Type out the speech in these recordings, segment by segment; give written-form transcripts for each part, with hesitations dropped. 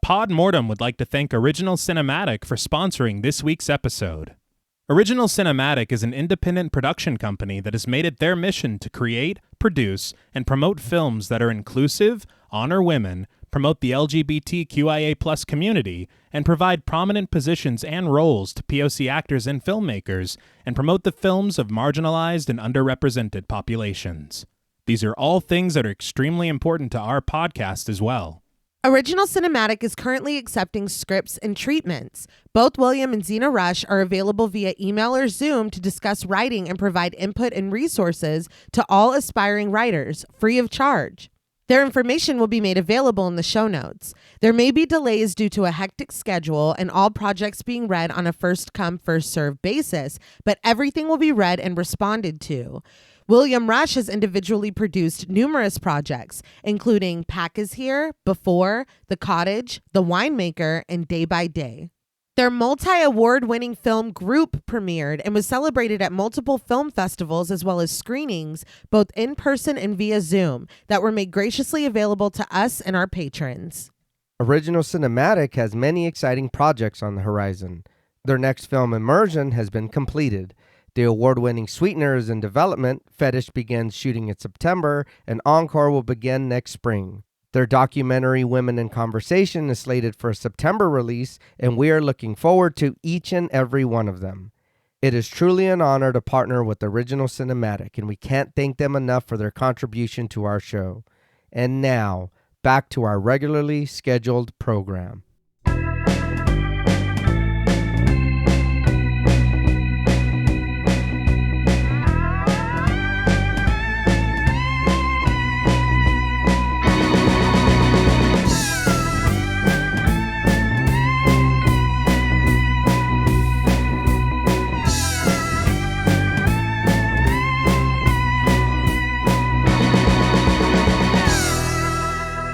Pod Mortem would like to thank Original Cinematic for sponsoring this week's episode. Original Cinematic is an independent production company that has made it their mission to create, produce, and promote films that are inclusive, honor women, promote the LGBTQIA+ community, and provide prominent positions and roles to POC actors and filmmakers, and promote the films of marginalized and underrepresented populations. These are all things that are extremely important to our podcast as well. Original Cinematic is currently accepting scripts and treatments. Both William and Xxena Rush are available via email or Zoom to discuss writing and provide input and resources to all aspiring writers, free of charge. Their information will be made available in the show notes. There may be delays due to a hectic schedule and all projects being read on a first-come, first-served basis, but everything will be read and responded to. William Rush has individually produced numerous projects, including Pack is Here, Before, The Cottage, The Winemaker, and Day by Day. Their multi-award-winning film Group premiered and was celebrated at multiple film festivals as well as screenings, both in person and via Zoom, that were made graciously available to us and our patrons. Original Cinematic has many exciting projects on the horizon. Their next film, Immersion, has been completed. The award-winning Sweetener is in development, Fetish begins shooting in September, and Encore will begin next spring. Their documentary Women in Conversation is slated for a September release, and we are looking forward to each and every one of them. It is truly an honor to partner with Original Cinematic, and we can't thank them enough for their contribution to our show. And now, back to our regularly scheduled program.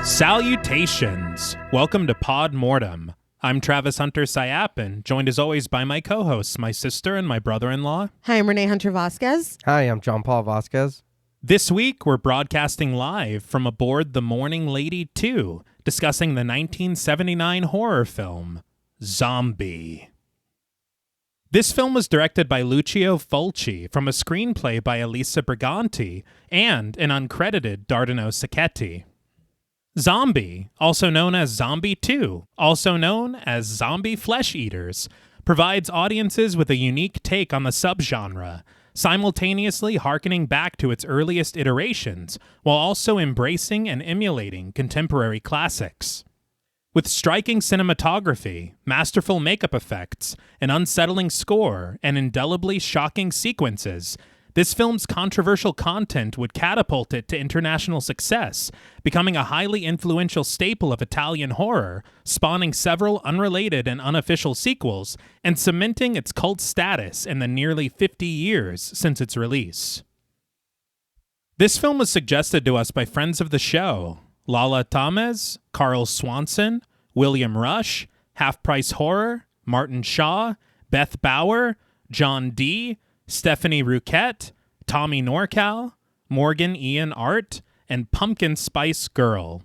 Salutations! Welcome to Pod Mortem. I'm Travis Hunter-Sayapin, joined as always by my co-hosts, my sister and my brother-in-law. Hi, I'm Reneé Hunter-Vasquez. Hi, I'm John Paul Vasquez. This week, we're broadcasting live from aboard the Morning Lady 2, discussing the 1979 horror film, Zombi. This film was directed by Lucio Fulci from a screenplay by Elisa Briganti and an uncredited Dardano Sacchetti. Zombi, also known as Zombie 2, also known as Zombie Flesh Eaters, provides audiences with a unique take on the subgenre, simultaneously hearkening back to its earliest iterations, while also embracing and emulating contemporary classics. With striking cinematography, masterful makeup effects, an unsettling score, and indelibly shocking sequences, this film's controversial content would catapult it to international success, becoming a highly influential staple of Italian horror, spawning several unrelated and unofficial sequels, and cementing its cult status in the nearly 50 years since its release. This film was suggested to us by friends of the show, Lala Tamez, Carl Swanson, William Rush, Half Price Horror, Martin Shaw, Beth Bauer, John D., Stephanie Rouquette, Tommy Norcal, Morgan Ian Art, and Pumpkin Spice Girl.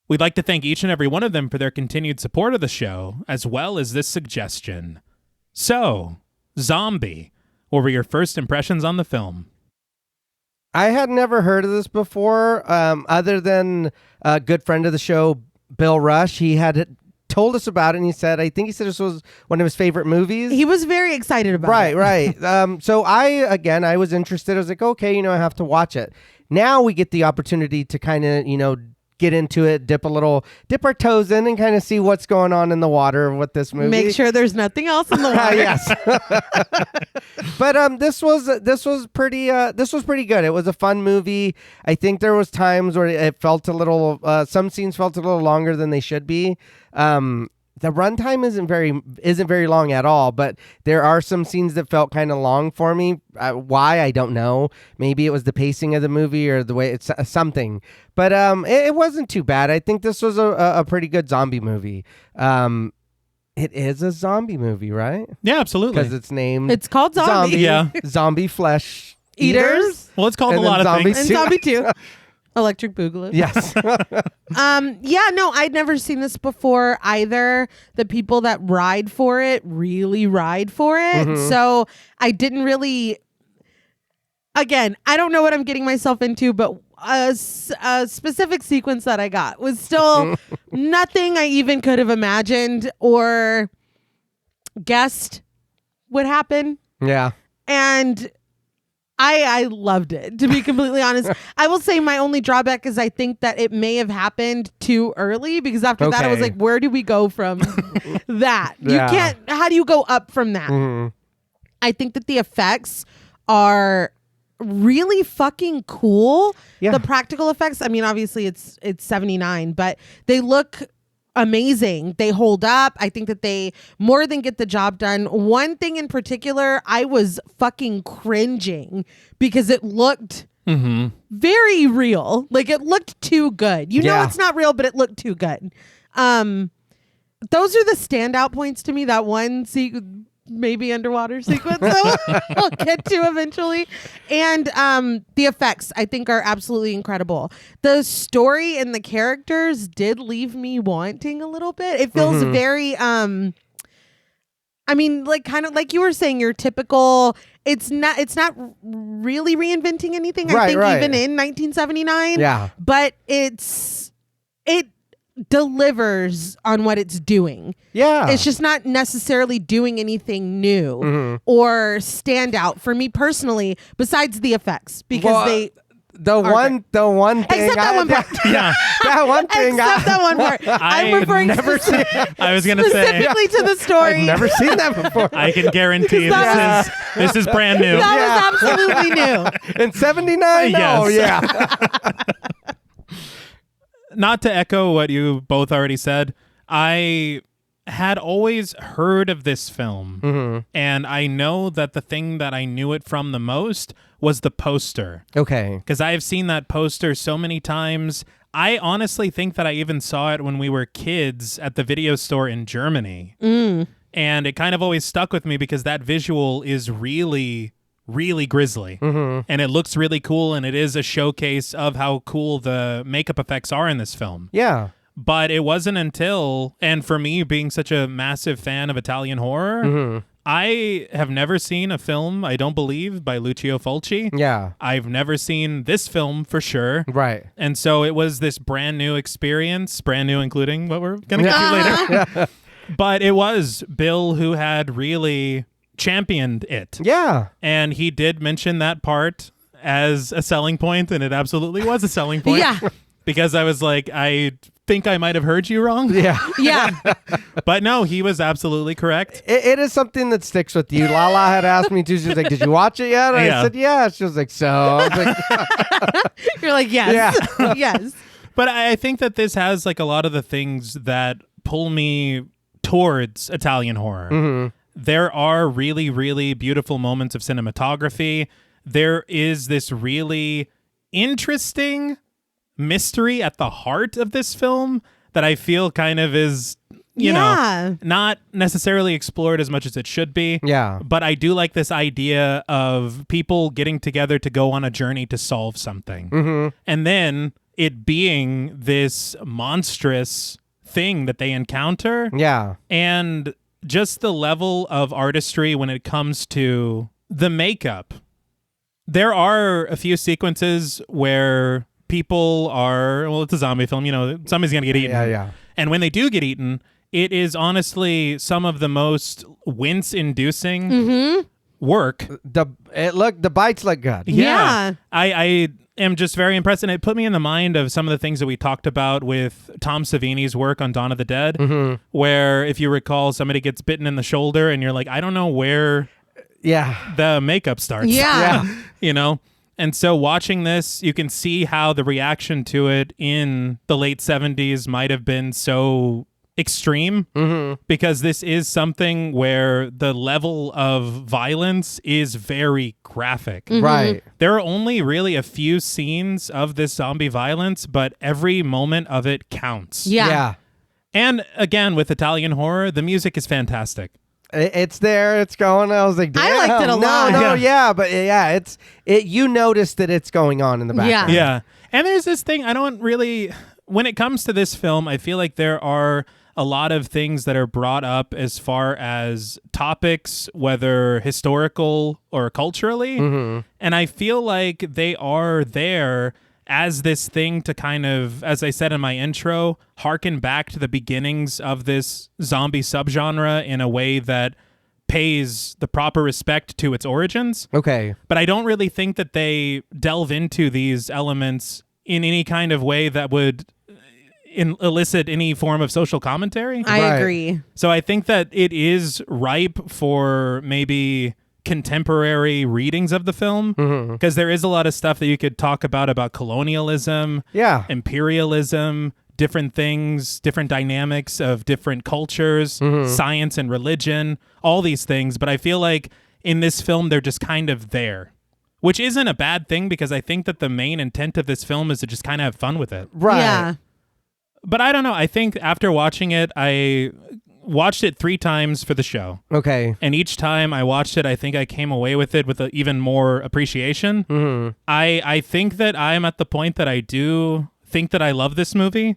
We'd like to thank each and every one of them for their continued support of the show, as well as this suggestion. So, Zombi, what were your first impressions on the film? I had never heard of this before, other than a good friend of the show, Bill Rush. He had told us about it, and he said this was one of his favorite movies. He was very excited about it. Right. So I was interested. I was like, okay, I have to watch it. Now we get the opportunity to kind of, get into it, dip our toes in and kind of see what's going on in the water with this movie. Make sure there's nothing else in the water. Yes. But this was pretty good. It was a fun movie. I think there was times where it felt a little some scenes felt a little longer than they should be. The runtime isn't very long at all, but there are some scenes that felt kind of long for me. Why, I don't know. Maybe it was the pacing of the movie or the way it's something. But it wasn't too bad. I think this was a pretty good zombie movie. It is a zombie movie, right? Yeah, absolutely. Because it's called Zombie. Yeah. Zombie Flesh Eaters. Well, it's called a lot of things. And Zombie 2. Electric Boogaloo. Yes. Yeah, no, I'd never seen this before either. The people that ride for it really ride for it. So I didn't really, again, I don't know what I'm getting myself into, but a specific sequence that I got was still nothing I even could have imagined or guessed would happen. Yeah. And I loved it, to be completely honest. I will say my only drawback is I think that it may have happened too early, because after that I was like, where do we go from that? You can't, how do you go up from that? I think that the effects are really fucking cool. Yeah. The practical effects, I mean, obviously it's 79, but they look amazing. They hold up. I think that they more than get the job done. One thing in particular, I was fucking cringing because it looked very real. Like, it looked too good. You know it's not real, but it looked too good. Those are the standout points to me. That one maybe underwater sequence that we'll get to eventually. And the effects, I think, are absolutely incredible. The story and the characters did leave me wanting a little bit. It feels very I mean, like, kind of like you were saying, your typical, it's not really reinventing anything, I think, even in 1979. Yeah. But it delivers on what it's doing. Yeah. It's just not necessarily doing anything new or stand out for me personally, besides the effects, because the one thing except that one part. Yeah. That one thing. Except that one part. I'm referring never seen. I was going to say. specifically to the story. I've never seen that before. I can guarantee this is brand new. That was absolutely new. In 79? No, Yes. Not to echo what you both already said, I had always heard of this film, and I know that the thing that I knew it from the most was the poster. Okay. Because I have seen that poster so many times. I honestly think that I even saw it when we were kids at the video store in Germany. And it kind of always stuck with me because that visual is really grisly, and it looks really cool, and it is a showcase of how cool the makeup effects are in this film. Yeah. But it wasn't until, and for me being such a massive fan of Italian horror, I have never seen a film, I don't believe, by Lucio Fulci. Yeah. I've never seen this film for sure. Right. And so it was this brand new experience, brand new including what we're going to get to later. But it was Bill who had really championed it. Yeah. And he did mention that part as a selling point, and it absolutely was a selling point. Yeah. Because I was like, I think I might have heard you wrong. Yeah. Yeah. But no, he was absolutely correct. It is something that sticks with you. Lala had asked me to. She was like, "Did you watch it yet?" And I said, "Yeah." She was like, "So?" I was like, You're like, yes. Yeah. Yes. But I think that this has like a lot of the things that pull me towards Italian horror. There are really, really beautiful moments of cinematography. There is this really interesting mystery at the heart of this film that I feel kind of is, you know, not necessarily explored as much as it should be. Yeah. But I do like this idea of people getting together to go on a journey to solve something. And then it being this monstrous thing that they encounter. yeah. And just the level of artistry when it comes to the makeup. There are a few sequences where people are, well, it's a zombie film, you know, somebody's going to get eaten. Yeah. And when they do get eaten, it is honestly some of the most wince-inducing work. The bites look good. Yeah. I am just very impressed, and it put me in the mind of some of the things that we talked about with Tom Savini's work on Dawn of the Dead, where, if you recall, somebody gets bitten in the shoulder, and you're like, I don't know where the makeup starts. Yeah. You know? And so watching this, you can see how the reaction to it in the late 70s might have been so extreme, because this is something where the level of violence is very graphic. Right. There are only really a few scenes of this zombie violence, but every moment of it counts. Yeah. And again, with Italian horror, the music is fantastic. It's there. It's going. I was like, damn. I liked it a lot. No, but it's you notice that it's going on in the background. Yeah. And there's this thing, when it comes to this film, I feel like there are a lot of things that are brought up as far as topics, whether historical or culturally. Mm-hmm. And I feel like they are there as this thing to kind of, as I said in my intro, harken back to the beginnings of this zombie subgenre in a way that pays the proper respect to its origins. Okay. But I don't really think that they delve into these elements in any kind of way that would elicit any form of social commentary. I Right. agree. So I think that it is ripe for maybe contemporary readings of the film, because there is a lot of stuff that you could talk about colonialism, Yeah. imperialism, different things, different dynamics of different cultures, science and religion, all these things. But I feel like in this film, they're just kind of there, which isn't a bad thing, because I think that the main intent of this film is to just kind of have fun with it. Right. Yeah. But I don't know. I think after watching it, I watched it 3 times for the show. Okay. And each time I watched it, I think I came away with it with even more appreciation. Mm-hmm. I think that I'm at the point that I do think that I love this movie,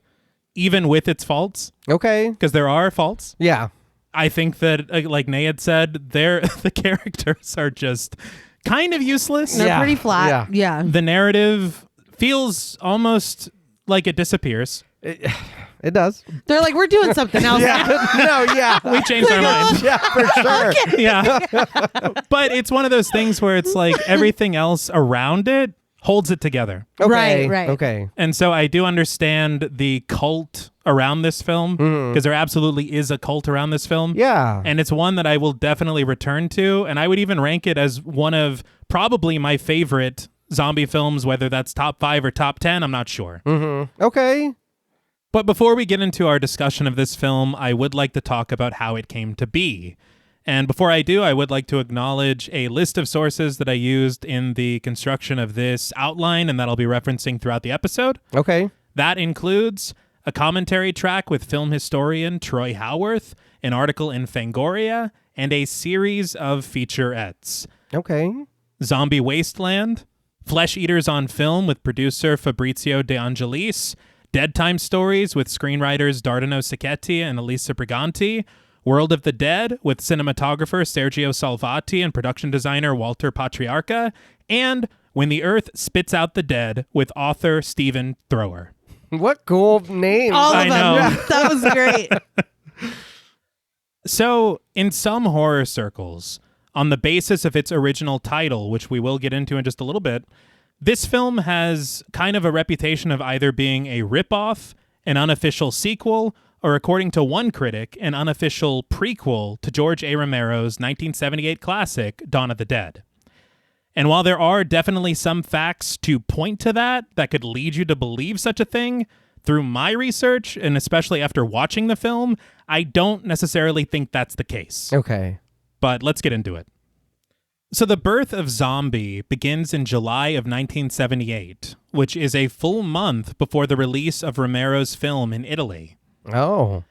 even with its faults, Okay. because there are faults. Yeah. I think that, like Nay had said, the characters are just kind of useless. They're Yeah. pretty flat. Yeah. The narrative feels almost like it disappears. It does. They're like, we're doing something else. Yeah. No, yeah. We changed our mind. Yeah, for sure. Yeah. But it's one of those things where it's like everything else around it holds it together. Okay. Right. Okay. And so I do understand the cult around this film, because there absolutely is a cult around this film. Yeah. And it's one that I will definitely return to. And I would even rank it as one of probably my favorite zombie films, whether that's top 5 or top 10, I'm not sure. Okay. But before we get into our discussion of this film, I would like to talk about how it came to be. And before I do, I would like to acknowledge a list of sources that I used in the construction of this outline and that I'll be referencing throughout the episode. Okay. That includes a commentary track with film historian Troy Howarth, an article in Fangoria, and a series of featurettes. Okay. Zombie Wasteland, Flesh Eaters on Film with producer Fabrizio De Angelis, Dead Time Stories with screenwriters Dardano Sacchetti and Elisa Briganti, World of the Dead with cinematographer Sergio Salvati and production designer Walter Patriarca, and When the Earth Spits Out the Dead with author Stephen Thrower. What cool names. All of I them. know. That was great. So, in some horror circles, on the basis of its original title, which we will get into in just a little bit, this film has kind of a reputation of either being a ripoff, an unofficial sequel, or according to one critic, an unofficial prequel to George A. Romero's 1978 classic, Dawn of the Dead. And while there are definitely some facts to point to that could lead you to believe such a thing, through my research, and especially after watching the film, I don't necessarily think that's the case. Okay. But let's get into it. So the birth of Zombi begins in July of 1978, which is a full month before the release of Romero's film in Italy. Oh.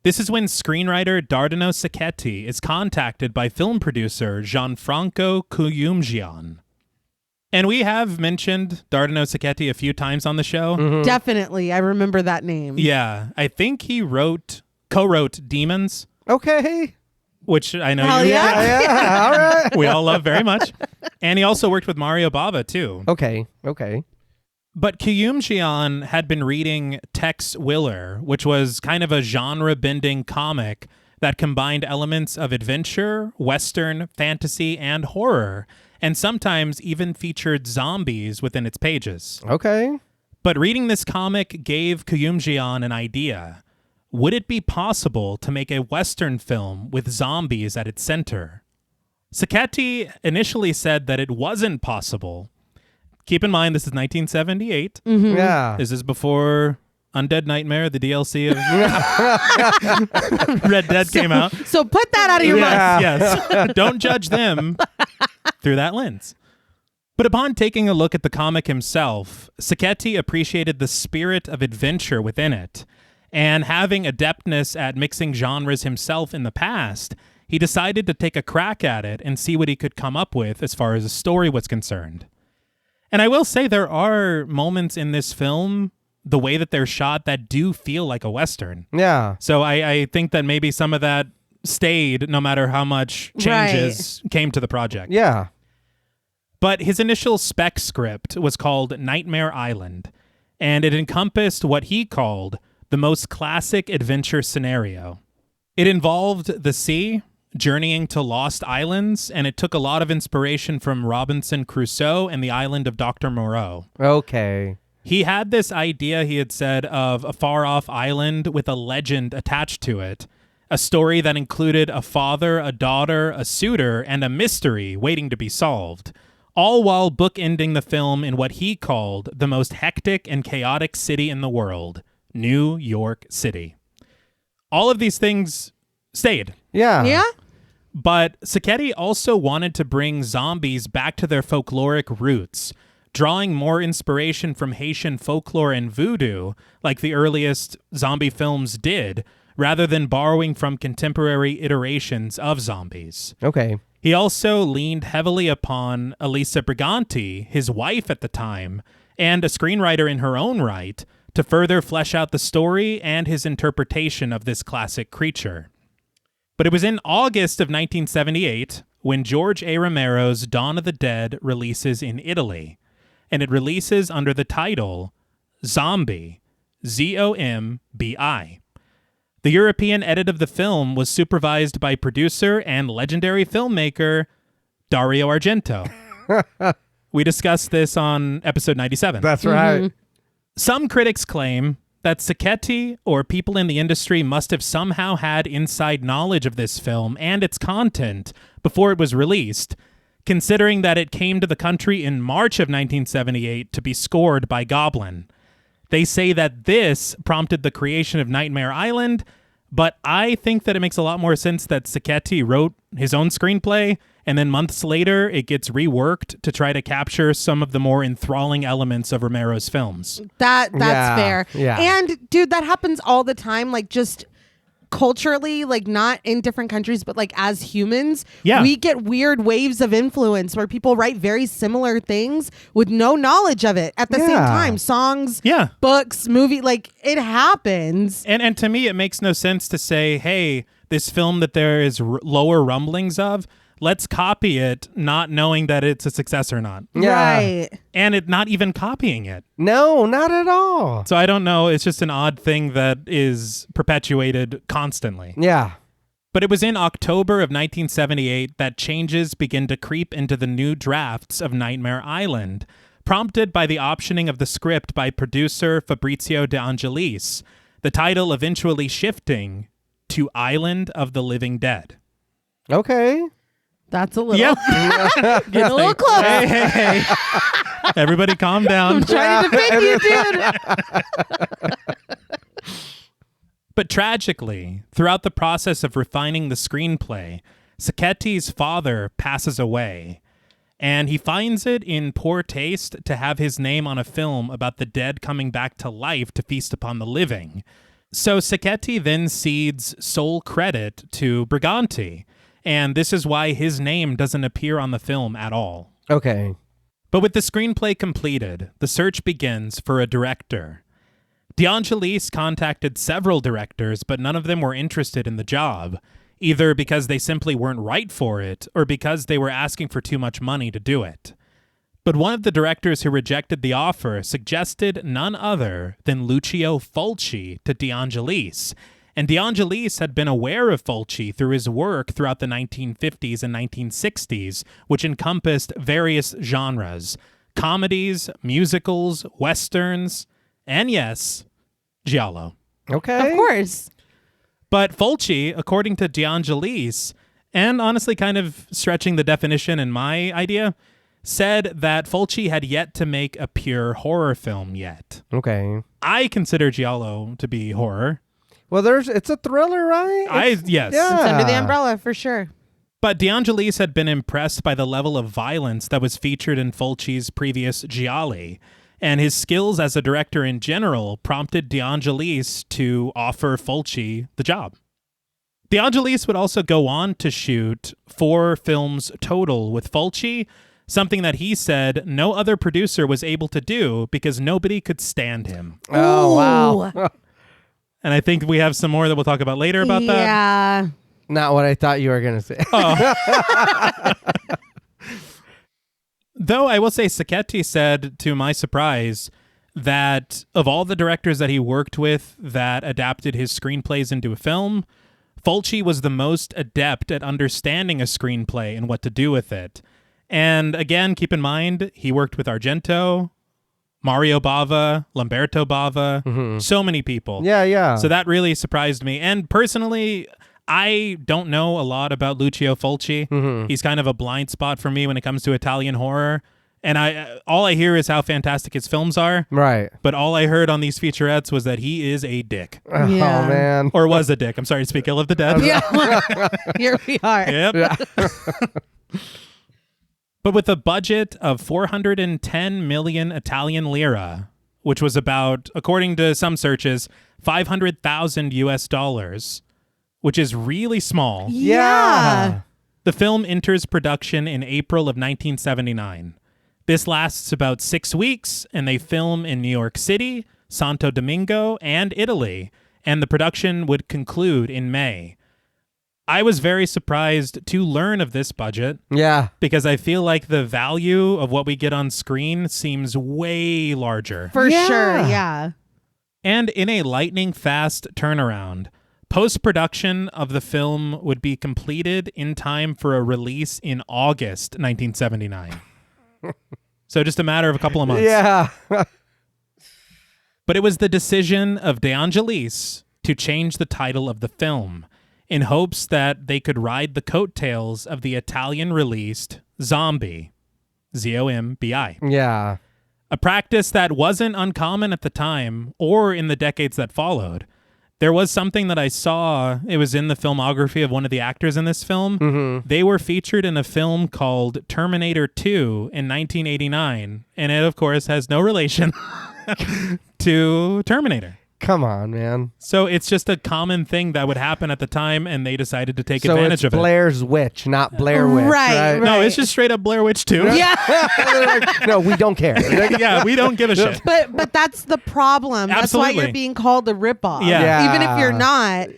This is when screenwriter Dardano Sacchetti is contacted by film producer Gianfranco Cuyumgian. And we have mentioned Dardano Sacchetti a few times on the show. Definitely. I remember that name. Yeah, I think he co-wrote Demons, Okay. which I know Hell you yeah. Yeah. All right. we all love very much. And he also worked with Mario Bava, too. Okay. Okay. But Cuyumgian had been reading Tex Willer, which was kind of a genre-bending comic that combined elements of adventure, western, fantasy, and horror, and sometimes even featured zombies within its pages. Okay. But reading this comic gave Cuyumgian an idea. Would it be possible to make a western film with zombies at its center? Sacchetti initially said that it wasn't possible. Keep in mind, this is 1978. Yeah. This is before Undead Nightmare, the DLC of Red Dead came out. So put that out of your mind. Yes. Don't judge them through that lens. But upon taking a look at the comic himself, Sacchetti appreciated the spirit of adventure within it. And having adeptness at mixing genres himself in the past, he decided to take a crack at it and see what he could come up with as far as the story was concerned. And I will say there are moments in this film, the way that they're shot, that do feel like a Western. Yeah. So I think that maybe some of that stayed no matter how much changes came to the project. Yeah. But his initial spec script was called Nightmare Island, and it encompassed what he called the most classic adventure scenario. It involved the sea, journeying to lost islands, and it took a lot of inspiration from Robinson Crusoe and the island of Dr. Moreau. Okay. He had this idea, he had said, of a far-off island with a legend attached to it, a story that included a father, a daughter, a suitor, and a mystery waiting to be solved, all while bookending the film in what he called the most hectic and chaotic city in the world, New York City. All of these things stayed. Yeah. Yeah? But Sacchetti also wanted to bring zombies back to their folkloric roots, drawing more inspiration from Haitian folklore and voodoo, like the earliest zombie films did, rather than borrowing from contemporary iterations of zombies. Okay. He also leaned heavily upon Elisa Briganti, his wife at the time, and a screenwriter in her own right, to further flesh out the story and his interpretation of this classic creature. But it was in August of 1978 when George A. Romero's Dawn of the Dead releases in Italy, and it releases under the title Zombi, Z-O-M-B-I. The European edit of the film was supervised by producer and legendary filmmaker Dario Argento. We discussed this on episode 97. That's right. Some critics claim that Sacchetti or people in the industry must have somehow had inside knowledge of this film and its content before it was released, considering that it came to the country in March of 1978 to be scored by Goblin. They say that this prompted the creation of Nightmare Island, but I think that it makes a lot more sense that Sacchetti wrote his own screenplay, and then months later it gets reworked to try to capture some of the more enthralling elements of Romero's films. That's fair. Yeah. And dude, that happens all the time. Like just culturally, like not in different countries, but like as humans, we get weird waves of influence where people write very similar things with no knowledge of it at the same time. Songs, books, movie, like it happens. And to me, it makes no sense to say, hey, this film that there is lower rumblings of, let's copy it, not knowing that it's a success or not. Yeah. Right. And it not even copying it. No, not at all. So I don't know. It's just an odd thing that is perpetuated constantly. Yeah. But it was in October of 1978 that changes begin to creep into the new drafts of Nightmare Island, prompted by the optioning of the script by producer Fabrizio De Angelis, the title eventually shifting to Island of the Living Dead. Okay. That's a little, Getting a little close. Hey. Everybody calm down. I'm trying to defend you, dude. But tragically, throughout the process of refining the screenplay, Sacchetti's father passes away, and he finds it in poor taste to have his name on a film about the dead coming back to life to feast upon the living. So Sacchetti then cedes sole credit to Briganti, and this is why his name doesn't appear on the film at all. Okay. But with the screenplay completed, the search begins for a director. De Angelis contacted several directors, but none of them were interested in the job, either because they simply weren't right for it or because they were asking for too much money to do it. But one of the directors who rejected the offer suggested none other than Lucio Fulci to De Angelis, and De Angelis had been aware of Fulci through his work throughout the 1950s and 1960s, which encompassed various genres: comedies, musicals, westerns, and yes, giallo. Okay. Of course. But Fulci, according to De Angelis, and honestly kind of stretching the definition in my idea, said that Fulci had yet to make a pure horror film yet. Okay. I consider giallo to be horror. Well, it's a thriller, right? Yes. Yeah. It's under the umbrella for sure. But De Angelis had been impressed by the level of violence that was featured in Fulci's previous gialli, and his skills as a director in general prompted De Angelis to offer Fulci the job. De Angelis would also go on to shoot 4 films total with Fulci, something that he said no other producer was able to do because nobody could stand him. Oh, wow. And I think we have some more that we'll talk about later about that. Yeah. Not what I thought you were going to say. Though I will say Sacchetti said, to my surprise, that of all the directors that he worked with that adapted his screenplays into a film, Fulci was the most adept at understanding a screenplay and what to do with it. And again, keep in mind, he worked with Argento, Mario Bava, Lamberto Bava, so many people. Yeah. So that really surprised me. And personally, I don't know a lot about Lucio Fulci. He's kind of a blind spot for me when it comes to Italian horror. And all I hear is how fantastic his films are. Right. But all I heard on these featurettes was that he is a dick. Oh, man. Or was a dick. I'm sorry to speak ill of the dead. Yeah. Here we are. Yep. Yeah. But with a budget of 410 million Italian lira, which was about, according to some searches, 500,000 US dollars, which is really small. Yeah. The film enters production in April of 1979. This lasts about 6 weeks, and they film in New York City, Santo Domingo, and Italy, and the production would conclude in May. I was very surprised to learn of this budget. Yeah. Because I feel like the value of what we get on screen seems way larger. For sure, yeah. And in a lightning fast turnaround, post-production of the film would be completed in time for a release in August 1979. So just a matter of a couple of months. Yeah. But it was the decision of De Angelis to change the title of the film in hopes that they could ride the coattails of the Italian-released Zombi, Z-O-M-B-I. Yeah. A practice that wasn't uncommon at the time or in the decades that followed. There was something that I saw, it was in the filmography of one of the actors in this film. They were featured in a film called Terminator 2 in 1989, and it, of course, has no relation to Terminator. Come on, man. So it's just a common thing that would happen at the time, and they decided to take advantage of it. Blair's Witch, not Blair Witch. Right. No, it's just straight up Blair Witch 2. Yeah. Like, no, we don't care. Yeah, we don't give a shit. But that's the problem. That's why Absolutely. you're being called a ripoff. Yeah. Even if you're not.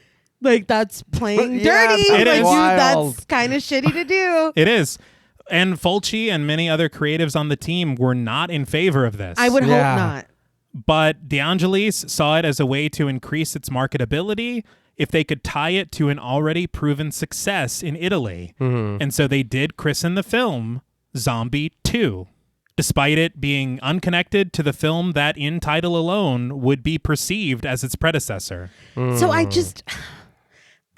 Like, that's playing Yeah, dirty. that's Like, dude, wild. that's kind of shitty to do. It is. And Fulci and many other creatives on the team were not in favor of this. I would hope Yeah. not. But De Angelis saw it as a way to increase its marketability if they could tie it to an already proven success in Italy. And so they did christen the film Zombie 2, despite it being unconnected to the film that in title alone would be perceived as its predecessor. So I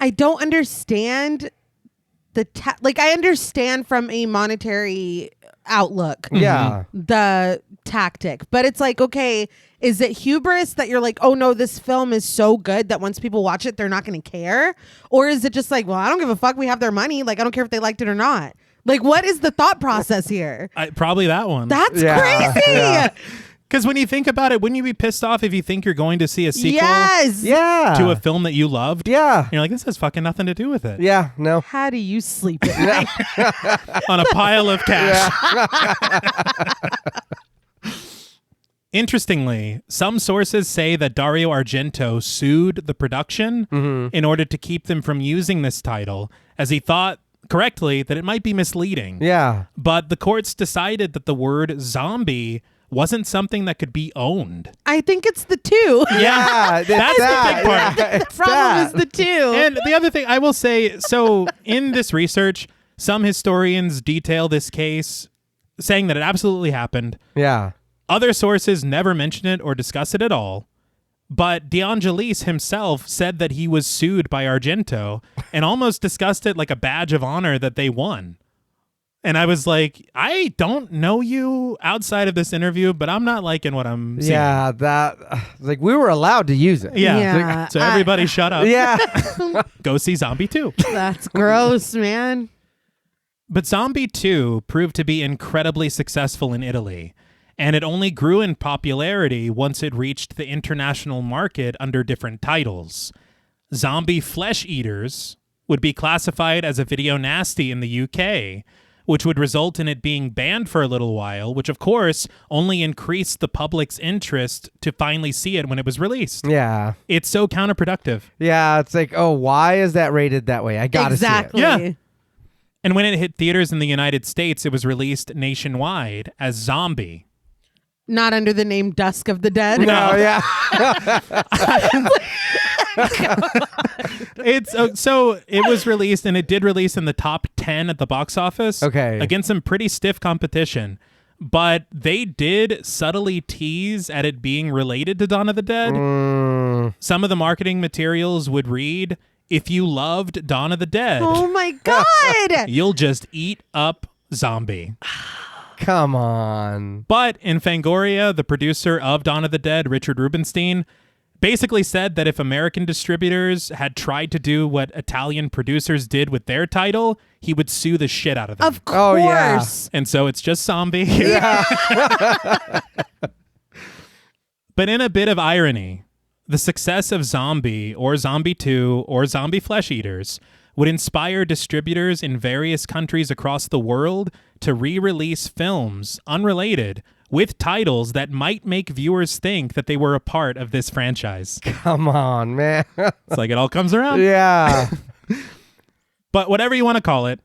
don't understand I understand from a monetary outlook. Yeah. The tactic, but it's like, okay, is it hubris that you're like, oh no, this film is so good that once people watch it, they're not going to care? Or is it just like, well, I don't give a fuck. We have their money. Like, I don't care if they liked it or not. Like, what is the thought process here? Probably that one. That's Yeah. crazy. Yeah. Because when you think about it, wouldn't you be pissed off if you think you're going to see a sequel Yes. Yeah. to a film that you loved? Yeah. And you're like, this has fucking nothing to do with it. Yeah. No. How do you sleep at night? On a pile of cash. Interestingly, some sources say that Dario Argento sued the production in order to keep them from using this title, as he thought, correctly, that it might be misleading. Yeah. But the courts decided that the word zombie wasn't something that could be owned. I think it's the two. Yeah. That's the big part. Yeah, The problem is the two. And the other thing I will say, so in this research, some historians detail this case saying that it absolutely happened. Yeah. Other sources never mention it or discuss it at all. But De Angelis himself said that he was sued by Argento and almost discussed it like a badge of honor that they won. And I was like, I don't know you outside of this interview, but I'm not liking what I'm seeing. Yeah. That like we were allowed to use it. Yeah. Yeah. So everybody shut up. Yeah. Go see Zombie 2. That's gross, man. But Zombie 2 proved to be incredibly successful in Italy. And it only grew in popularity once it reached the international market under different titles. Zombie Flesh Eaters would be classified as a video nasty in the UK, which would result in it being banned for a little while, which of course only increased the public's interest to finally see it when it was released. Yeah. It's so counterproductive. Yeah, it's like, oh, why is that rated that way? I gotta Exactly. see it. Yeah. And when it hit theaters in the United States, it was released nationwide as Zombie. Not under the name Dusk of the Dead. No, yeah. So it was released, and it did release in the top 10 at the box office. Okay. Against some pretty stiff competition. But they did subtly tease at it being related to Dawn of the Dead. Some of the marketing materials would read, if you loved Dawn of the Dead, Oh my God. you'll just eat up Zombie. Come on. But in Fangoria, the producer of Dawn of the Dead, Richard Rubinstein, basically said that if American distributors had tried to do what Italian producers did with their title, he would sue the shit out of them. Of course. Oh, yeah. And so it's just Zombie. But in a bit of irony, the success of Zombie or Zombie 2 or Zombie Flesh Eaters would inspire distributors in various countries across the world to re-release films unrelated with titles that might make viewers think that they were a part of this franchise. Come on, man. It's like it all comes around. Yeah. But whatever you want to call it,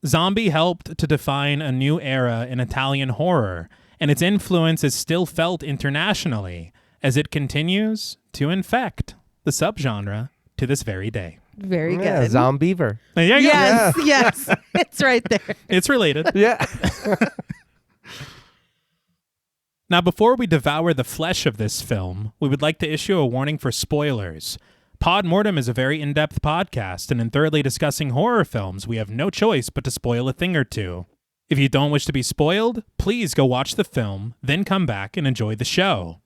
Zombie helped to define a new era in Italian horror, and its influence is still felt internationally as it continues to infect the subgenre to this very day. Very Yeah, good. Zombiever. There you go. Yes, yes. It's right there. It's related. Yeah. Now, before we devour the flesh of this film, we would like to issue a warning for spoilers. Pod Mortem is a very in-depth podcast, and in thoroughly discussing horror films, we have no choice but to spoil a thing or two. If you don't wish to be spoiled, please go watch the film, then come back and enjoy the show.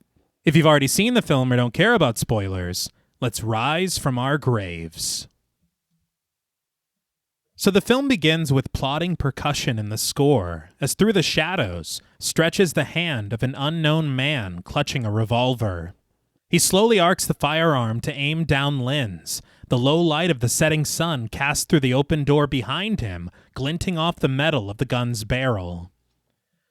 If you've already seen the film or don't care about spoilers, let's rise from our graves. So the film begins with plodding percussion in the score, as through the shadows stretches the hand of an unknown man clutching a revolver. He slowly arcs the firearm to aim down Lynn's, the low light of the setting sun cast through the open door behind him, glinting off the metal of the gun's barrel.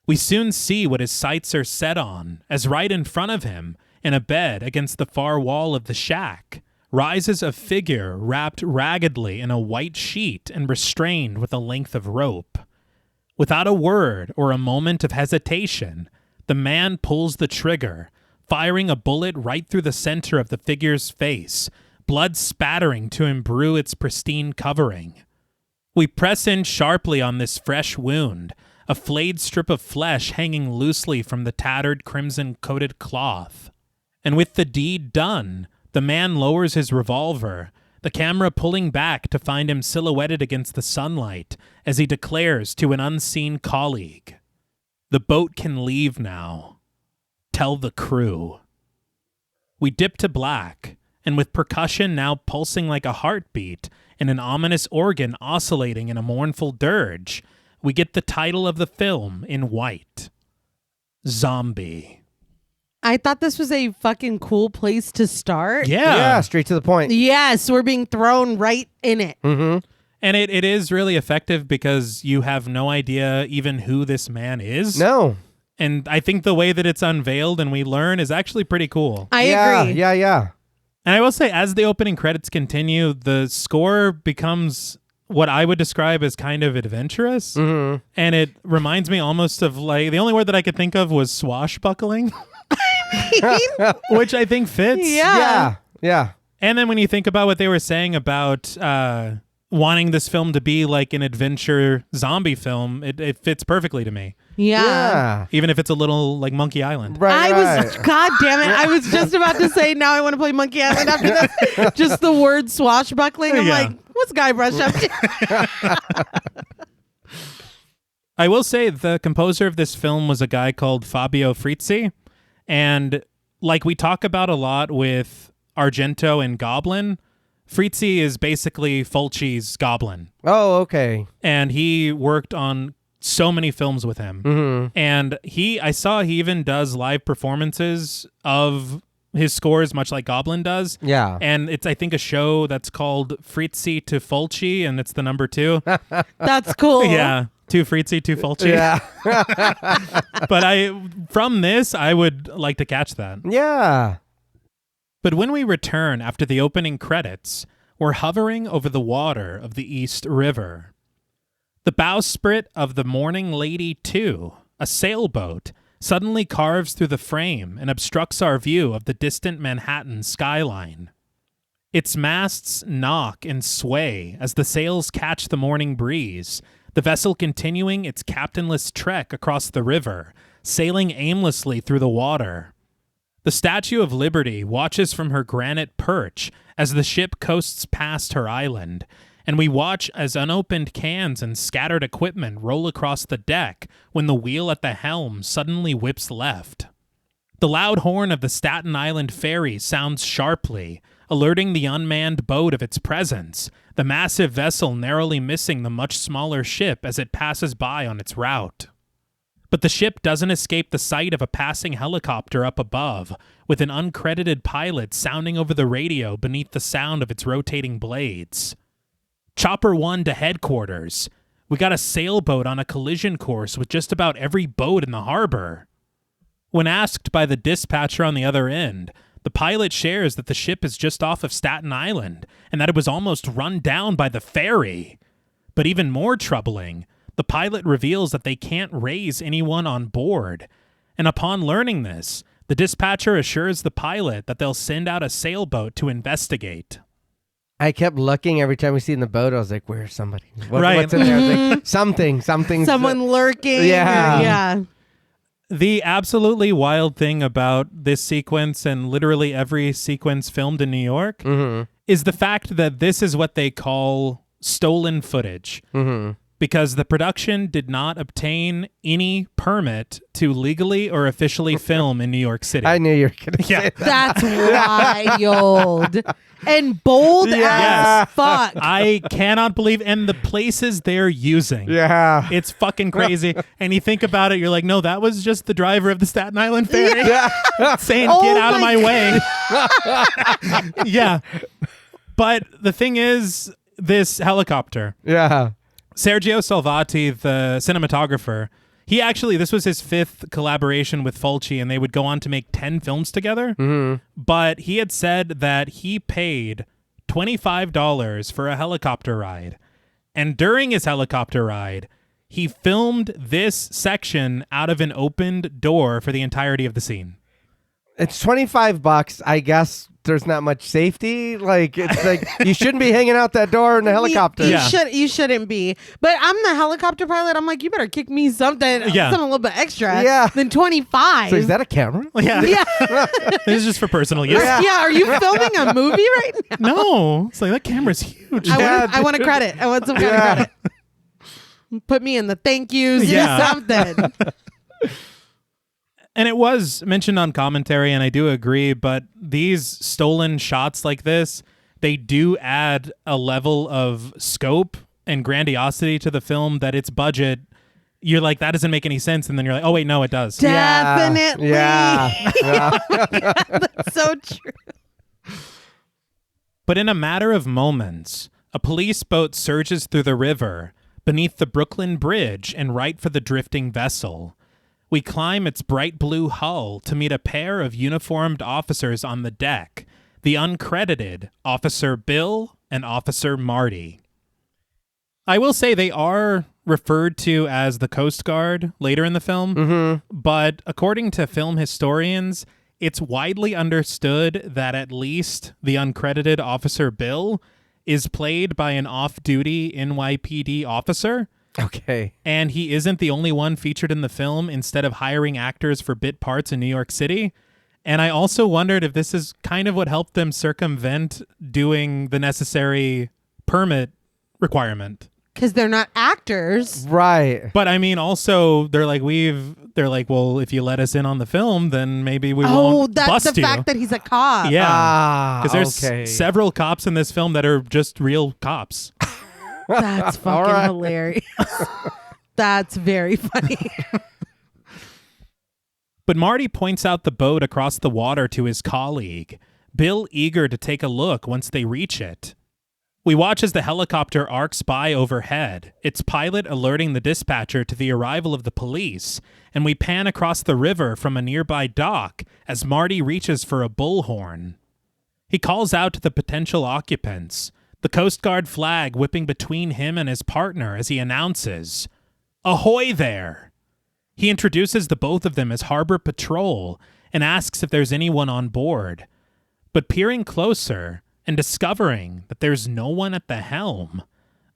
We soon see what his sights are set on, as right in front of him, in a bed against the far wall of the shack, rises a figure wrapped raggedly in a white sheet and restrained with a length of rope. Without a word or a moment of hesitation, the man pulls the trigger, firing a bullet right through the center of the figure's face, blood spattering to imbrue its pristine covering. We press in sharply on this fresh wound, a flayed strip of flesh hanging loosely from the tattered crimson-coated cloth. And with the deed done, the man lowers his revolver, the camera pulling back to find him silhouetted against the sunlight as he declares to an unseen colleague, "The boat can leave now. Tell the crew." We dip to black, and with percussion now pulsing like a heartbeat and an ominous organ oscillating in a mournful dirge, we get the title of the film in white. Zombie. I thought this was a fucking cool place to start. Yeah, straight to the point. Yes, we're being thrown right in it. Mm-hmm. And it is really effective because you have no idea even who this man is. No. And I think the way that it's unveiled and we learn is actually pretty cool. I yeah, agree. Yeah. And I will say, as the opening credits continue, the score becomes what I would describe as kind of adventurous. Mm-hmm. And it reminds me almost of, like, the only word that I could think of was swashbuckling, which I think fits. Yeah. And then when you think about what they were saying about wanting this film to be like an adventure zombie film, it fits perfectly to me. Yeah. Even if it's a little like Monkey Island. Right. God damn it. I was just about to say, now I want to play Monkey Island after this. Just the word swashbuckling. I'm Yeah. like, what's Guybrush up to? I will say the composer of this film was a guy called Fabio Frizzi. And like we talk about a lot with Argento and Goblin, Frizzi is basically Fulci's Goblin. Oh, okay. And he worked on so many films with him. Mm-hmm. And I saw he even does live performances of his scores, much like Goblin does. Yeah. And it's, I think, a show that's called Frizzi to Fulci, and it's the number 2. That's cool. Yeah. Too Fritzy, too Fulci. Yeah. But from this, I would like to catch that. Yeah. But when we return after the opening credits, we're hovering over the water of the East River. The bowsprit of the Morning Lady 2, a sailboat, suddenly carves through the frame and obstructs our view of the distant Manhattan skyline. Its masts knock and sway as the sails catch the morning breeze, the vessel continuing its captainless trek across the river, sailing aimlessly through the water. The Statue of Liberty watches from her granite perch as the ship coasts past her island, and we watch as unopened cans and scattered equipment roll across the deck when the wheel at the helm suddenly whips left. The loud horn of the Staten Island ferry sounds sharply, alerting the unmanned boat of its presence, the massive vessel narrowly missing the much smaller ship as it passes by on its route. But the ship doesn't escape the sight of a passing helicopter up above, with an uncredited pilot sounding over the radio beneath the sound of its rotating blades. Chopper 1 to headquarters. We got a sailboat on a collision course with just about every boat in the harbor. When asked by the dispatcher on the other end, the pilot shares that the ship is just off of Staten Island and that it was almost run down by the ferry. But even more troubling, the pilot reveals that they can't raise anyone on board. And upon learning this, the dispatcher assures the pilot that they'll send out a sailboat to investigate. I kept looking every time we see in the boat. I was like, "Where's somebody? Right. What's in there?" I was like, something. Someone lurking. Yeah. Yeah. The absolutely wild thing about this sequence and literally every sequence filmed in New York is the fact that this is what they call stolen footage. Because the production did not obtain any permit to legally or officially film in New York City. I knew you were going to say that. That's wild. And bold as fuck. I cannot believe, and the places they're using. Yeah. It's fucking crazy. And you think about it, you're like, no, that was just the driver of the Staten Island ferry saying, get out of my way. Yeah. But the thing is, this helicopter. Yeah. Sergio Salvati, the cinematographer, this was his 5th collaboration with Fulci, and they would go on to make 10 films together. But he had said that he paid $25 for a helicopter ride. And during his helicopter ride, he filmed this section out of an opened door for the entirety of the scene. It's $25. I guess there's not much safety. Like, it's like you shouldn't be hanging out that door in a helicopter. You shouldn't be. But I'm the helicopter pilot. I'm like, you better kick me something a little bit extra than 25. So is that a camera? Yeah. This is just for personal use. Yeah. Are you filming a movie right now? No. It's like, that camera's huge. I want a credit. I want some kind of credit. Put me in the thank yous or something. And it was mentioned on commentary, and I do agree, but these stolen shots like this, they do add a level of scope and grandiosity to the film that its budget, you're like, that doesn't make any sense. And then you're like, oh, wait, no, it does. Definitely. Yeah. That's so true. But in a matter of moments, a police boat surges through the river beneath the Brooklyn Bridge and right for the drifting vessel. We climb its bright blue hull to meet a pair of uniformed officers on the deck, the uncredited Officer Bill and Officer Marty. I will say they are referred to as the Coast Guard later in the film, but according to film historians, it's widely understood that at least the uncredited Officer Bill is played by an off-duty NYPD officer. Okay. And he isn't the only one featured in the film instead of hiring actors for bit parts in New York City. And I also wondered if this is kind of what helped them circumvent doing the necessary permit requirement. Because they're not actors. Right. But I mean, also, they're like, well, if you let us in on the film, then maybe we won't bust you. Oh, that's the fact that he's a cop. Yeah. Because there's several cops in this film that are just real cops. That's fucking hilarious. That's very funny. But Marty points out the boat across the water to his colleague, Bill eager to take a look once they reach it. We watch as the helicopter arcs by overhead, its pilot alerting the dispatcher to the arrival of the police, and we pan across the river from a nearby dock as Marty reaches for a bullhorn. He calls out to the potential occupants, the Coast Guard flag whipping between him and his partner as he announces, "Ahoy there!" He introduces the both of them as Harbor Patrol and asks if there's anyone on board. But peering closer and discovering that there's no one at the helm,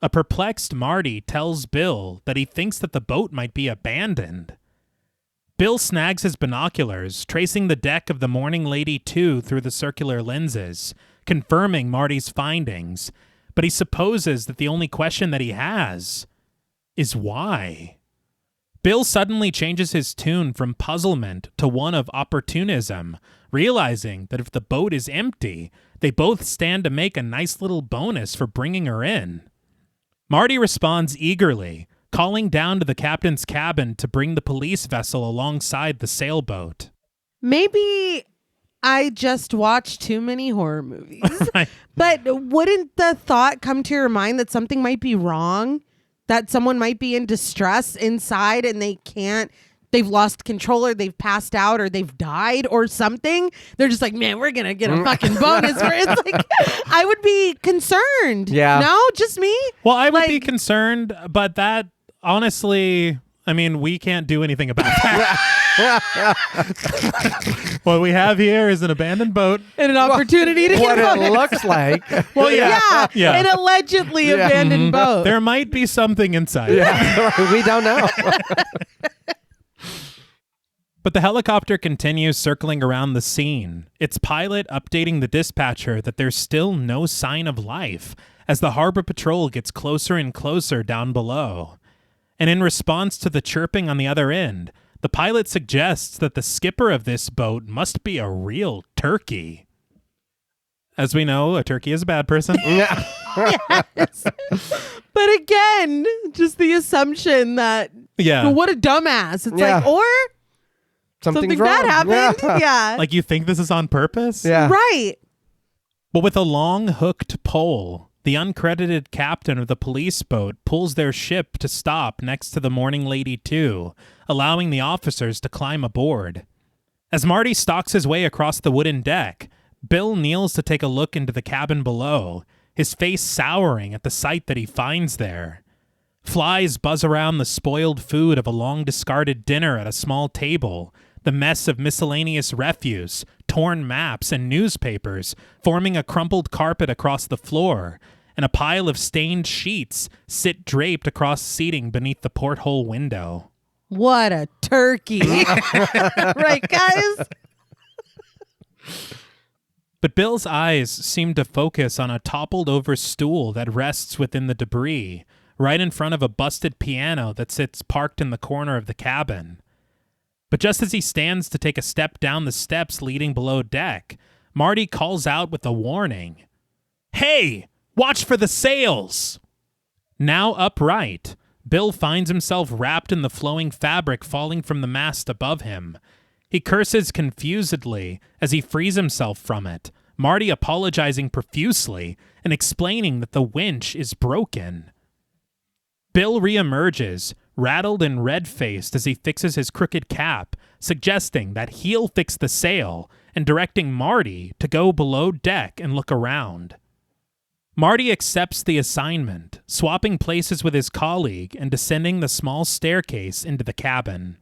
a perplexed Marty tells Bill that he thinks that the boat might be abandoned. Bill snags his binoculars, tracing the deck of the Morning Lady 2 through the circular lenses, confirming Marty's findings, but he supposes that the only question that he has is why. Bill suddenly changes his tune from puzzlement to one of opportunism, realizing that if the boat is empty, they both stand to make a nice little bonus for bringing her in. Marty responds eagerly, calling down to the captain's cabin to bring the police vessel alongside the sailboat. Maybe I just watched too many horror movies. But wouldn't the thought come to your mind that something might be wrong? That someone might be in distress inside and they've lost control, or they've passed out, or they've died or something. They're just like, man, we're going to get a fucking bonus. Where it's like, I would be concerned. Yeah. No, just me? Well, I would be concerned, but that, honestly, I mean, we can't do anything about that. What we have here is an abandoned boat. And an opportunity to what get it looks like. Well, yeah. An allegedly abandoned boat. There might be something inside. Yeah. We don't know. But the helicopter continues circling around the scene, its pilot updating the dispatcher that there's still no sign of life as the Harbor Patrol gets closer and closer down below. And in response to the chirping on the other end, the pilot suggests that the skipper of this boat must be a real turkey. As we know, a turkey is a bad person. Yes. But again, just the assumption that, well, what a dumbass. It's like, or something bad happened. Yeah. Like, you think this is on purpose? Yeah. Right. But with a long hooked pole, the uncredited captain of the police boat pulls their ship to stop next to the Morning Lady 2, allowing the officers to climb aboard. As Marty stalks his way across the wooden deck, Bill kneels to take a look into the cabin below, his face souring at the sight that he finds there. Flies buzz around the spoiled food of a long-discarded dinner at a small table, the mess of miscellaneous refuse, torn maps, and newspapers forming a crumpled carpet across the floor, and a pile of stained sheets sit draped across seating beneath the porthole window. What a turkey. Right, guys? But Bill's eyes seem to focus on a toppled-over stool that rests within the debris, right in front of a busted piano that sits parked in the corner of the cabin. But just as he stands to take a step down the steps leading below deck, Marty calls out with a warning. "Hey, watch for the sails!" Now upright, Bill finds himself wrapped in the flowing fabric falling from the mast above him. He curses confusedly as he frees himself from it, Marty apologizing profusely and explaining that the winch is broken. Bill reemerges, rattled and red-faced as he fixes his crooked cap, suggesting that he'll fix the sail and directing Marty to go below deck and look around. Marty accepts the assignment, swapping places with his colleague and descending the small staircase into the cabin.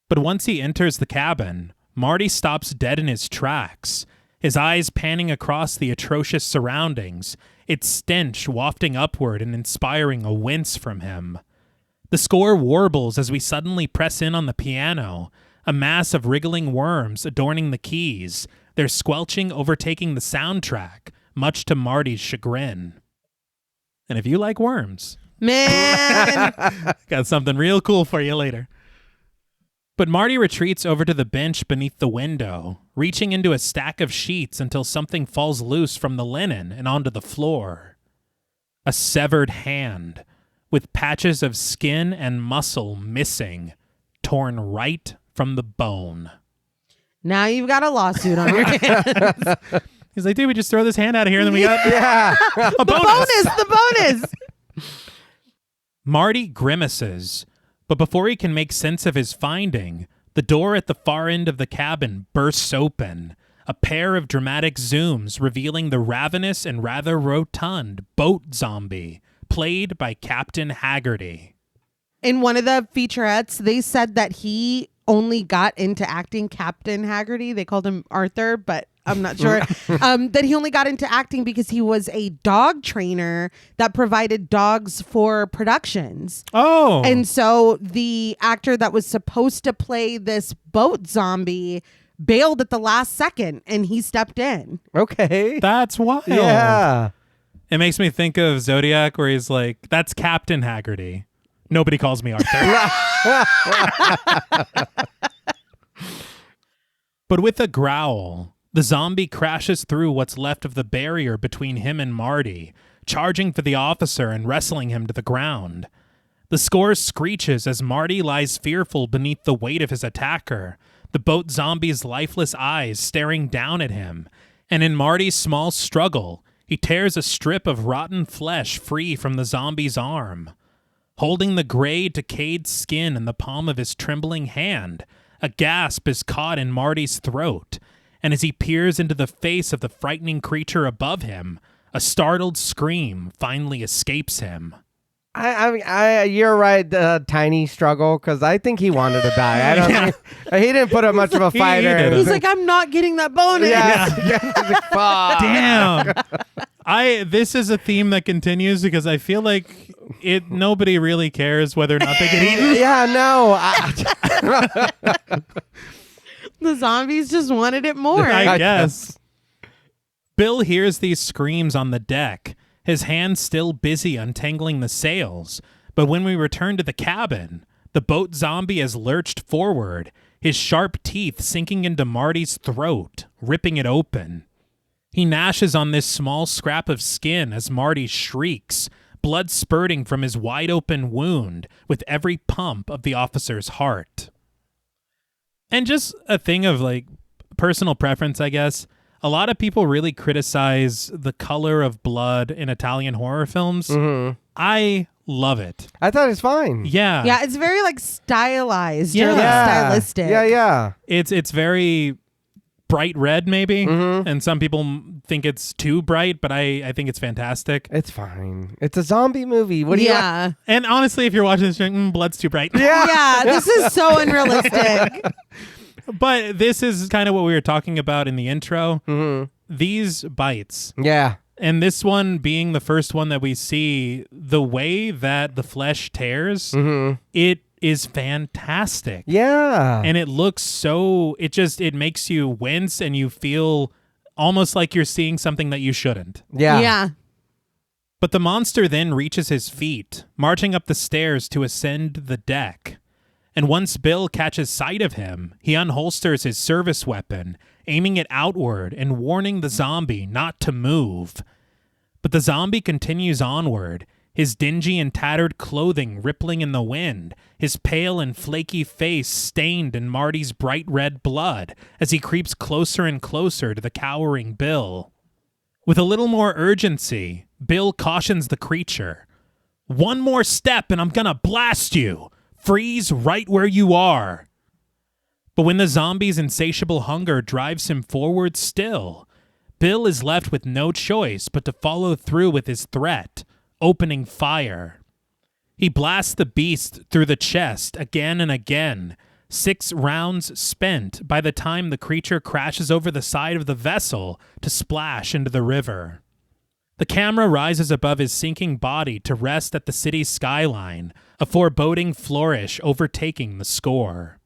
But once he enters the cabin, Marty stops dead in his tracks, his eyes panning across the atrocious surroundings, its stench wafting upward and inspiring a wince from him. The score warbles as we suddenly press in on the piano, a mass of wriggling worms adorning the keys, their squelching overtaking the soundtrack, much to Marty's chagrin. And if you like worms, man, got something real cool for you later. But Marty retreats over to the bench beneath the window, reaching into a stack of sheets until something falls loose from the linen and onto the floor. A severed hand, with patches of skin and muscle missing, torn right from the bone. Now you've got a lawsuit on your hands. He's like, dude, we just throw this hand out of here and then we got a The bonus. Marty grimaces, but before he can make sense of his finding, the door at the far end of the cabin bursts open, a pair of dramatic zooms revealing the ravenous and rather rotund boat zombie, played by Captain Haggerty. In one of the featurettes, they said that he only got into acting, Captain Haggerty. They called him Arthur, but I'm not sure. That he only got into acting because he was a dog trainer that provided dogs for productions. Oh. And so the actor that was supposed to play this boat zombie bailed at the last second and he stepped in. Okay. That's wild. Yeah. It makes me think of Zodiac where he's like, that's Captain Haggerty. Nobody calls me Arthur. But with a growl, the zombie crashes through what's left of the barrier between him and Marty, charging for the officer and wrestling him to the ground. The score screeches as Marty lies fearful beneath the weight of his attacker, the boat zombie's lifeless eyes staring down at him. And in Marty's small struggle, he tears a strip of rotten flesh free from the zombie's arm. Holding the gray, decayed skin in the palm of his trembling hand, a gasp is caught in Marty's throat, and as he peers into the face of the frightening creature above him, a startled scream finally escapes him. You're right, tiny struggle, because I think he wanted to die. I don't think, he didn't put up much of a fighter. He's like, I'm not getting that bonus. Fuck. Damn. This is a theme that continues because I feel like nobody really cares whether or not they get eaten. Yeah, no. The zombies just wanted it more. I guess. Bill hears these screams on the deck, his hands still busy untangling the sails. But when we return to the cabin, the boat zombie has lurched forward, his sharp teeth sinking into Marty's throat, ripping it open. He gnashes on this small scrap of skin as Marty shrieks, blood spurting from his wide-open wound with every pump of the officer's heart. And just a thing of, like, personal preference, I guess. A lot of people really criticize the color of blood in Italian horror films. Mm-hmm. I love it. I thought it's fine. Yeah. Yeah, it's very, like, stylized. Yeah. Or, like, stylistic. Yeah. It's very bright red, maybe. Mm-hmm. And some people think it's too bright, but I think it's fantastic. It's fine. It's a zombie movie. What do you like? And honestly, if you're watching this, you're like, blood's too bright. Yeah, this is so unrealistic. But this is kind of what we were talking about in the intro. Mm-hmm. These bites. Yeah. And this one being the first one that we see, the way that the flesh tears, it is fantastic. Yeah. And it looks so, it makes you wince and you feel almost like you're seeing something that you shouldn't. Yeah. But the monster then reaches his feet, marching up the stairs to ascend the deck. And once Bill catches sight of him, he unholsters his service weapon, aiming it outward and warning the zombie not to move. But the zombie continues onward, his dingy and tattered clothing rippling in the wind, his pale and flaky face stained in Marty's bright red blood as he creeps closer and closer to the cowering Bill. With a little more urgency, Bill cautions the creature. "One more step and I'm gonna blast you! Freeze right where you are!" But when the zombie's insatiable hunger drives him forward still, Bill is left with no choice but to follow through with his threat, opening fire. He blasts the beast through the chest again and again, 6 rounds spent by the time the creature crashes over the side of the vessel to splash into the river. The camera rises above his sinking body to rest at the city's skyline, a foreboding flourish overtaking the score.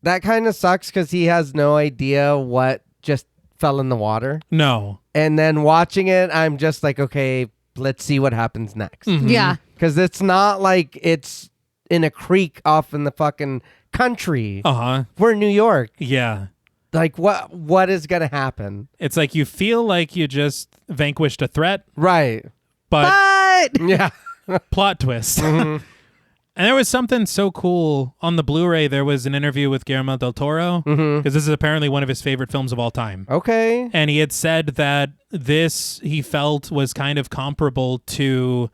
That kind of sucks because he has no idea what just fell in the water. No. And then watching it, I'm just like, okay, let's see what happens next. Mm-hmm. Yeah. Because it's not like it's in a creek off in the fucking country. Uh-huh. We're in New York. Yeah. Like, what is going to happen? It's like you feel like you just vanquished a threat, Right. but Yeah. plot twist. And there was something so cool on the Blu-ray. There was an interview with Guillermo del Toro, because this is apparently one of his favorite films of all time. Okay. And he had said that this, he felt, was kind of comparable to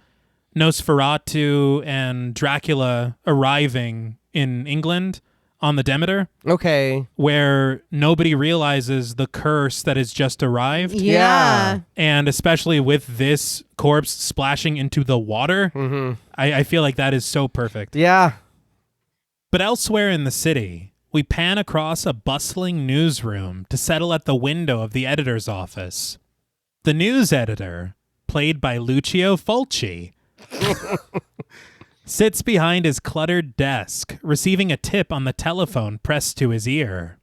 Nosferatu and Dracula arriving in England on the Demeter. Okay. Where nobody realizes the curse that has just arrived. Yeah. And especially with this corpse splashing into the water, I feel like that is so perfect. Yeah. But elsewhere in the city, we pan across a bustling newsroom to settle at the window of the editor's office. The news editor, played by Lucio Fulci, sits behind his cluttered desk, receiving a tip on the telephone pressed to his ear.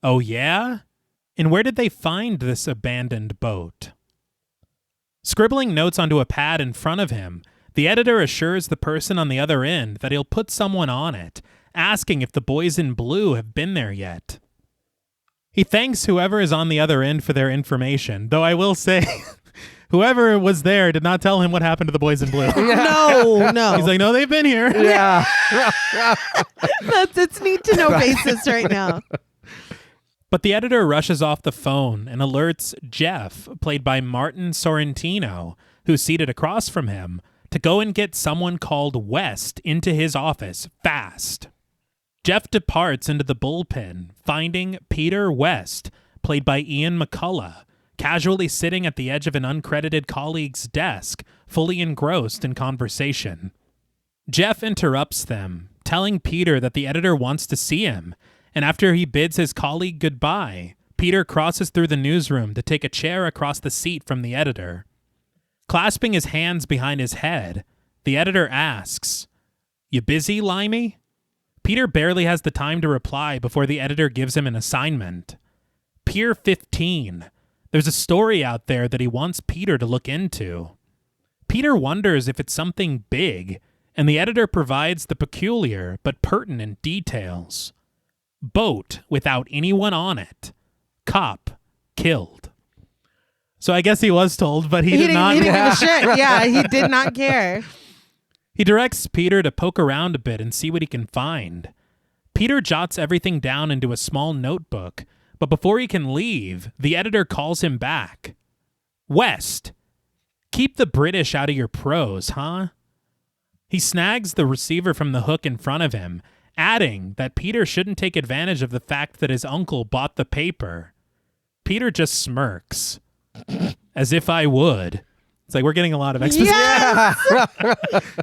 Oh yeah? And where did they find this abandoned boat? Scribbling notes onto a pad in front of him, the editor assures the person on the other end that he'll put someone on it, asking if the boys in blue have been there yet. He thanks whoever is on the other end for their information, though I will say... Whoever was there did not tell him what happened to the boys in blue. No. He's like, no, they've been here. Yeah. It's need to know basis right now. But the editor rushes off the phone and alerts Jeff, played by Martin Sorrentino, who's seated across from him, to go and get someone called West into his office fast. Jeff departs into the bullpen, finding Peter West, played by Ian McCullough, casually sitting at the edge of an uncredited colleague's desk, fully engrossed in conversation. Jeff interrupts them, telling Peter that the editor wants to see him, and after he bids his colleague goodbye, Peter crosses through the newsroom to take a chair across the seat from the editor. Clasping his hands behind his head, the editor asks, "You busy, Limey?" Peter barely has the time to reply before the editor gives him an assignment. Pier 15. There's a story out there that he wants Peter to look into. Peter wonders if it's something big, and the editor provides the peculiar but pertinent details. Boat without anyone on it. Cop killed. So I guess he was told, but he did not. He didn't give a shit. Yeah, he did not care. He directs Peter to poke around a bit and see what he can find. Peter jots everything down into a small notebook, but before he can leave, the editor calls him back. "West, keep the British out of your prose, huh?" He snags the receiver from the hook in front of him, adding that Peter shouldn't take advantage of the fact that his uncle bought the paper. Peter just smirks. As if I would. It's like, we're getting a lot of exposition. Yes!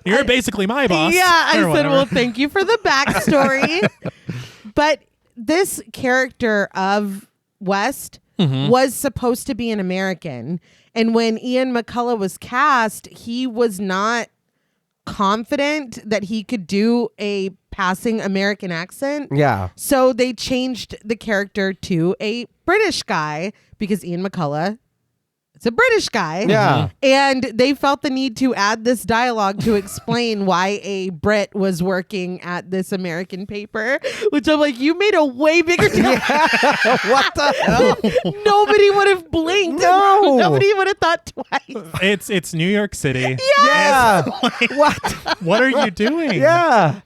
You're basically my boss. Yeah, I said, whatever. well, thank you for the backstory. But this character of West was supposed to be an American. And when Ian McCullough was cast, he was not confident that he could do a passing American accent. Yeah. So they changed the character to a British guy because Ian McCullough is a British guy. Yeah. And they felt the need to add this dialogue to explain why a Brit was working at this American paper, which I'm like, you made a way bigger deal. What the hell? Nobody would have blinked. No. Nobody would have thought twice. It's New York City. Yeah. What? What are you doing? Yeah.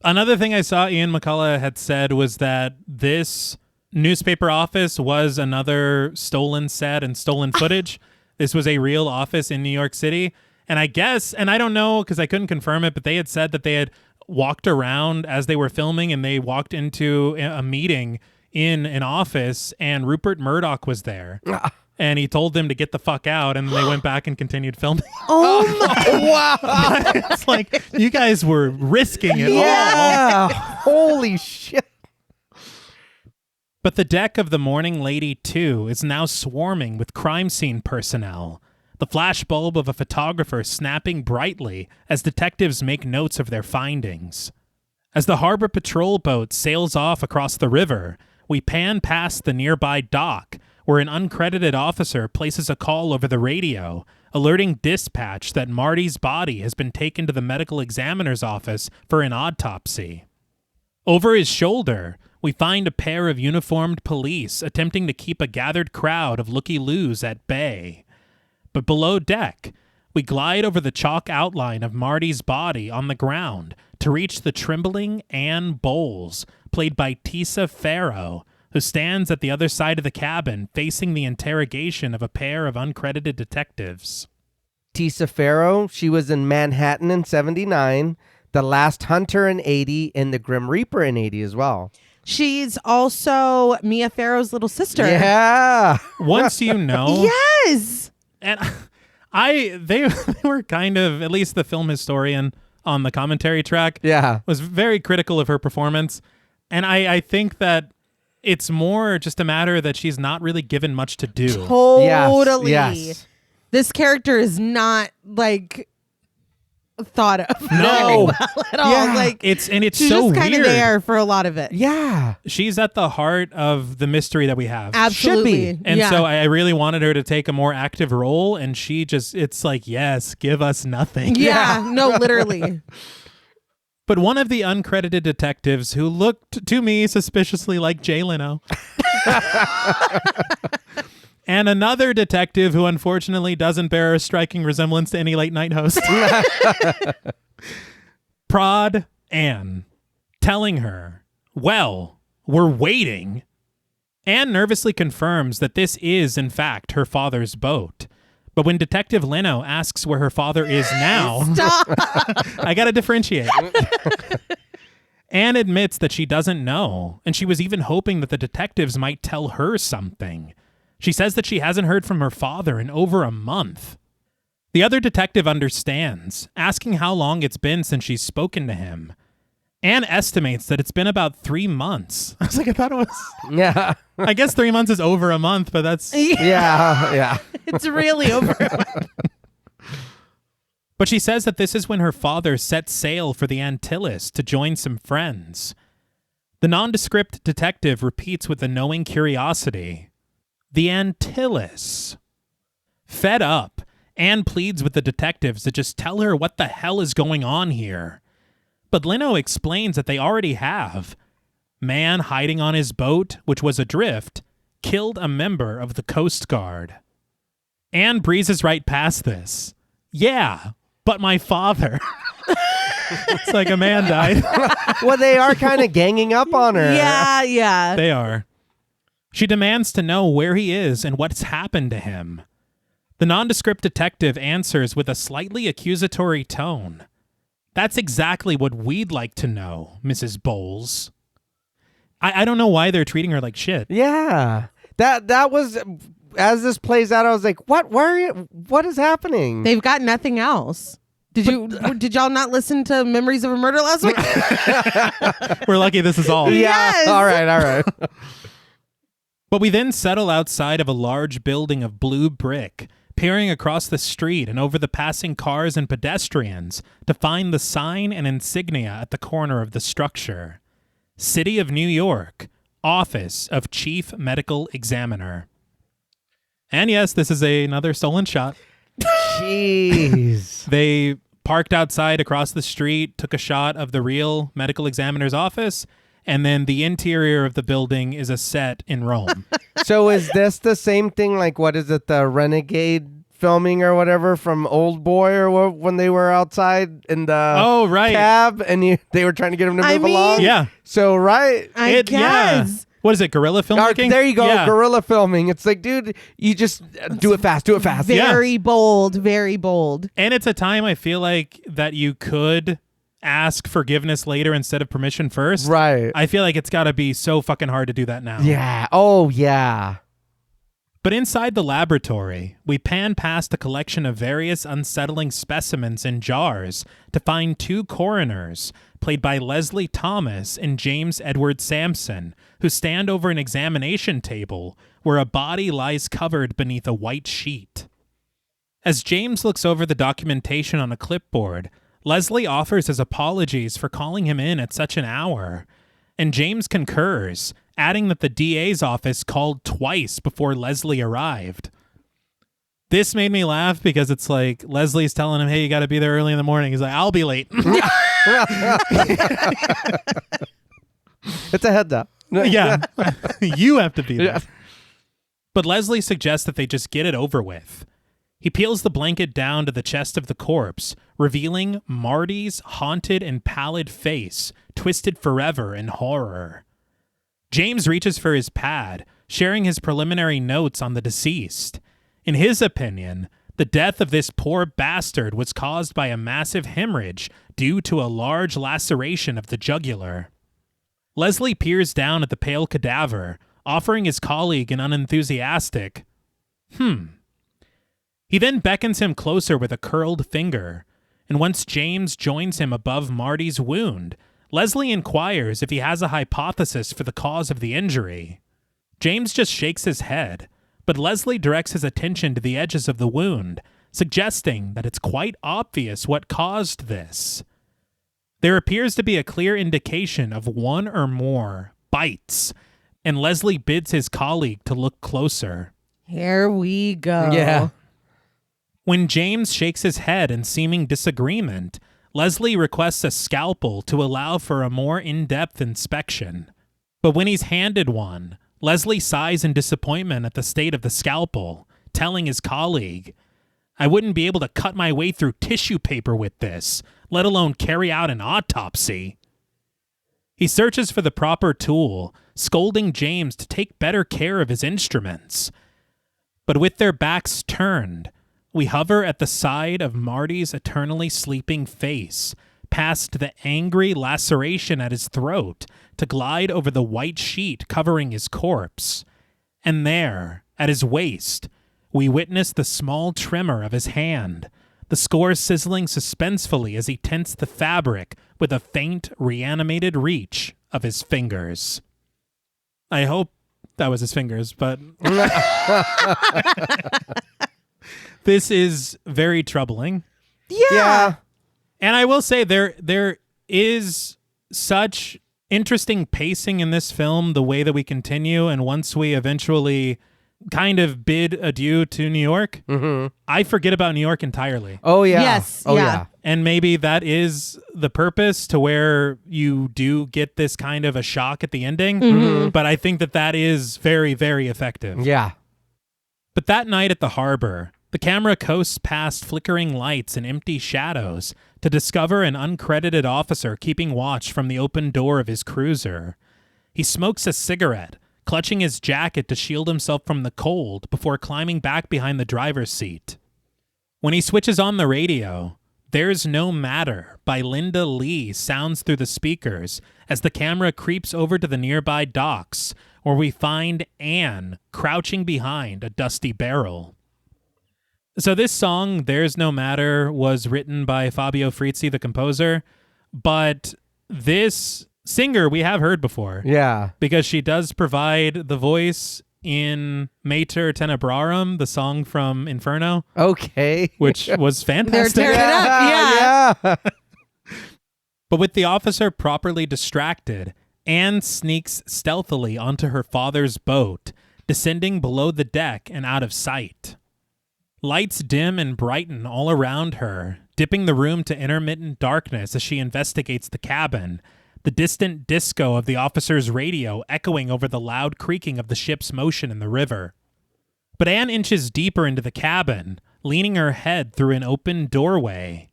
Another thing I saw Ian McCullough had said was that this newspaper office was another stolen set and stolen footage. This was a real office in New York City. And I guess, and I don't know because I couldn't confirm it, but they had said that they had walked around as they were filming and they walked into a meeting in an office and Rupert Murdoch was there. And he told them to get the fuck out, and they went back and continued filming. Oh my Wow. It's like, you guys were risking it all. Yeah. Holy shit. But the deck of the Morning Lady 2 is now swarming with crime scene personnel, the flashbulb of a photographer snapping brightly as detectives make notes of their findings. As the harbor patrol boat sails off across the river, we pan past the nearby dock, where an uncredited officer places a call over the radio, alerting dispatch that Marty's body has been taken to the medical examiner's office for an autopsy. Over his shoulder, we find a pair of uniformed police attempting to keep a gathered crowd of looky-loos at bay. But below deck, we glide over the chalk outline of Marty's body on the ground to reach the trembling Anne Bowles, played by Tisa Farrow, who stands at the other side of the cabin facing the interrogation of a pair of uncredited detectives. Tisa Farrow, she was in Manhattan in 79, The Last Hunter in 80, and The Grim Reaper in 80 as well. She's also Mia Farrow's little sister. Yeah. Once you know... Yes! And they were kind of, at least the film historian on the commentary track, was very critical of her performance. And I think that it's more just a matter that she's not really given much to do. Totally. Yes. This character is not thought of No. very well at all. Yeah. It's she's so just kind of weird. there for a lot of it. Yeah. She's at the heart of the mystery that we have. Absolutely. Should be. And yeah. so I really wanted her to take a more active role, and she just, it's like, yes, give us nothing. Yeah, no, literally. But one of the uncredited detectives who looked to me suspiciously like Jay Leno. And another detective who unfortunately doesn't bear a striking resemblance to any late night host. Prod Anne, telling her, well, we're waiting. Anne nervously confirms that this is, in fact, her father's boat. But when Detective Leno asks where her father is now, Stop. I gotta differentiate. Anne admits that she doesn't know, and she was even hoping that the detectives might tell her something. She says that she hasn't heard from her father in over a month. The other detective understands, asking how long it's been since she's spoken to him. Anne estimates that it's been about 3 months. I was like, I thought it was... Yeah. I guess 3 months is over a month, but that's... Yeah. It's really over. But she says that this is when her father set sail for the Antilles to join some friends. The nondescript detective repeats with a knowing curiosity, the Antilles. Fed up, Anne pleads with the detectives to just tell her what the hell is going on here. But Leno explains that they already have. Man hiding on his boat, which was adrift, killed a member of the Coast Guard. Anne breezes right past this. Yeah, but my father. It's like a man died. Well, they are kind of ganging up on her. Yeah. They are. She demands to know where he is and what's happened to him. The nondescript detective answers with a slightly accusatory tone. That's exactly what we'd like to know, Mrs. Bowles. I don't know why they're treating her like shit. Yeah. That was, as this plays out, I was like, what? Where are you? What is happening? They've got nothing else. Did y'all not listen to Memories of a Murder last week? We're lucky this is all. Yeah. Yes. All right. But we then settle outside of a large building of blue brick, peering across the street and over the passing cars and pedestrians to find the sign and insignia at the corner of the structure. City of New York, Office of Chief Medical Examiner. And yes, this is another stolen shot. Jeez. They parked outside across the street, took a shot of the real medical examiner's office, and then the interior of the building is a set in Rome. So is this the same thing, like, what is it, the Renegade filming or whatever from Old Boy, or when they were outside in the cab and they were trying to get him to move along? Yeah. So, right? I guess. Yeah. What is it, guerrilla filmmaking? There you go, Yeah. guerrilla filming. It's like, dude, you just do it fast. Very bold, very bold. And it's a time I feel like that you could ask forgiveness later instead of permission first. Right. I feel like it's got to be so fucking hard to do that now. Yeah. Oh, yeah. But inside the laboratory, we pan past a collection of various unsettling specimens in jars to find 2 coroners, played by Leslie Thomas and James Edward Sampson, who stand over an examination table where a body lies covered beneath a white sheet. As James looks over the documentation on a clipboard, Leslie offers his apologies for calling him in at such an hour, and James concurs, adding that the DA's office called twice before Leslie arrived. This made me laugh because it's like Leslie's telling him, hey, you got to be there early in the morning. He's like, I'll be late. It's a heads up. Yeah, you have to be there. Yeah. But Leslie suggests that they just get it over with. He peels the blanket down to the chest of the corpse, revealing Marty's haunted and pallid face, twisted forever in horror. James reaches for his pad, sharing his preliminary notes on the deceased. In his opinion, the death of this poor bastard was caused by a massive hemorrhage due to a large laceration of the jugular. Leslie peers down at the pale cadaver, offering his colleague an unenthusiastic, He then beckons him closer with a curled finger, and once James joins him above Marty's wound, Leslie inquires if he has a hypothesis for the cause of the injury. James just shakes his head, but Leslie directs his attention to the edges of the wound, suggesting that it's quite obvious what caused this. There appears to be a clear indication of one or more bites, and Leslie bids his colleague to look closer. Here we go. Yeah. When James shakes his head in seeming disagreement, Leslie requests a scalpel to allow for a more in-depth inspection. But when he's handed one, Leslie sighs in disappointment at the state of the scalpel, telling his colleague, "I wouldn't be able to cut my way through tissue paper with this, let alone carry out an autopsy." He searches for the proper tool, scolding James to take better care of his instruments. But with their backs turned, we hover at the side of Marty's eternally sleeping face, past the angry laceration at his throat, to glide over the white sheet covering his corpse. And there, at his waist, we witness the small tremor of his hand, the score sizzling suspensefully as he tensed the fabric with a faint, reanimated reach of his fingers. I hope that was his fingers, but... This is very troubling. Yeah. And I will say there is such interesting pacing in this film, the way that we continue, and once we eventually kind of bid adieu to New York, I forget about New York entirely. Oh, yeah. Yes. Oh, yeah. And maybe that is the purpose, to where you do get this kind of a shock at the ending. But I think that is very, very effective. Yeah. But that night at the harbor, the camera coasts past flickering lights and empty shadows to discover an uncredited officer keeping watch from the open door of his cruiser. He smokes a cigarette, clutching his jacket to shield himself from the cold before climbing back behind the driver's seat. When he switches on the radio, "There's No Matter" by Linda Lee sounds through the speakers as the camera creeps over to the nearby docks, where we find Anne crouching behind a dusty barrel. So this song, "There's No Matter," was written by Fabio Frizzi, the composer, but this singer we have heard before. Yeah. Because she does provide the voice in Mater Tenebrarum, the song from Inferno. Okay. Which was fantastic. They're tearing it up. Yeah. But with the officer properly distracted, Anne sneaks stealthily onto her father's boat, descending below the deck and out of sight. Lights dim and brighten all around her, dipping the room to intermittent darkness as she investigates the cabin, the distant disco of the officer's radio echoing over the loud creaking of the ship's motion in the river. But Anne inches deeper into the cabin, leaning her head through an open doorway,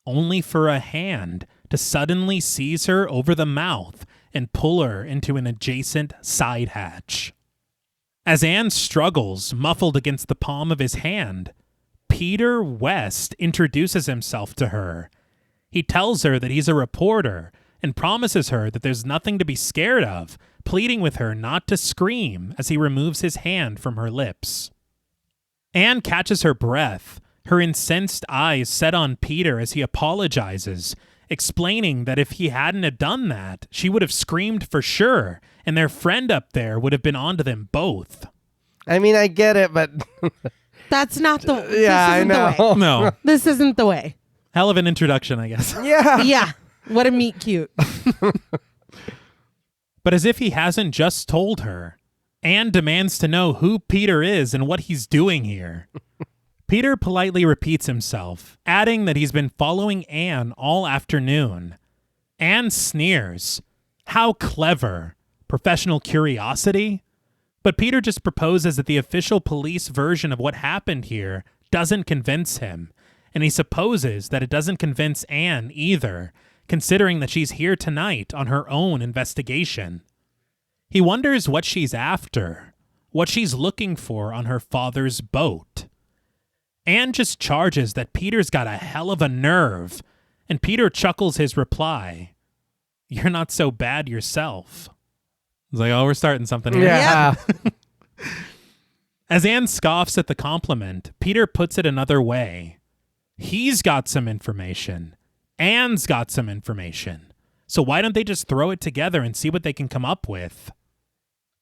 only for a hand to suddenly seize her over the mouth and pull her into an adjacent side hatch. As Anne struggles, muffled against the palm of his hand, Peter West introduces himself to her. He tells her that he's a reporter and promises her that there's nothing to be scared of, pleading with her not to scream as he removes his hand from her lips. Anne catches her breath, her incensed eyes set on Peter as he apologizes, explaining that if he hadn't have done that, she would have screamed for sure, and their friend up there would have been onto them both. I mean, I get it, but... That's not the... Yeah, I know. The way. No. This isn't the way. Hell of an introduction, I guess. Yeah. Yeah. What a meet cute. But as if he hasn't just told her, Anne demands to know who Peter is and what he's doing here. Peter politely repeats himself, adding that he's been following Anne all afternoon. Anne sneers. How clever. Professional curiosity? But Peter just proposes that the official police version of what happened here doesn't convince him, and he supposes that it doesn't convince Anne either, considering that she's here tonight on her own investigation. He wonders what she's after, what she's looking for on her father's boat. Anne just charges that Peter's got a hell of a nerve, and Peter chuckles his reply, "You're not so bad yourself." It's like, oh, we're starting something here. Yeah. As Anne scoffs at the compliment, Peter puts it another way. He's got some information. Anne's got some information. So why don't they just throw it together and see what they can come up with?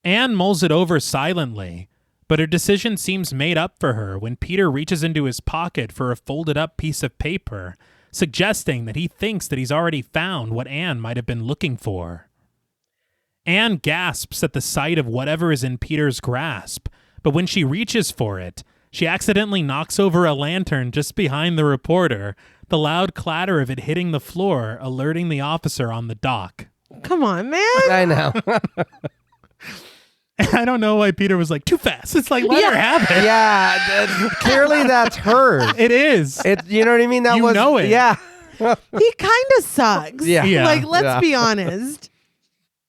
Anne mulls it over silently, but her decision seems made up for her when Peter reaches into his pocket for a folded up piece of paper, suggesting that he thinks that he's already found what Anne might have been looking for. Anne gasps at the sight of whatever is in Peter's grasp, but when she reaches for it, she accidentally knocks over a lantern just behind the reporter, the loud clatter of it hitting the floor, alerting the officer on the dock. Come on, man. I know. I don't know why Peter was like, too fast. It's like, let her have it. Yeah, clearly that's hers. It is. You know what I mean? That You was, know it. Yeah. He kind of sucks. Yeah. Yeah. Like, let's be honest.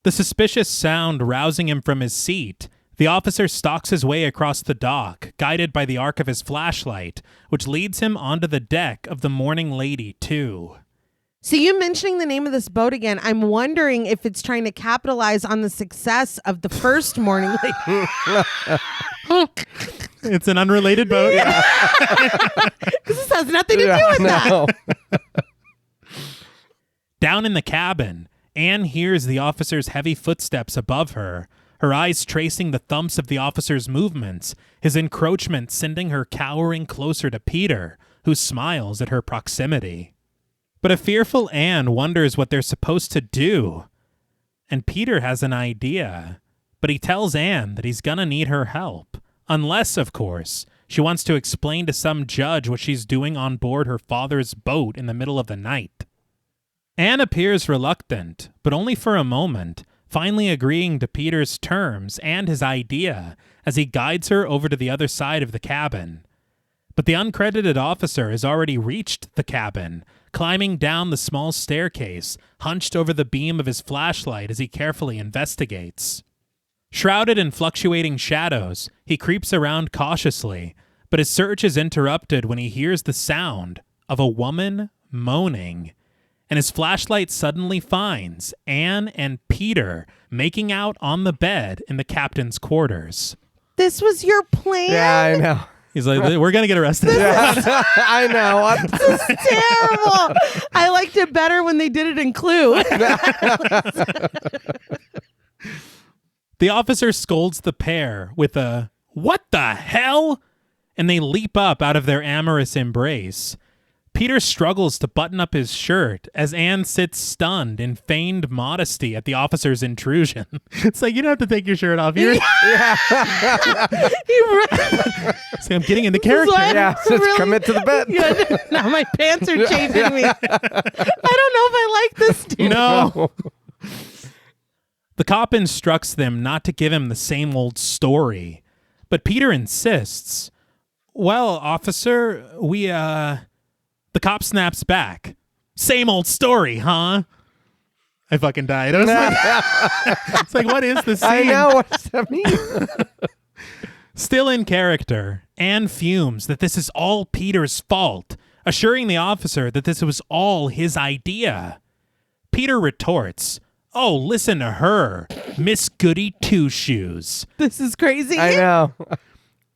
The suspicious sound rousing him from his seat, the officer stalks his way across the dock, guided by the arc of his flashlight, which leads him onto the deck of the Morning Lady 2. So you mentioning the name of this boat again, I'm wondering if it's trying to capitalize on the success of the first Morning Lady. It's an unrelated boat. Because this has nothing to do with that. Down in the cabin, Anne hears the officer's heavy footsteps above her, her eyes tracing the thumps of the officer's movements, his encroachment sending her cowering closer to Peter, who smiles at her proximity. But a fearful Anne wonders what they're supposed to do. And Peter has an idea, but he tells Anne that he's gonna need her help, unless, of course, she wants to explain to some judge what she's doing on board her father's boat in the middle of the night. Anne appears reluctant, but only for a moment, finally agreeing to Peter's terms and his idea as he guides her over to the other side of the cabin. But the uncredited officer has already reached the cabin, climbing down the small staircase, hunched over the beam of his flashlight as he carefully investigates. Shrouded in fluctuating shadows, he creeps around cautiously, but his search is interrupted when he hears the sound of a woman moaning, and his flashlight suddenly finds Anne and Peter making out on the bed in the captain's quarters. This was your plan? Yeah, I know. He's like, we're going to get arrested. I know. This is terrible. I liked it better when they did it in Clue. The officer scolds the pair with a, "What the hell?" and they leap up out of their amorous embrace. Peter struggles to button up his shirt as Anne sits stunned in feigned modesty at the officer's intrusion. It's like, you don't have to take your shirt off. You're See, I'm getting into character. Yeah, just Really? commit to the bit. Yeah, now my pants are chafing me. I don't know if I like this dude. No. The cop instructs them not to give him the same old story, but Peter insists. "Well, officer, The cop snaps back. "Same old story, huh?" I fucking died. I was like, it's like, what is this scene? I know. What does that mean? Still in character, Anne fumes that this is all Peter's fault, assuring the officer that this was all his idea. Peter retorts, "Oh, listen to her, Miss Goody Two-Shoes." This is crazy. I know.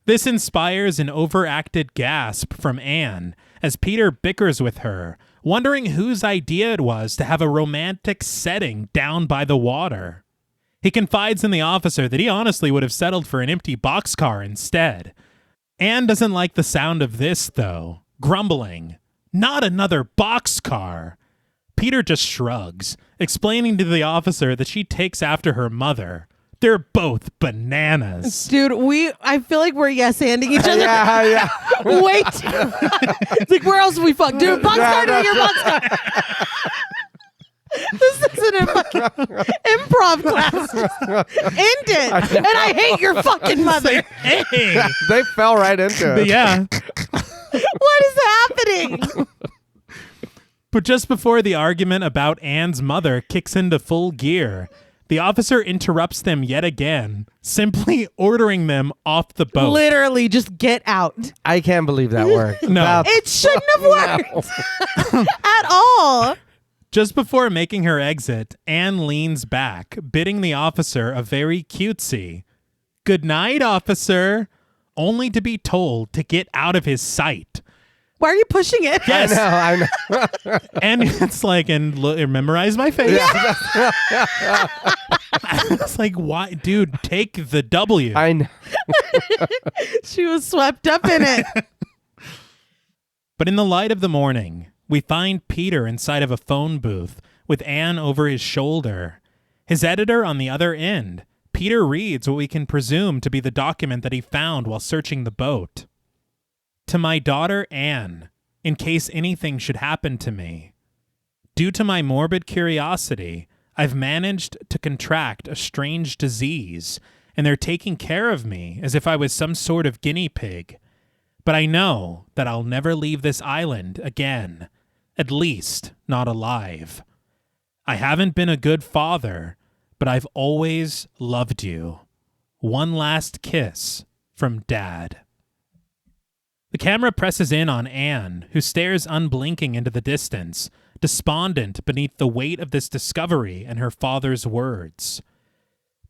This inspires an overacted gasp from Anne as Peter bickers with her, wondering whose idea it was to have a romantic setting down by the water. He confides in the officer that he honestly would have settled for an empty boxcar instead. Anne doesn't like the sound of this, though, grumbling, "Not another boxcar." Peter just shrugs, explaining to the officer that she takes after her mother. They're both bananas. Dude, I feel like we're yes-anding each other. Yeah. Way too much. It's like, where else we fuck? Dude, boxcar, do your boxcar. This isn't a fucking improv class. Just end it. And I hate your fucking mother. Hey. They fell right into it. Yeah. What is happening? But just before the argument about Anne's mother kicks into full gear, the officer interrupts them yet again, simply ordering them off the boat. Literally, just get out. I can't believe that worked. No. It shouldn't have worked at all. Just before making her exit, Anne leans back, bidding the officer a very cutesy, "Good night, officer," only to be told to get out of his sight. Why are you pushing it? Yes. I know. And it's like, and memorize my face. Yeah. It's like, why? Dude, take the W. I know. She was swept up in it. But in the light of the morning, we find Peter inside of a phone booth with Anne over his shoulder. His editor on the other end. Peter reads what we can presume to be the document that he found while searching the boat. "To my daughter Anne, in case anything should happen to me. Due to my morbid curiosity, I've managed to contract a strange disease, and they're taking care of me as if I was some sort of guinea pig. But I know that I'll never leave this island again, at least not alive. I haven't been a good father, but I've always loved you. One last kiss from Dad." The camera presses in on Anne, who stares unblinking into the distance, despondent beneath the weight of this discovery and her father's words.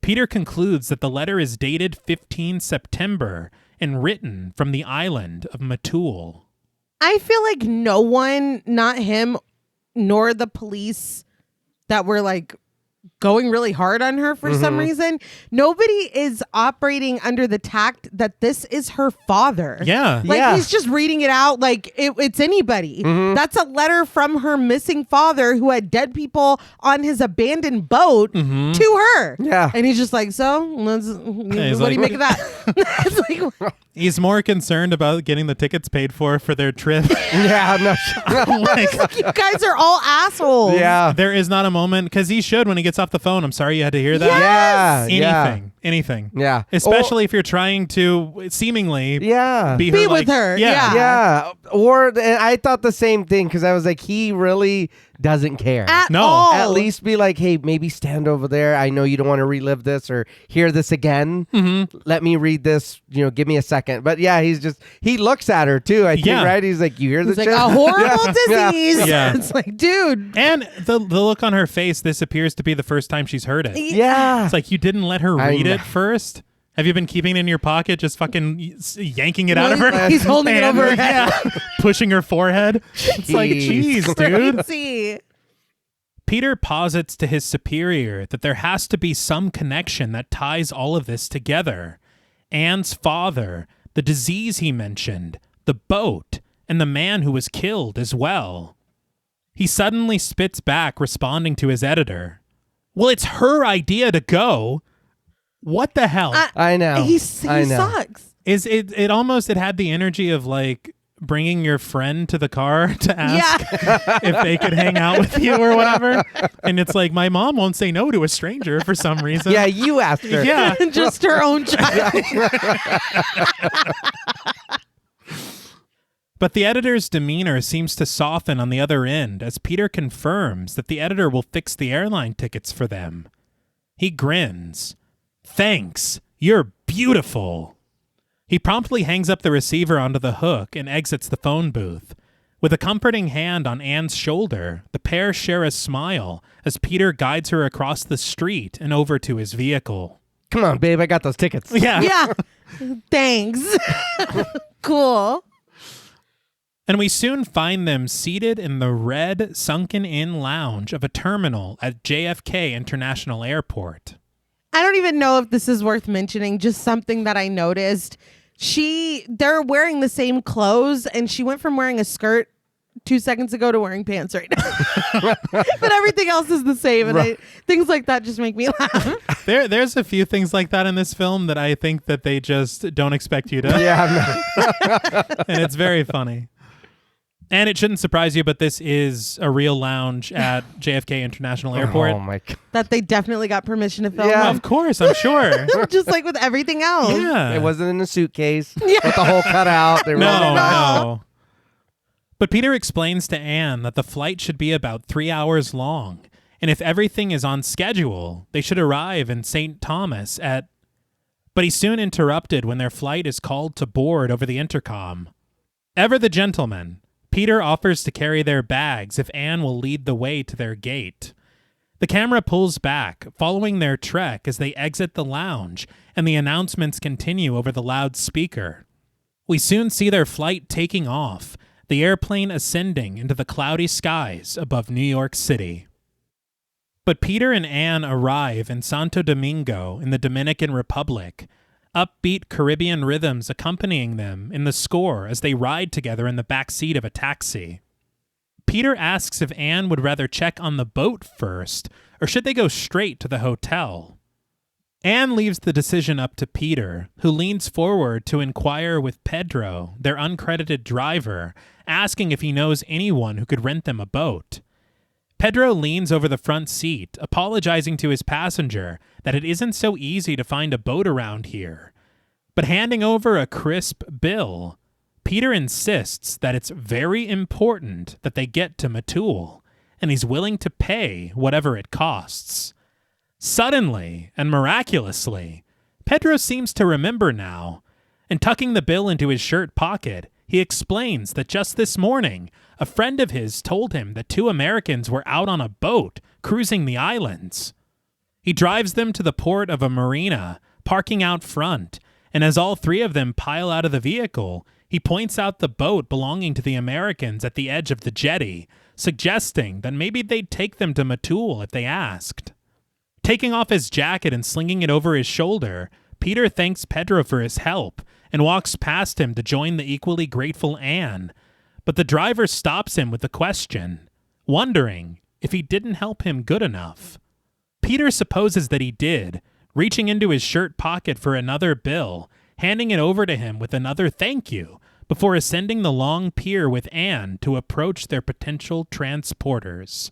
Peter concludes that the letter is dated 15 September and written from the island of Matul. I feel like no one, not him, nor the police that were like going really hard on her for some reason, nobody is operating under the tact that this is her father. Yeah. Like he's just reading it out like it's anybody. That's a letter from her missing father who had dead people on his abandoned boat to her. Yeah. And he's just like, so what do you make of that? It's like, He's more concerned about getting the tickets paid for their trip. Yeah, no. Like, you guys are all assholes. Yeah. there is not a moment, because he should when he gets off the phone. I'm sorry you had to hear that. Yeah. Anything. Yeah. Especially if you're trying to seemingly Yeah. be Be her, with her. Yeah. Yeah. Or and I thought the same thing because I was like, he really doesn't care. At No. all. At least be like, hey, maybe stand over there. I know you don't want to relive this or hear this again. Let me read this. Give me a second. But yeah, he looks at her too. I think, Yeah. right? He's like, you hear It's this like shit? a horrible Yeah. disease. Yeah. It's like, dude. And the look on her face, this appears to be the first time she's heard it. Yeah. It's like, you didn't let her I read know. it first? Have you been keeping it in your pocket, just fucking yanking it out of her? He's holding it hand? over her head. Yeah. Pushing her forehead. It's like, Jeez. jeez, dude. Crazy. Peter posits to his superior that there has to be some connection that ties all of this together. Anne's father, the disease he mentioned, the boat, and the man who was killed as well. He suddenly spits back, responding to his editor. Well, it's her idea to go. What the hell? I know. He I know. sucks. Is it almost, it had the energy of like bringing your friend to the car to ask if they could hang out with you or whatever. And it's like, my mom won't say no to a stranger for some reason. Yeah, you asked her. Yeah. Just her own child. But the editor's demeanor seems to soften on the other end as Peter confirms that the editor will fix the airline tickets for them. He grins. Thanks. You're beautiful. He promptly hangs up the receiver onto the hook and exits the phone booth. With a comforting hand on Anne's shoulder, the pair share a smile as Peter guides her across the street and over to his vehicle. Come on, babe. I got those tickets. Yeah. Yeah. Thanks. Cool. And we soon find them seated in the red, sunken-in lounge of a terminal at JFK International Airport. I don't even know if this is worth mentioning, just something that I noticed. They're wearing the same clothes, and she went from wearing a skirt 2 seconds ago to wearing pants right now. But everything else is the same, and things like that just make me laugh. There's a few things like that in this film that I think that they just don't expect you to. Yeah. And it's very funny. And it shouldn't surprise you, but this is a real lounge at JFK International Airport. Oh my God. That they definitely got permission to film. Yeah. Of course, I'm sure. Just like with everything else. Yeah. It wasn't in a suitcase with the hole cut out. They rolled it out. No. But Peter explains to Anne that the flight should be about 3 hours long, and if everything is on schedule, they should arrive in St. Thomas at... But he's soon interrupted when their flight is called to board over the intercom. Ever the gentleman, Peter offers to carry their bags if Anne will lead the way to their gate. The camera pulls back, following their trek as they exit the lounge, and the announcements continue over the loudspeaker. We soon see their flight taking off, the airplane ascending into the cloudy skies above New York City. But Peter and Anne arrive in Santo Domingo in the Dominican Republic, upbeat Caribbean rhythms accompanying them in the score as they ride together in the back seat of a taxi. Peter asks if Anne would rather check on the boat first, or should they go straight to the hotel. Anne leaves the decision up to Peter, who leans forward to inquire with Pedro, their uncredited driver, asking if he knows anyone who could rent them a boat. Pedro leans over the front seat, apologizing to his passenger that it isn't so easy to find a boat around here. But handing over a crisp bill, Peter insists that it's very important that they get to Matul, and he's willing to pay whatever it costs. Suddenly, and miraculously, Pedro seems to remember now, and tucking the bill into his shirt pocket, he explains that just this morning, a friend of his told him that 2 Americans were out on a boat cruising the islands. He drives them to the port of a marina, parking out front, and as all 3 of them pile out of the vehicle, he points out the boat belonging to the Americans at the edge of the jetty, suggesting that maybe they'd take them to Matul if they asked. Taking off his jacket and slinging it over his shoulder, Peter thanks Pedro for his help and walks past him to join the equally grateful Anne, but the driver stops him with a question, wondering if he didn't help him good enough. Peter supposes that he did, reaching into his shirt pocket for another bill, handing it over to him with another thank you, before ascending the long pier with Anne to approach their potential transporters.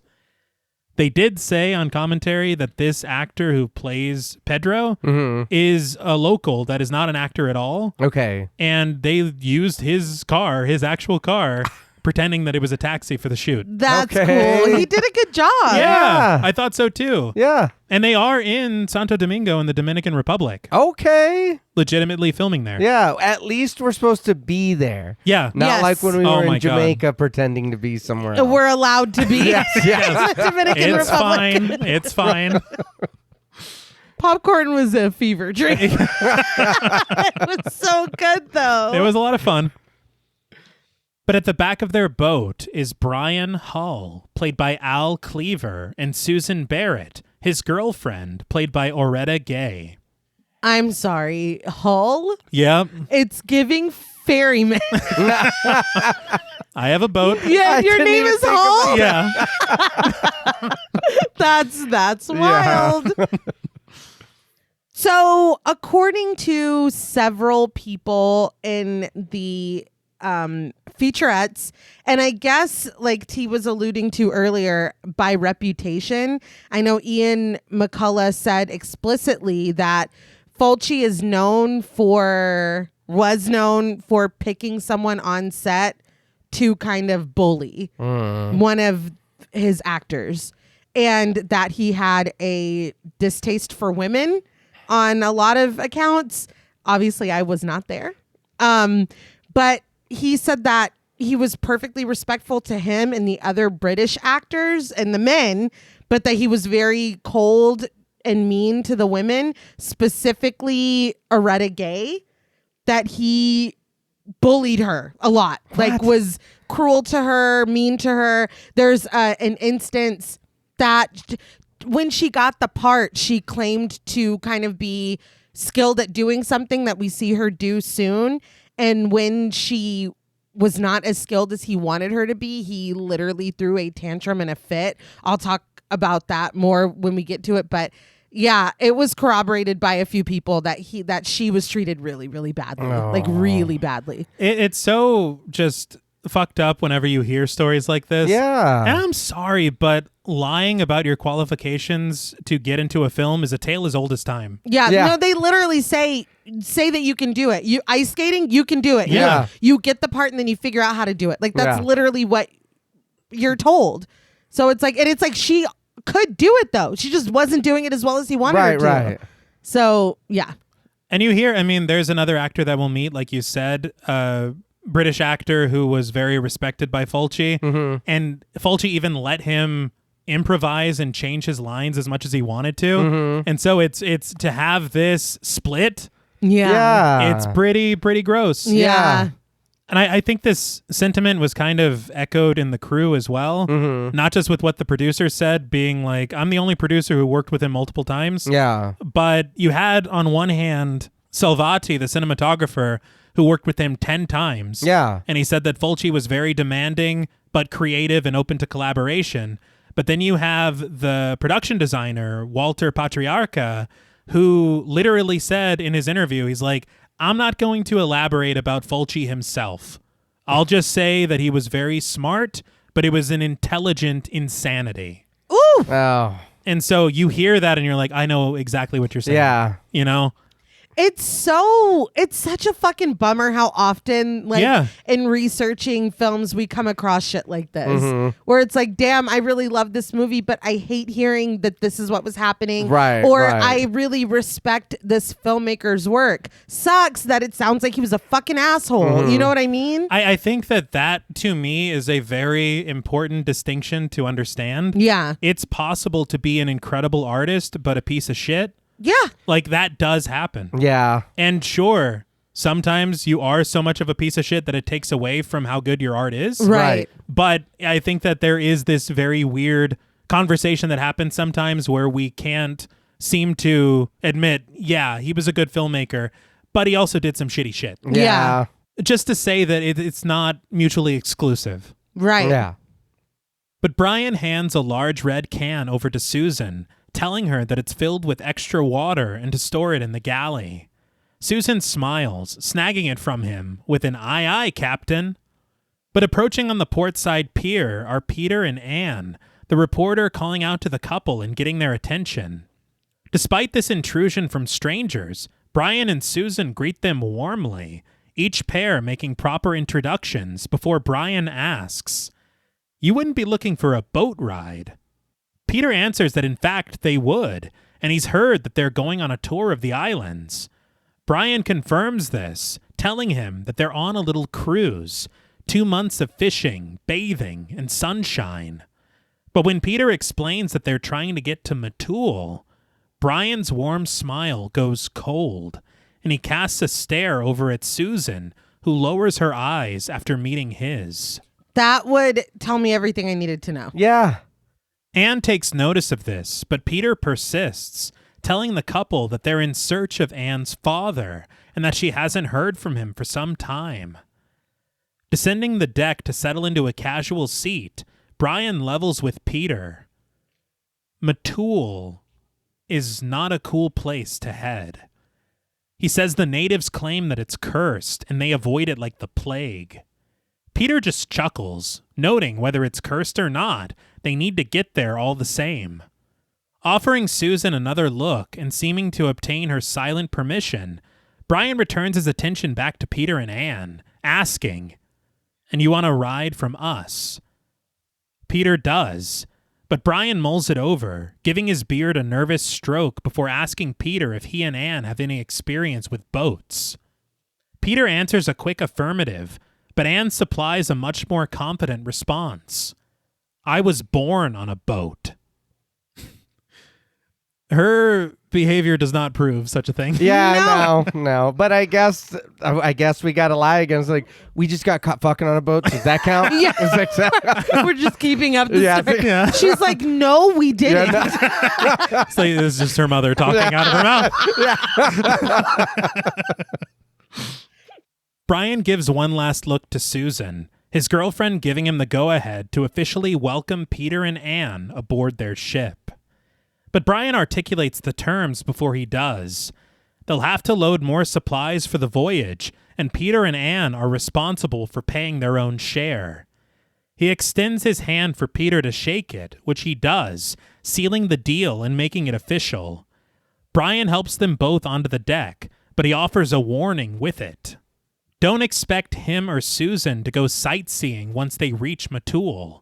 They did say on commentary that this actor who plays Pedro is a local that is not an actor at all. Okay. And they used his car, his actual car, pretending that it was a taxi for the shoot. That's Okay. cool. He did a good job. Yeah, I thought so too. Yeah. And they are in Santo Domingo in the Dominican Republic, Okay. legitimately filming there. Yeah. At least we're supposed to be there. Yeah. Not Yes. like when we Oh were my in God. Jamaica pretending to be somewhere else. We're allowed to be Yes, yes. in the Dominican It's Republic. fine. It's fine. Popcorn was a fever dream. It was so good, though. It was a lot of fun. But at the back of their boat is Brian Hull, played by Al Cleaver, and Susan Barrett, his girlfriend, played by Oretta Gay. I'm sorry, Hull? Yep. It's giving ferryman. I have a boat. Yeah, I your didn't name even is think Hull? Yeah. That's wild. So, according to several people in the featurettes, and I guess like T was alluding to earlier, by reputation, I know Ian McCullough said explicitly that Fulci was known for picking someone on set to kind of bully one of his actors, and that he had a distaste for women on a lot of accounts. Obviously, I was not there. But he said that he was perfectly respectful to him and the other British actors and the men, but that he was very cold and mean to the women, specifically Oretta Gay, that he bullied her a lot, like was cruel to her, mean to her. There's an instance that when she got the part, she claimed to kind of be skilled at doing something that we see her do soon. And when she was not as skilled as he wanted her to be, he literally threw a tantrum and a fit. I'll talk about that more when we get to it. But yeah, it was corroborated by a few people that she was treated really, really badly, like really badly. It's so just fucked up whenever you hear stories like this. Yeah. And I'm sorry, but lying about your qualifications to get into a film is a tale as old as time. Yeah, Yeah. no, they literally say that you can do it. You ice skating, you can do it. Yeah. You get the part and then you figure out how to do it. Like that's Yeah. literally what you're told. So it's like, and it's like she could do it though. She just wasn't doing it as well as he wanted her to. Right. So yeah. And you hear, I mean, there's another actor that we'll meet, like you said, British actor who was very respected by Fulci. Mm-hmm. And Fulci even let him improvise and change his lines as much as he wanted to. Mm-hmm. And so it's to have this split, Yeah. it's pretty gross. Yeah. And I think this sentiment was kind of echoed in the crew as well. Mm-hmm. Not just with what the producer said, being like, I'm the only producer who worked with him multiple times. Yeah. But you had, on one hand, Salvati, the cinematographer, who worked with him 10 times. Yeah. And he said that Fulci was very demanding, but creative and open to collaboration. But then you have the production designer, Walter Patriarca, who literally said in his interview, he's like, I'm not going to elaborate about Fulci himself. I'll just say that he was very smart, but it was an intelligent insanity. Ooh. Oh. And so you hear that and you're like, I know exactly what you're saying. Yeah. You know? It's such a fucking bummer how often, like, Yeah. in researching films, we come across shit like this, where it's like, damn, I really love this movie, but I hate hearing that this is what was happening. Right, Or right. I really respect this filmmaker's work. Sucks that it sounds like he was a fucking asshole. You know what I mean? I think that to me is a very important distinction to understand. Yeah. It's possible to be an incredible artist, but a piece of shit. Yeah. Like, that does happen. Yeah. And sure, sometimes you are so much of a piece of shit that it takes away from how good your art is. Right. But I think that there is this very weird conversation that happens sometimes where we can't seem to admit, yeah, he was a good filmmaker, but he also did some shitty shit. Yeah. Just to say that it's not mutually exclusive. Right. Yeah. But Brian hands a large red can over to Susan, telling her that it's filled with extra water and to store it in the galley. Susan smiles, snagging it from him with an "Aye, aye, Captain." But approaching on the port side pier are Peter and Anne, the reporter calling out to the couple and getting their attention. Despite this intrusion from strangers, Brian and Susan greet them warmly, each pair making proper introductions before Brian asks, "You wouldn't be looking for a boat ride?" Peter answers that in fact they would, and he's heard that they're going on a tour of the islands. Brian confirms this, telling him that they're on a little cruise, 2 months of fishing, bathing, and sunshine. But when Peter explains that they're trying to get to Matul, Brian's warm smile goes cold, and he casts a stare over at Susan, who lowers her eyes after meeting his. That would tell me everything I needed to know. Yeah. Anne takes notice of this, but Peter persists, telling the couple that they're in search of Anne's father and that she hasn't heard from him for some time. Descending the deck to settle into a casual seat, Brian levels with Peter. Matul is not a cool place to head. He says the natives claim that it's cursed and they avoid it like the plague. Peter just chuckles, noting whether it's cursed or not, they need to get there all the same. Offering Susan another look and seeming to obtain her silent permission, Brian returns his attention back to Peter and Anne, asking, "And you want a ride from us?" Peter does, but Brian mulls it over, giving his beard a nervous stroke before asking Peter if he and Anne have any experience with boats. Peter answers a quick affirmative, but Anne supplies a much more confident response. "I was born on a boat." Her behavior does not prove such a thing. Yeah, no. But I guess we got to lie again. It's like, we just got caught fucking on a boat. Does that count? Yeah. Is that We're just keeping up the Yeah, story. yeah. She's like, no, we didn't. It's like, this is just her mother talking out of her mouth. Brian gives one last look to Susan, his girlfriend giving him the go-ahead to officially welcome Peter and Anne aboard their ship. But Brian articulates the terms before he does. They'll have to load more supplies for the voyage, and Peter and Anne are responsible for paying their own share. He extends his hand for Peter to shake it, which he does, sealing the deal and making it official. Brian helps them both onto the deck, but he offers a warning with it. Don't expect him or Susan to go sightseeing once they reach Matul.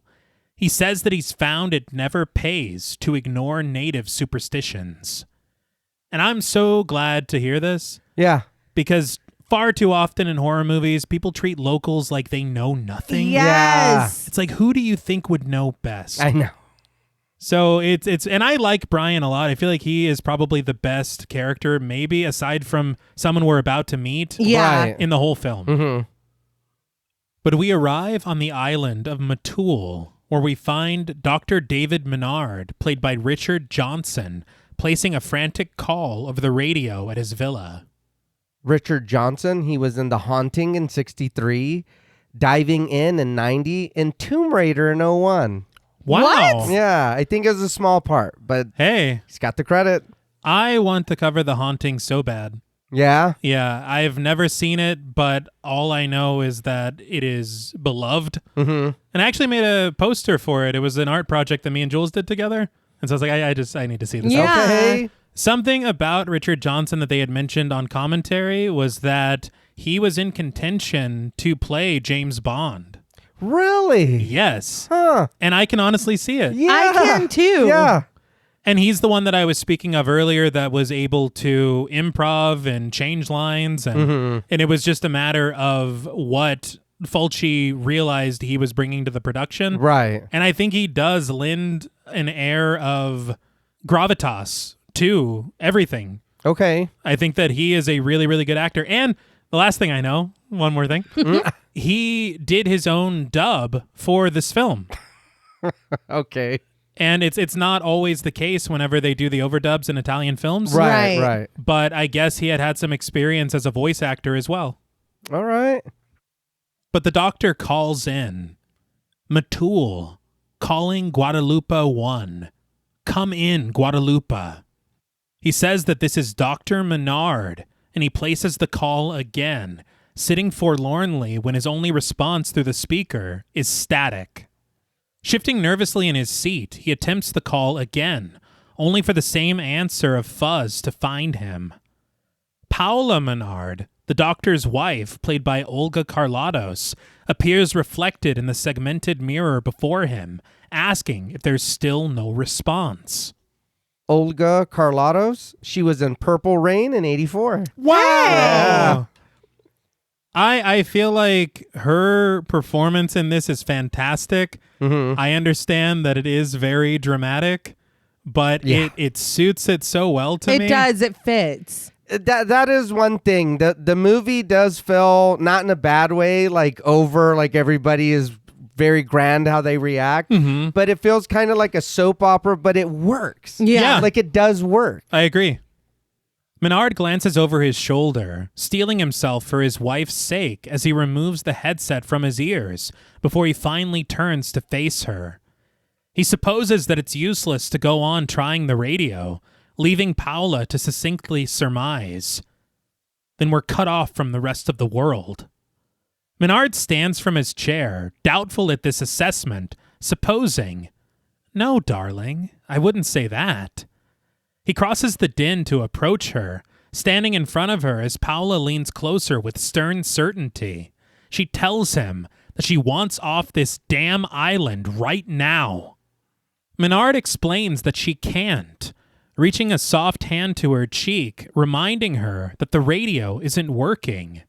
He says that he's found it never pays to ignore native superstitions. And I'm so glad to hear this. Yeah. Because far too often in horror movies, people treat locals like they know nothing. Yes. It's like, who do you think would know best? I know. So it's and I like Brian a lot. I feel like he is probably the best character, maybe aside from someone we're about to meet Yeah. Right. in the whole film. Mm-hmm. But we arrive on the island of Matul, where we find Dr. David Menard, played by Richard Johnson, placing a frantic call over the radio at his villa. Richard Johnson, he was in The Haunting in 63, Diving in 90, and Tomb Raider in 01. Wow. What? Yeah, I think it was a small part, but Hey, he's got the credit. I want to cover The Haunting so bad. Yeah. Yeah, I've never seen it, but all I know is that it is beloved. Mm-hmm. And I actually made a poster for it. It was an art project that me and Jules did together. And so I was like, I need to see this. Yeah. Okay. Something about Richard Johnson that they had mentioned on commentary was that he was in contention to play James Bond. Really? Yes. Huh. And I can honestly see it. Yeah. I can too. Yeah. And he's the one that I was speaking of earlier that was able to improv and change lines. And it was just a matter of what Fulci realized he was bringing to the production. Right. And I think he does lend an air of gravitas to everything. Okay. I think that he is a really, really good actor. And the last thing I know, one more thing, he did his own dub for this film. Okay. And it's not always the case whenever they do the overdubs in Italian films. Right. Right. Right. But I guess he had some experience as a voice actor as well. All right. But the doctor calls in. Matul, calling Guadalupe 1. Come in, Guadalupe. He says that this is Dr. Menard, and he places the call again, sitting forlornly when his only response through the speaker is static. Shifting nervously in his seat, he attempts the call again, only for the same answer of fuzz to find him. Paula Menard, the doctor's wife, played by Olga Carlatos, appears reflected in the segmented mirror before him, asking if there's still no response. Olga Carlatos. She was in Purple Rain in 84. Wow! Yeah. I feel like her performance in this is fantastic. Mm-hmm. I understand that it is very dramatic, but Yeah. it suits it so well to me. It does. It fits. That is one thing. The movie does feel, not in a bad way, like over, like everybody is very grand how they react, but it feels kind of like a soap opera, but it works. Yeah. Like it does work. I agree. Menard glances over his shoulder, steeling himself for his wife's sake as he removes the headset from his ears before he finally turns to face her. He supposes that it's useless to go on trying the radio, leaving Paula to succinctly surmise. Then we're cut off from the rest of the world. Menard stands from his chair, doubtful at this assessment, supposing, "No, darling, I wouldn't say that." He crosses the din to approach her, standing in front of her as Paula leans closer with stern certainty. She tells him that she wants off this damn island right now. Menard explains that she can't, reaching a soft hand to her cheek, reminding her that the radio isn't working.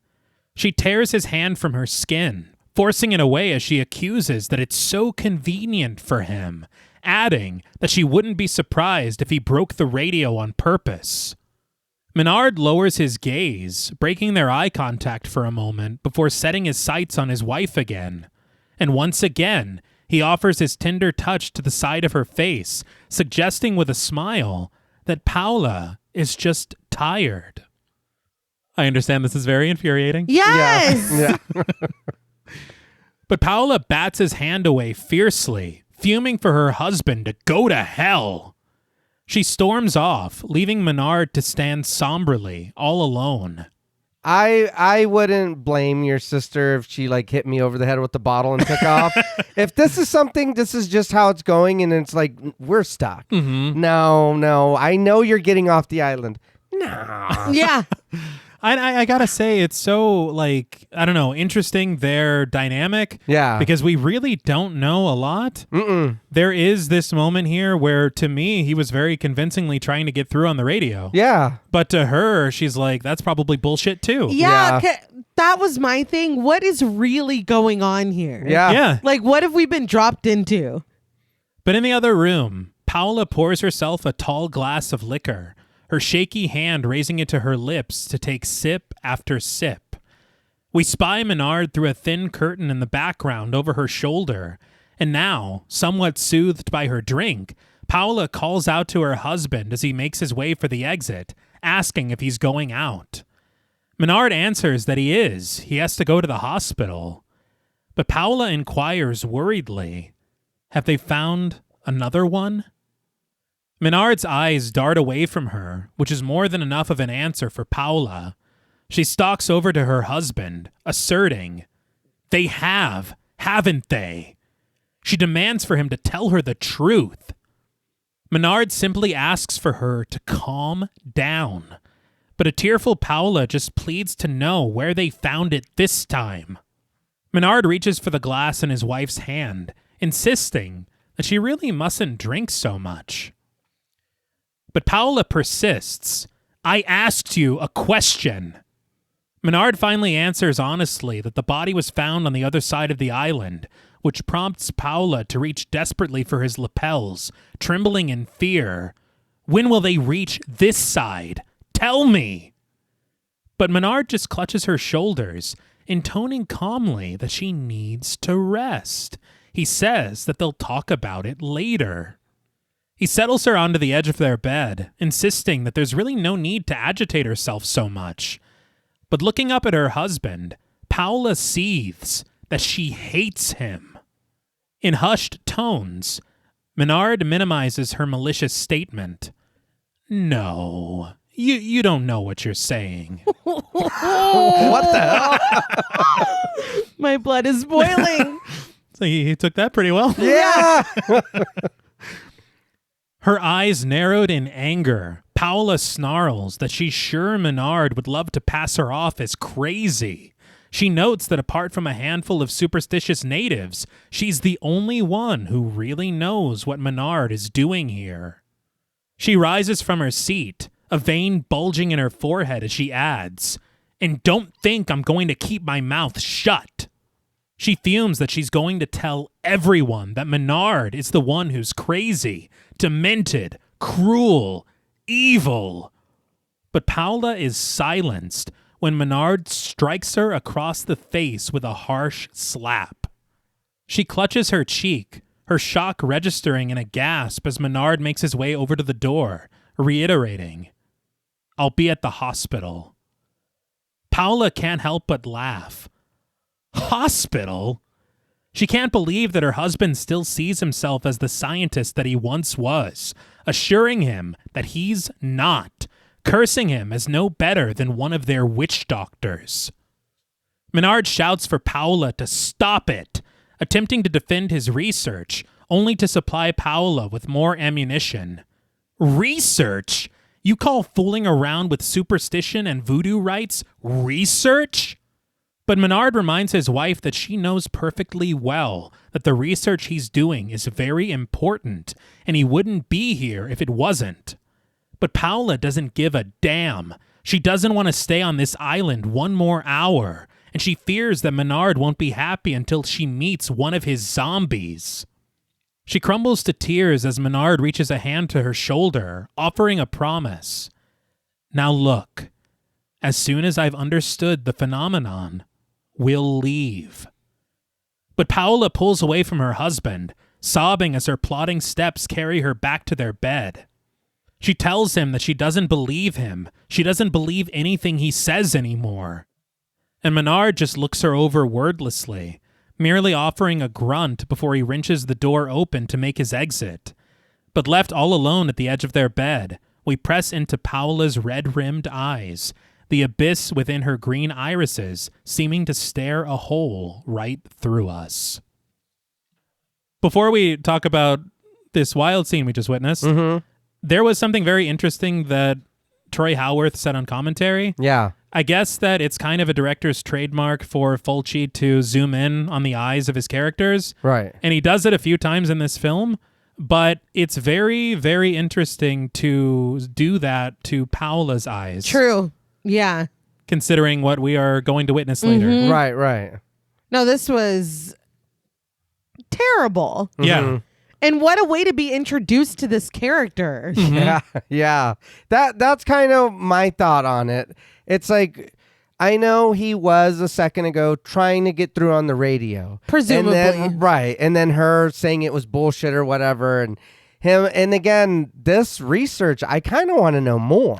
She tears his hand from her skin, forcing it away as she accuses that it's so convenient for him, adding that she wouldn't be surprised if he broke the radio on purpose. Menard lowers his gaze, breaking their eye contact for a moment before setting his sights on his wife again. And once again, he offers his tender touch to the side of her face, suggesting with a smile that Paula is just tired. I understand this is very infuriating. Yes. Yeah. But Paula bats his hand away fiercely, fuming for her husband to go to hell. She storms off, leaving Menard to stand somberly, all alone. I wouldn't blame your sister if she like hit me over the head with the bottle and took off. If this is something, this is just how it's going, and it's like we're stuck. Mm-hmm. No, I know you're getting off the island. No. Yeah. I gotta say, it's so, like, I don't know, interesting, their dynamic. Yeah. Because we really don't know a lot. Mm-mm. There is this moment here where, to me, he was very convincingly trying to get through on the radio. Yeah. But to her, she's like, that's probably bullshit, too. Yeah. That was my thing. What is really going on here? Yeah. Like, what have we been dropped into? But in the other room, Paula pours herself a tall glass of liquor, her shaky hand raising it to her lips to take sip after sip. We spy Menard through a thin curtain in the background over her shoulder, and now, somewhat soothed by her drink, Paula calls out to her husband as he makes his way for the exit, asking if he's going out. Menard answers that he is. He has to go to the hospital. But Paula inquires worriedly, have they found another one? Menard's eyes dart away from her, which is more than enough of an answer for Paula. She stalks over to her husband, asserting, they have, haven't they? She demands for him to tell her the truth. Menard simply asks for her to calm down, but a tearful Paula just pleads to know where they found it this time. Menard reaches for the glass in his wife's hand, insisting that she really mustn't drink so much. But Paula persists. I asked you a question. Menard finally answers honestly that the body was found on the other side of the island, which prompts Paula to reach desperately for his lapels, trembling in fear. When will they reach this side? Tell me! But Menard just clutches her shoulders, intoning calmly that she needs to rest. He says that they'll talk about it later. He settles her onto the edge of their bed, insisting that there's really no need to agitate herself so much. But looking up at her husband, Paula seethes that she hates him. In hushed tones, Menard minimizes her malicious statement. No, you don't know what you're saying. What the hell? My blood is boiling. So he took that pretty well. Yeah. Her eyes narrowed in anger. Paula snarls that she's sure Menard would love to pass her off as crazy. She notes that apart from a handful of superstitious natives, she's the only one who really knows what Menard is doing here. She rises from her seat, a vein bulging in her forehead as she adds, and don't think I'm going to keep my mouth shut. She fumes that she's going to tell everyone that Menard is the one who's crazy, demented, cruel, evil. But Paula is silenced when Menard strikes her across the face with a harsh slap. She clutches her cheek, her shock registering in a gasp as Menard makes his way over to the door, reiterating, I'll be at the hospital. Paula can't help but laugh. Hospital? She can't believe that her husband still sees himself as the scientist that he once was, assuring him that he's not, cursing him as no better than one of their witch doctors. Menard shouts for Paula to stop it, attempting to defend his research, only to supply Paula with more ammunition. Research? You call fooling around with superstition and voodoo rites research? But Menard reminds his wife that she knows perfectly well that the research he's doing is very important, and he wouldn't be here if it wasn't. But Paula doesn't give a damn. She doesn't want to stay on this island one more hour, and she fears that Menard won't be happy until she meets one of his zombies. She crumbles to tears as Menard reaches a hand to her shoulder, offering a promise. Now look, as soon as I've understood the phenomenon, we'll leave. But Paula pulls away from her husband, sobbing as her plodding steps carry her back to their bed. She tells him that she doesn't believe him. She doesn't believe anything he says anymore. And Menard just looks her over wordlessly, merely offering a grunt before he wrenches the door open to make his exit. But left all alone at the edge of their bed, we press into Paula's red-rimmed eyes, the abyss within her green irises seeming to stare a hole right through us. Before we talk about this wild scene we just witnessed, there was something very interesting that Troy Howarth said on commentary. Yeah. I guess that it's kind of a director's trademark for Fulci to zoom in on the eyes of his characters. Right. And he does it a few times in this film, but it's very, very interesting to do that to Paola's eyes. True. Yeah. Considering what we are going to witness later. Right. No, this was terrible. Yeah. And what a way to be introduced to this character. Yeah. That's kind of my thought on it. It's like, I know he was a second ago trying to get through on the radio. Presumably. And then her saying it was bullshit or whatever. And him, and again, this research, I kind of want to know more.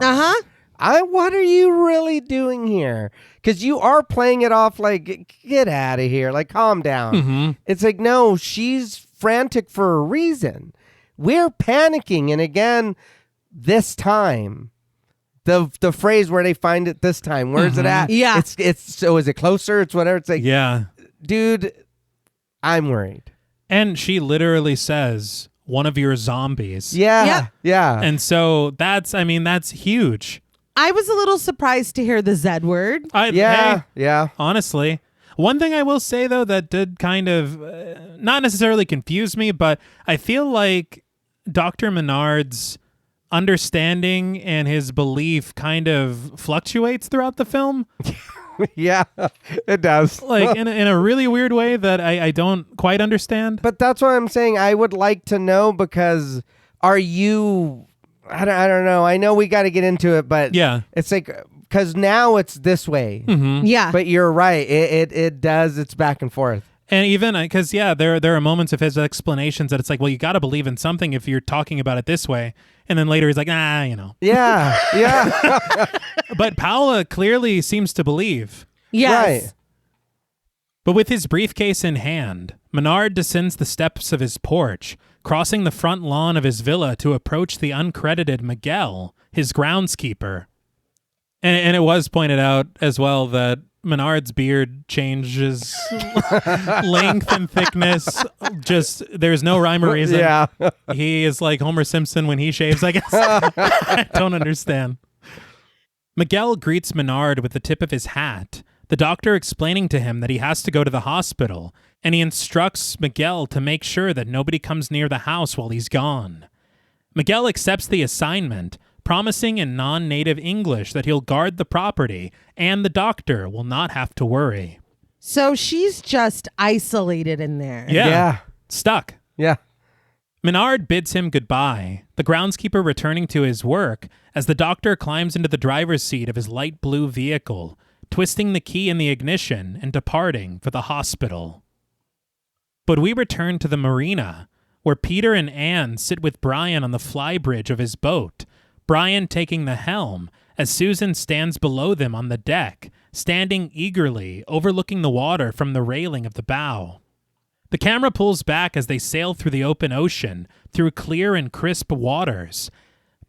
What are you really doing here? Because you are playing it off like, get out of here. Like, calm down. It's like, no, she's frantic for a reason. We're panicking. And again, this time, the phrase where they find it this time, where's it at? Yeah. It's so is it closer? It's whatever. It's like, Yeah. dude, I'm worried. And she literally says, one of your zombies. Yeah. And so that's huge. I was a little surprised to hear the Z word. Yeah. Honestly. One thing I will say, though, that did kind of not necessarily confuse me, but I feel like Dr. Menard's understanding and his belief kind of fluctuates throughout the film. Yeah, it does. Like in a really weird way that I don't quite understand. But that's what I'm saying. I would like to know, because are you... I don't know. I know we got to get into it, but yeah, it's like, because now it's this way. Yeah. But you're right. It does. It's back and forth. And even because, there are moments of his explanations that it's like, well, you got to believe in something if you're talking about it this way. And then later he's like, Yeah. But Paola clearly seems to believe. Yes. Right. But with his briefcase in hand, Menard descends the steps of his porch, crossing the front lawn of his villa to approach the uncredited Miguel, his groundskeeper. And it was pointed out as well that Menard's beard changes length and thickness. Just, there's no rhyme or reason. Yeah. He is like Homer Simpson when he shaves, I guess. I don't understand. Miguel greets Menard with the tip of his hat, the doctor explaining to him that he has to go to the hospital, and he instructs Miguel to make sure that nobody comes near the house while he's gone. Miguel accepts the assignment, promising in non-native English that he'll guard the property and the doctor will not have to worry. So she's just isolated in there. Yeah. Stuck. Yeah. Menard bids him goodbye, the groundskeeper returning to his work as the doctor climbs into the driver's seat of his light blue vehicle, twisting the key in the ignition and departing for the hospital. But we return to the marina, where Peter and Anne sit with Brian on the flybridge of his boat, Brian taking the helm as Susan stands below them on the deck, standing eagerly, overlooking the water from the railing of the bow. The camera pulls back as they sail through the open ocean, through clear and crisp waters.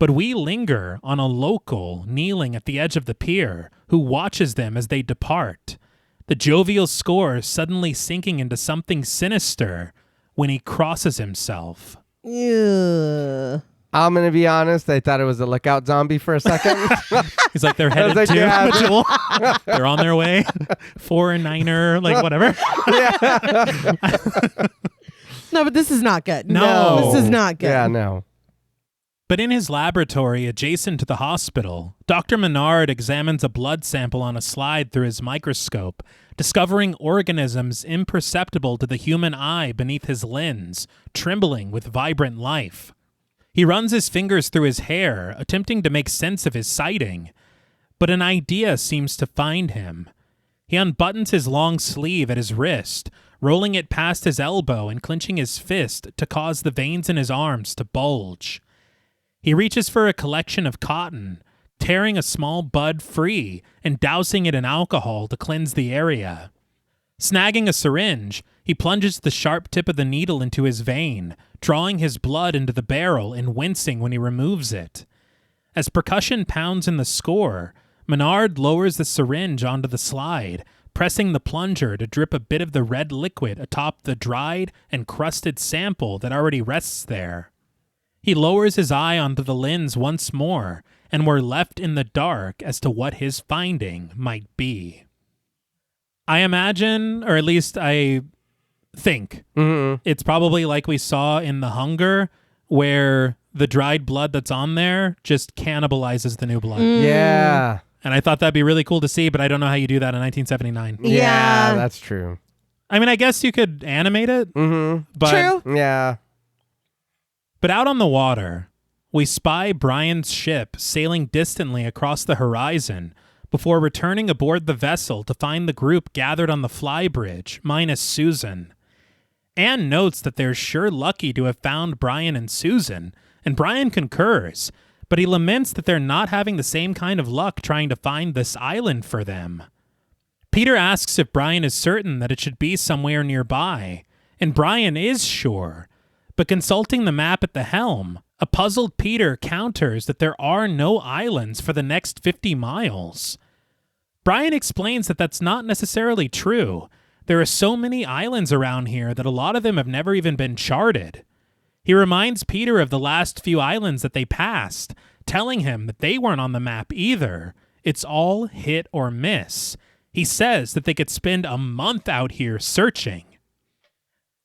But we linger on a local kneeling at the edge of the pier, who watches them as they depart, the jovial score suddenly sinking into something sinister when he crosses himself. Ew. I'm going to be honest. I thought it was a lookout zombie for a second. He's like, they're headed like, to yeah. Jewel. They're on their way. 4-9er, like whatever. No, but this is not good. No. This is not good. Yeah, no. But in his laboratory adjacent to the hospital, Dr. Menard examines a blood sample on a slide through his microscope, discovering organisms imperceptible to the human eye beneath his lens, trembling with vibrant life. He runs his fingers through his hair, attempting to make sense of his sighting, but an idea seems to find him. He unbuttons his long sleeve at his wrist, rolling it past his elbow and clenching his fist to cause the veins in his arms to bulge. He reaches for a collection of cotton, tearing a small bud free and dousing it in alcohol to cleanse the area. Snagging a syringe, he plunges the sharp tip of the needle into his vein, drawing his blood into the barrel and wincing when he removes it. As percussion pounds in the score, Menard lowers the syringe onto the slide, pressing the plunger to drip a bit of the red liquid atop the dried and crusted sample that already rests there. He lowers his eye onto the lens once more, and we're left in the dark as to what his finding might be. I imagine, or at least I think, it's probably like we saw in The Hunger, where the dried blood that's on there just cannibalizes the new blood. Yeah. And I thought that'd be really cool to see, but I don't know how you do that in 1979. Yeah, that's true. I mean, I guess you could animate it. But, True. Yeah. But out on the water, we spy Brian's ship sailing distantly across the horizon before returning aboard the vessel to find the group gathered on the flybridge, minus Susan. Anne notes that they're sure lucky to have found Brian and Susan, and Brian concurs, but he laments that they're not having the same kind of luck trying to find this island for them. Peter asks if Brian is certain that it should be somewhere nearby, and Brian is sure, but consulting the map at the helm, a puzzled Peter counters that there are no islands for the next 50 miles. Brian explains that that's not necessarily true. There are so many islands around here that a lot of them have never even been charted. He reminds Peter of the last few islands that they passed, telling him that they weren't on the map either. It's all hit or miss. He says that they could spend a month out here searching.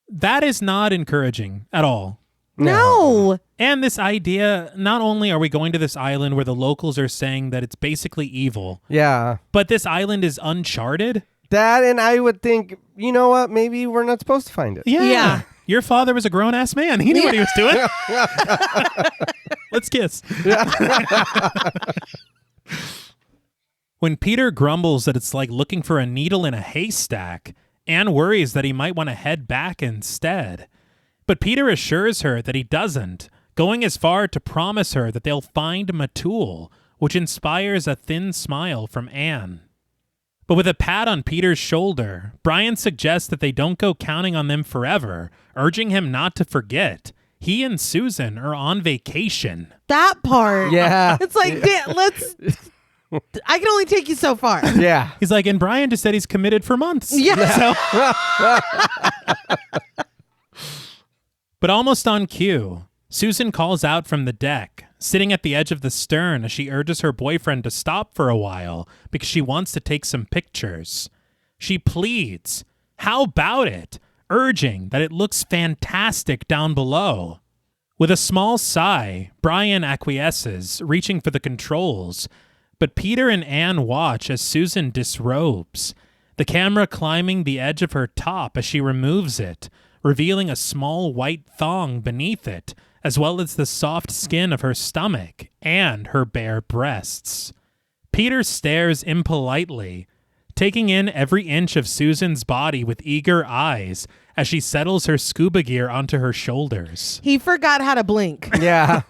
That is not encouraging at all. No. And this idea, not only are we going to this island where the locals are saying that it's basically evil, Yeah. but this island is uncharted. That, and I would think, you know what, maybe we're not supposed to find it. Yeah. Your father was a grown-ass man. He knew what he was doing. Let's kiss. When Peter grumbles that it's like looking for a needle in a haystack, Anne worries that he might want to head back instead. But Peter assures her that he doesn't, going as far to promise her that they'll find Matul, which inspires a thin smile from Anne. But with a pat on Peter's shoulder, Brian suggests that they don't go counting on them forever, urging him not to forget. He and Susan are on vacation. That part. Yeah. It's like, I can only take you so far. Yeah. He's like, and Brian just said he's committed for months. Yeah. But almost on cue, Susan calls out from the deck, sitting at the edge of the stern as she urges her boyfriend to stop for a while because she wants to take some pictures. She pleads, "How about it?" urging that it looks fantastic down below. With a small sigh, Brian acquiesces, reaching for the controls, but Peter and Anne watch as Susan disrobes, the camera climbing the edge of her top as she removes it, revealing a small white thong beneath it, as well as the soft skin of her stomach and her bare breasts. Peter stares impolitely, taking in every inch of Susan's body with eager eyes as she settles her scuba gear onto her shoulders. He forgot how to blink. Yeah.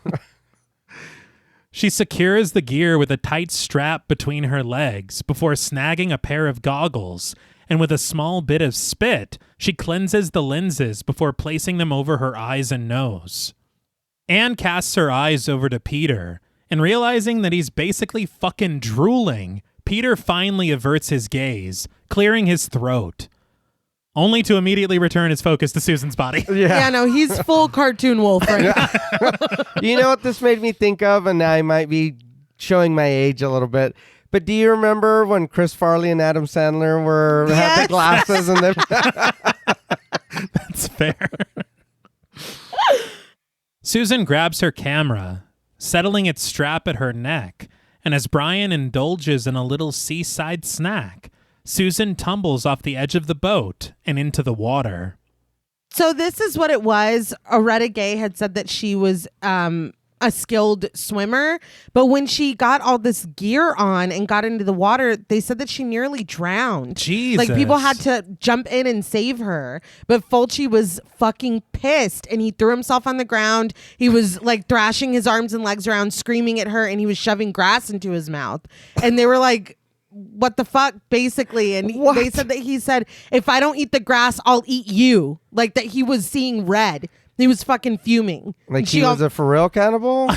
She secures the gear with a tight strap between her legs before snagging a pair of goggles, and with a small bit of spit, she cleanses the lenses before placing them over her eyes and nose. Anne casts her eyes over to Peter, and realizing that he's basically fucking drooling, Peter finally averts his gaze, clearing his throat, only to immediately return his focus to Susan's body. Yeah, no, he's full cartoon wolf right now. You know what this made me think of, and I might be showing my age a little bit, but do you remember when Chris Farley and Adam Sandler had the glasses and That's fair. Susan grabs her camera, settling its strap at her neck, and as Brian indulges in a little seaside snack, Susan tumbles off the edge of the boat and into the water. So this is what it was. Aretta Gay had said that she was a skilled swimmer, but when she got all this gear on and got into the water, they said that she nearly drowned. Jesus. Like, people had to jump in and save her. But Fulci was fucking pissed, and he threw himself on the ground. He was like thrashing his arms and legs around, screaming at her, and he was shoving grass into his mouth. And they were like, what the fuck, basically. And they said that he said, if I don't eat the grass, I'll eat you. Like, that he was seeing red. He was fucking fuming. like he was a for real cannibal?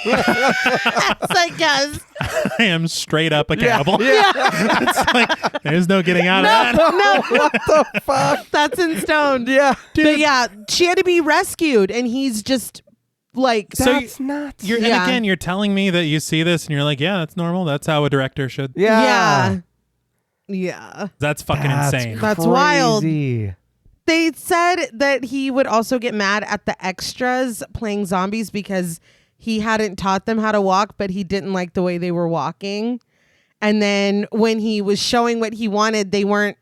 It's like, yes. I am straight up a cannibal. Yeah. It's like, there's no getting out of that. No, What the fuck? that's in stone. Yeah. But yeah, she had to be rescued, and he's just like, So That's nuts. And Yeah. again, you're telling me that you see this and you're like, yeah, that's normal. That's how a director should. Yeah. yeah. That's fucking insane. That's wild. crazy. They said that he would also get mad at the extras playing zombies because he hadn't taught them how to walk, but he didn't like the way they were walking. And then when he was showing what he wanted, they weren't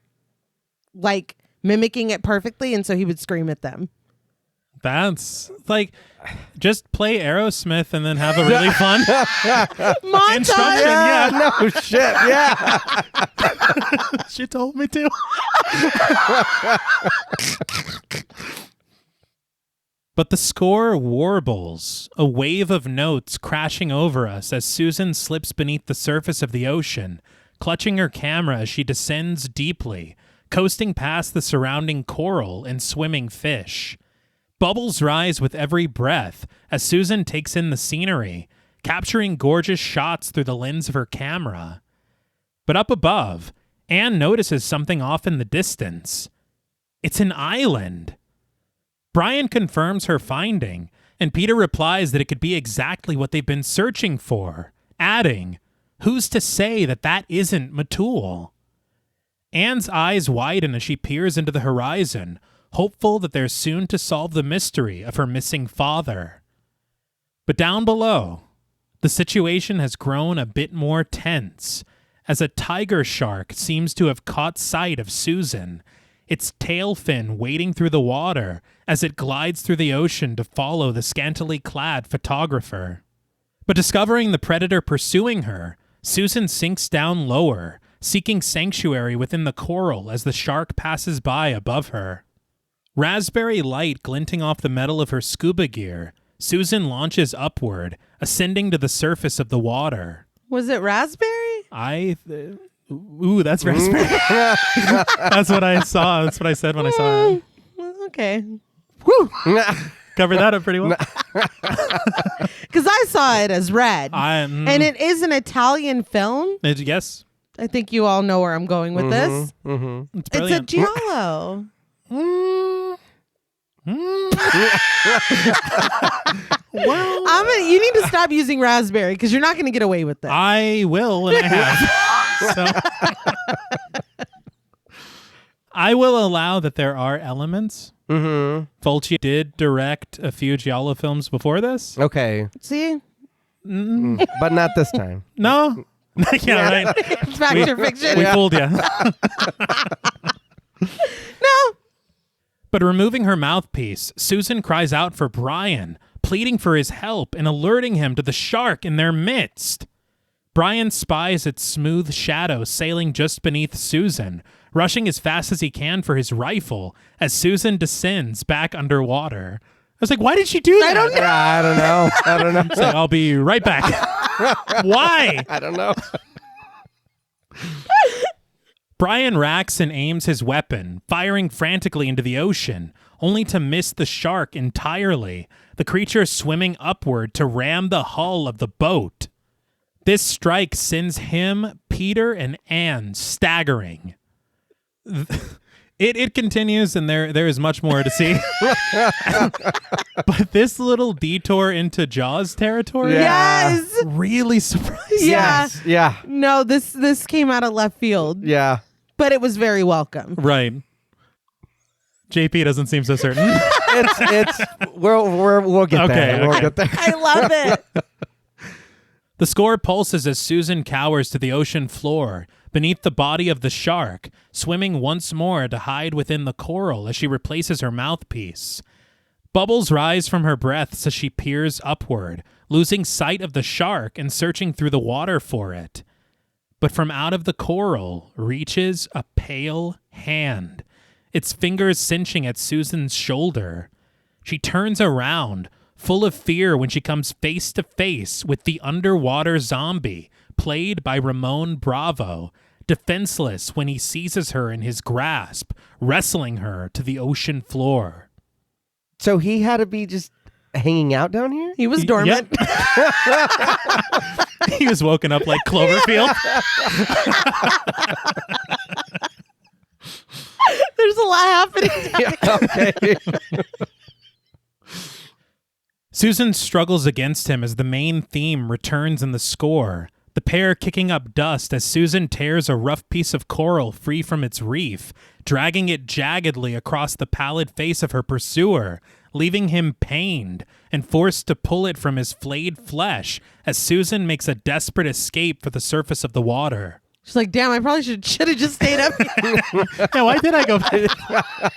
like mimicking it perfectly, and so he would scream at them. That's like, just play Aerosmith and then have a really fun Montage. instruction. Yeah. No shit. Yeah. She told me to. But the score warbles, a wave of notes crashing over us as Susan slips beneath the surface of the ocean, clutching her camera as she descends deeply, coasting past the surrounding coral and swimming fish. Bubbles rise with every breath as Susan takes in the scenery, capturing gorgeous shots through the lens of her camera. But up above, Anne notices something off in the distance. It's an island. Brian confirms her finding, and Peter replies that it could be exactly what they've been searching for, adding, "Who's to say that that isn't Matul?" Anne's eyes widen as she peers into the horizon, hopeful that they're soon to solve the mystery of her missing father. But down below, the situation has grown a bit more tense, as a tiger shark seems to have caught sight of Susan, its tail fin wading through the water as it glides through the ocean to follow the scantily clad photographer. But discovering the predator pursuing her, Susan sinks down lower, seeking sanctuary within the coral as the shark passes by above her. Raspberry light glinting off the metal of her scuba gear, Susan launches upward, ascending to the surface of the water. Was it raspberry? Ooh, that's raspberry. That's what I saw. That's what I said when I saw it. Okay. Woo! Covered that up pretty well. Because I saw it as red. And it is an Italian film. Yes. I think you all know where I'm going with this. Mm-hmm. It's It's a brilliant. giallo. Well, You need to stop using raspberry because you're not going to get away with that. I will, and I have. So I will allow that there are elements. Mm-hmm. Fulci did direct a few giallo films before this. Okay. See? But not this time. No? Yeah, right. Fact or fiction? We fooled you. No. But removing her mouthpiece, Susan cries out for Brian, pleading for his help and alerting him to the shark in their midst. Brian spies its smooth shadow sailing just beneath Susan, rushing as fast as he can for his rifle as Susan descends back underwater. I was like, why did she do that? I don't know. I don't know. So I'll be right back. Why? I don't know. Brian racks and aims his weapon, firing frantically into the ocean, only to miss the shark entirely, the creature swimming upward to ram the hull of the boat. This strike sends him, Peter, and Anne staggering. It continues, and there is much more to see. But this little detour into Jaws territory Yes. really surprised me. Yeah. Yes. Yeah. No, this came out of left field, Yeah. but it was very welcome. Right. JP doesn't seem so certain. We'll get Okay, there. We'll okay. get there. I love it. The score pulses as Susan cowers to the ocean floor, beneath the body of the shark, swimming once more to hide within the coral as she replaces her mouthpiece. Bubbles rise from her breaths as she peers upward, losing sight of the shark and searching through the water for it. But from out of the coral reaches a pale hand, its fingers cinching at Susan's shoulder. She turns around, full of fear when she comes face to face with the underwater zombie, played by Ramon Bravo, defenseless when he seizes her in his grasp, wrestling her to the ocean floor. So he had to be just hanging out down here? He was dormant. Yep. He was woken up like Cloverfield. There's a lot happening down here. Okay. Susan struggles against him as the main theme returns in the score, the pair kicking up dust as Susan tears a rough piece of coral free from its reef, dragging it jaggedly across the pallid face of her pursuer, leaving him pained and forced to pull it from his flayed flesh as Susan makes a desperate escape for the surface of the water. She's like, damn, I probably should have just stayed up here. Yeah, why did I go back?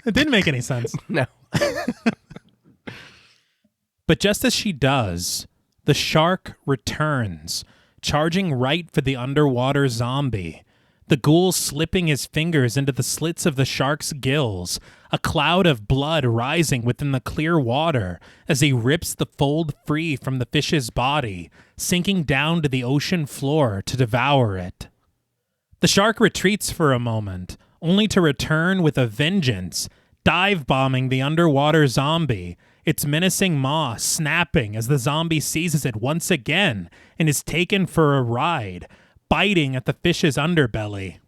It didn't make any sense. No. But just as she does, the shark returns, charging right for the underwater zombie. The ghoul slipping his fingers into the slits of the shark's gills, a cloud of blood rising within the clear water as he rips the fold free from the fish's body, sinking down to the ocean floor to devour it. The shark retreats for a moment, only to return with a vengeance, dive-bombing the underwater zombie, its menacing maw snapping as the zombie seizes it once again and is taken for a ride, biting at the fish's underbelly.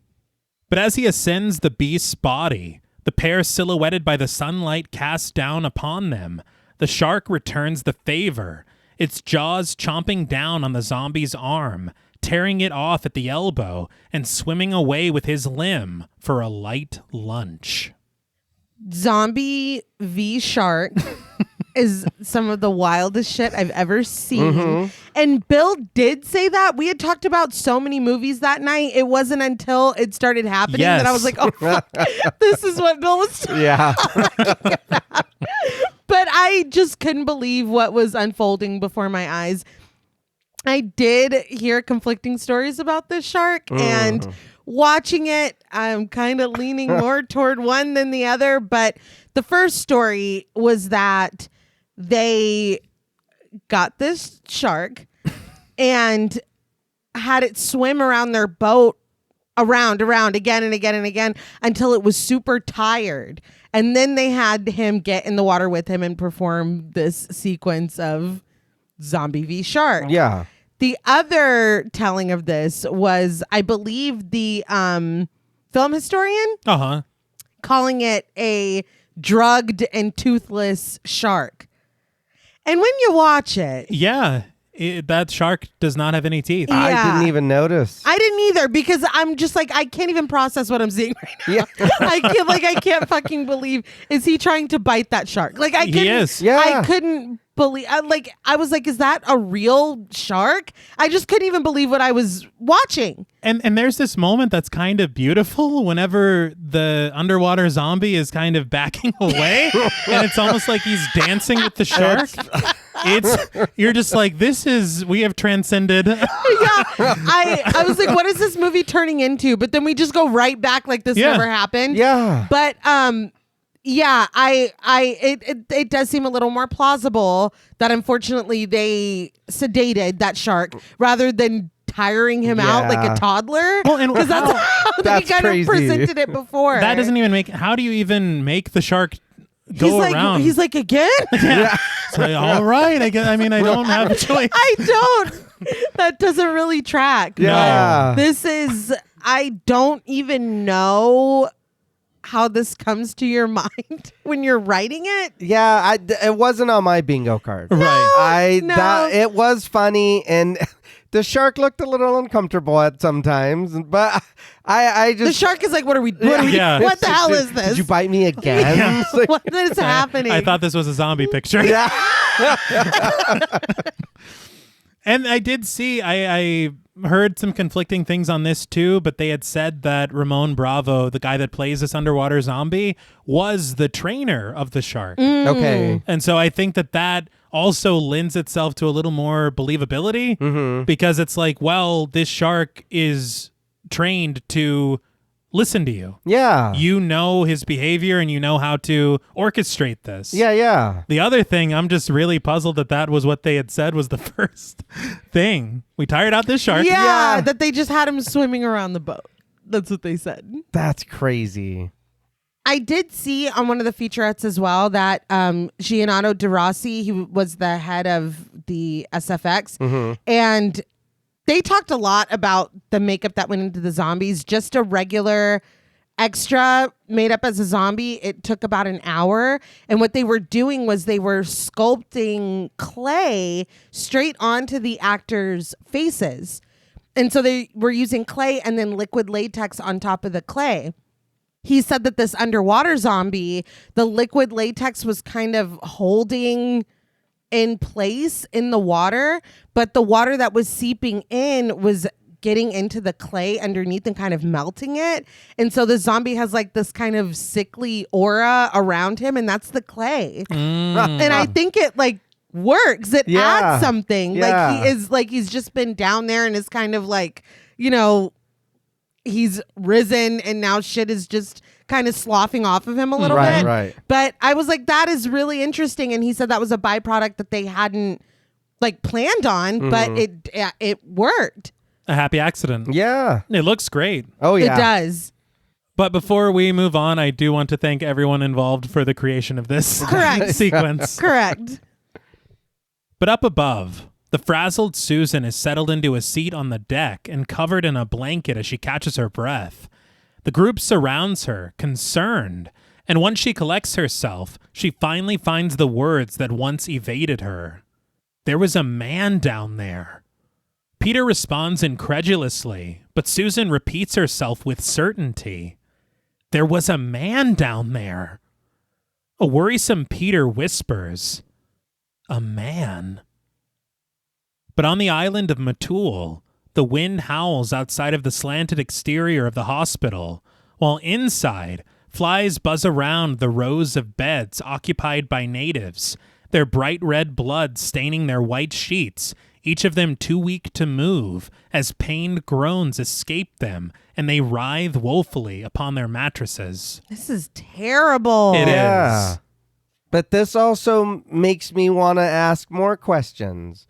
But as he ascends the beast's body, the pair silhouetted by the sunlight cast down upon them, the shark returns the favor, its jaws chomping down on the zombie's arm, tearing it off at the elbow and swimming away with his limb for a light lunch. Zombie v Shark is some of the wildest shit I've ever seen. Mm-hmm. And Bill did say that. We had talked about so many movies that night. It wasn't until it started happening that I was like, oh, fuck, this is what Bill was talking about. But I just couldn't believe what was unfolding before my eyes. I did hear conflicting stories about this shark, and watching it, I'm kind of leaning more toward one than the other. But the first story was that they got this shark and had it swim around their boat around again and again and again until it was super tired. And then they had him get in the water with him and perform this sequence of Zombie v Shark. Yeah. The other telling of this was, I believe, the film historian calling it a drugged and toothless shark. And when you watch it... Yeah, that shark does not have any teeth. Yeah. I didn't even notice. I didn't either, because I'm just like, I can't even process what I'm seeing right now. Yeah. I can't fucking believe, is he trying to bite that shark? Like, I couldn't, He is. Yeah. I couldn't believe, I was like, is that a real shark? I just couldn't even believe what I was watching. And there's this moment that's kind of beautiful whenever the underwater zombie is kind of backing away and it's almost like he's dancing with the shark. You're just like, we have transcended. Yeah. I was like, what is this movie turning into? But then we just go right back like this never happened. Yeah. But yeah, it does seem a little more plausible that unfortunately they sedated that shark rather than tiring him out like a toddler. Well, and because that's how they kind crazy. of presented it before. That doesn't even make. How do you even make the shark go around? He's like, again? Yeah. So, all right. I don't have a choice. I don't. That doesn't really track. Yeah. This is, I don't even know how this comes to your mind when you're writing it. Yeah, it wasn't on my bingo card. Right. It was funny, and the shark looked a little uncomfortable at sometimes, but I just... The shark is like, what the hell is this? Did you bite me again? Yeah. It's like, What is happening? I thought this was a zombie picture. yeah. And I did see, I heard some conflicting things on this too, but they had said that Ramon Bravo, the guy that plays this underwater zombie, was the trainer of the shark. Okay. And so I think that also lends itself to a little more believability because it's like, well, this shark is trained to listen to you. Yeah. You know his behavior and you know how to orchestrate this. Yeah. The other thing, I'm just really puzzled that was what they had said was the first thing. We tired out this shark. Yeah, Yeah. that they just had him swimming around the boat. That's what they said. That's crazy. I did see on one of the featurettes as well that Giannato De Rossi, he was the head of the SFX, and they talked a lot about the makeup that went into the zombies. Just a regular extra made up as a zombie, it took about an hour. And what they were doing was they were sculpting clay straight onto the actors' faces. And so they were using clay and then liquid latex on top of the clay. He said that this underwater zombie, the liquid latex was kind of holding in place in the water, but the water that was seeping in was getting into the clay underneath and kind of melting it. And so the zombie has like this kind of sickly aura around him, and that's the clay. And I think it like works. It adds something. Yeah. Like he is like, he's just been down there and is kind of like, you know, he's risen and now shit is just kind of sloughing off of him a little bit. Right. But I was like, that is really interesting. And he said that was a byproduct that they hadn't like planned on, but it worked. A happy accident. Yeah. It looks great. Oh, yeah. It does. But before we move on, I do want to thank everyone involved for the creation of this Correct. sequence. Correct. But up above, the frazzled Susan is settled into a seat on the deck and covered in a blanket as she catches her breath. The group surrounds her, concerned, and once she collects herself, she finally finds the words that once evaded her. There was a man down there. Peter responds incredulously, but Susan repeats herself with certainty. There was a man down there. A worrisome Peter whispers, a man. But on the island of Matul, the wind howls outside of the slanted exterior of the hospital, while inside, flies buzz around the rows of beds occupied by natives, their bright red blood staining their white sheets, each of them too weak to move, as pained groans escape them, and they writhe woefully upon their mattresses. This is terrible. It is. But this also makes me want to ask more questions.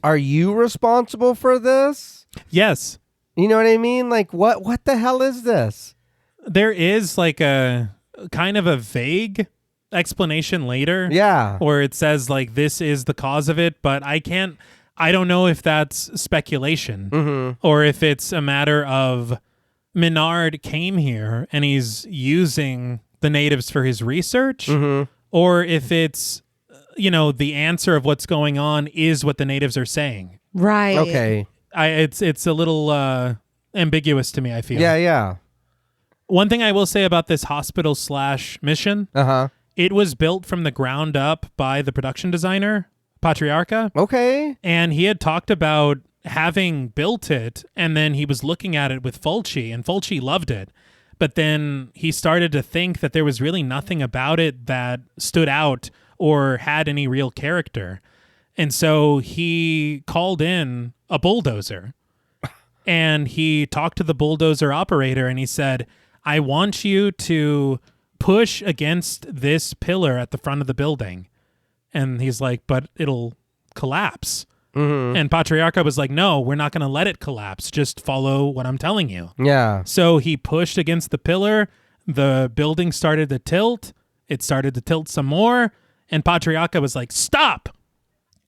Are you responsible for this? Yes. You know what I mean? Like, what the hell is this? There is like a kind of a vague explanation later. Yeah. Where it says like this is the cause of it, but I don't know if that's speculation or if it's a matter of Menard came here and he's using the natives for his research, or if it's, you know, the answer of what's going on is what the natives are saying. Right. Okay. It's a little ambiguous to me, I feel. Yeah. One thing I will say about this hospital / mission, it was built from the ground up by the production designer, Patriarca. Okay. And he had talked about having built it, and then he was looking at it with Fulci, and Fulci loved it. But then he started to think that there was really nothing about it that stood out or had any real character. And so he called in a bulldozer, and he talked to the bulldozer operator, and he said, I want you to push against this pillar at the front of the building. And he's like, but it'll collapse. And Patriarca was like, no, we're not going to let it collapse. Just follow what I'm telling you. Yeah. So he pushed against the pillar. The building started to tilt. It started to tilt some more. And Patriarca was like, stop.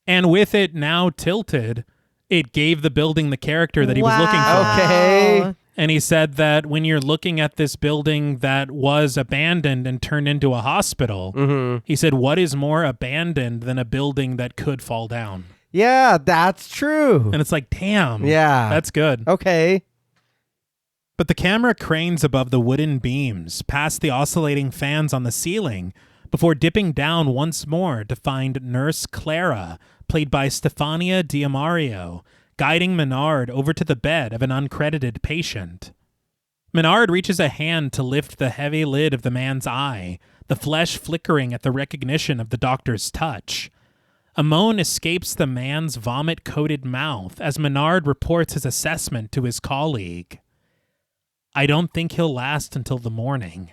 And with it now tilted, it gave the building the character that he was looking for. Okay. And he said that when you're looking at this building that was abandoned and turned into a hospital, he said, what is more abandoned than a building that could fall down? Yeah, that's true. And it's like, damn. Yeah. That's good. Okay. But the camera cranes above the wooden beams, past the oscillating fans on the ceiling, before dipping down once more to find Nurse Clara, played by Stefania Diamario, guiding Menard over to the bed of an uncredited patient. Menard reaches a hand to lift the heavy lid of the man's eye, the flesh flickering at the recognition of the doctor's touch. A moan escapes the man's vomit-coated mouth as Menard reports his assessment to his colleague. I don't think he'll last until the morning.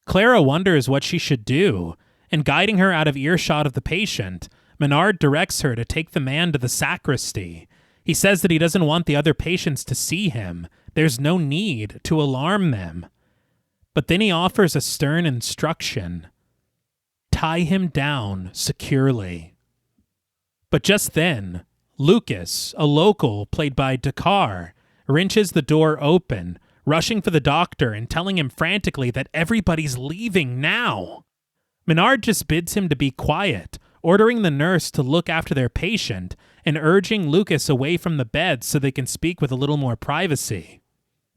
Clara wonders what she should do, and guiding her out of earshot of the patient, Menard directs her to take the man to the sacristy. He says that he doesn't want the other patients to see him. There's no need to alarm them. But then he offers a stern instruction. Tie him down securely. But just then, Lucas, a local played by Dakar, wrenches the door open, rushing for the doctor and telling him frantically that everybody's leaving now. Menard just bids him to be quiet, ordering the nurse to look after their patient and urging Lucas away from the bed so they can speak with a little more privacy.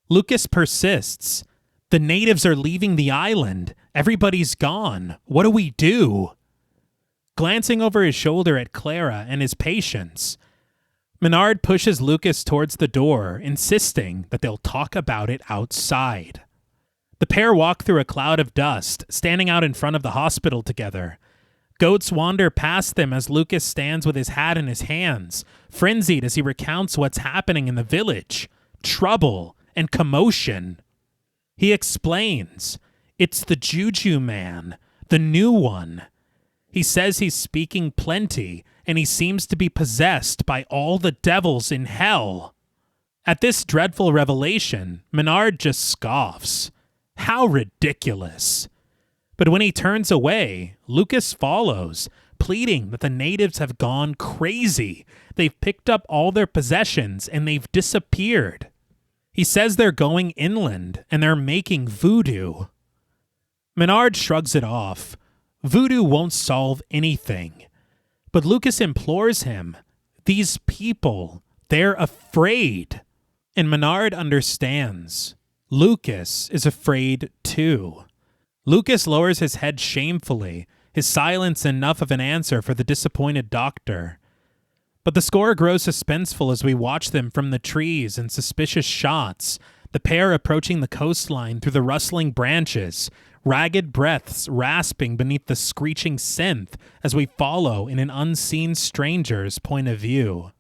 Lucas persists. The natives are leaving the island. Everybody's gone. What do we do? Glancing over his shoulder at Clara and his patients, Menard pushes Lucas towards the door, insisting that they'll talk about it outside. The pair walk through a cloud of dust, standing out in front of the hospital together. Goats wander past them as Lucas stands with his hat in his hands, frenzied as he recounts what's happening in the village. Trouble and commotion. He explains, it's the Juju man, the new one. He says he's speaking plenty, and he seems to be possessed by all the devils in hell. At this dreadful revelation, Menard just scoffs. How ridiculous. But when he turns away, Lucas follows, pleading that the natives have gone crazy. They've picked up all their possessions and they've disappeared. He says they're going inland and they're making voodoo. Menard shrugs it off. Voodoo won't solve anything. But Lucas implores him. These people, they're afraid. And Menard understands. Lucas is afraid too. Lucas lowers his head shamefully, his silence enough of an answer for the disappointed doctor. But the score grows suspenseful as we watch them from the trees in suspicious shots, the pair approaching the coastline through the rustling branches, ragged breaths rasping beneath the screeching synth as we follow in an unseen stranger's point of view.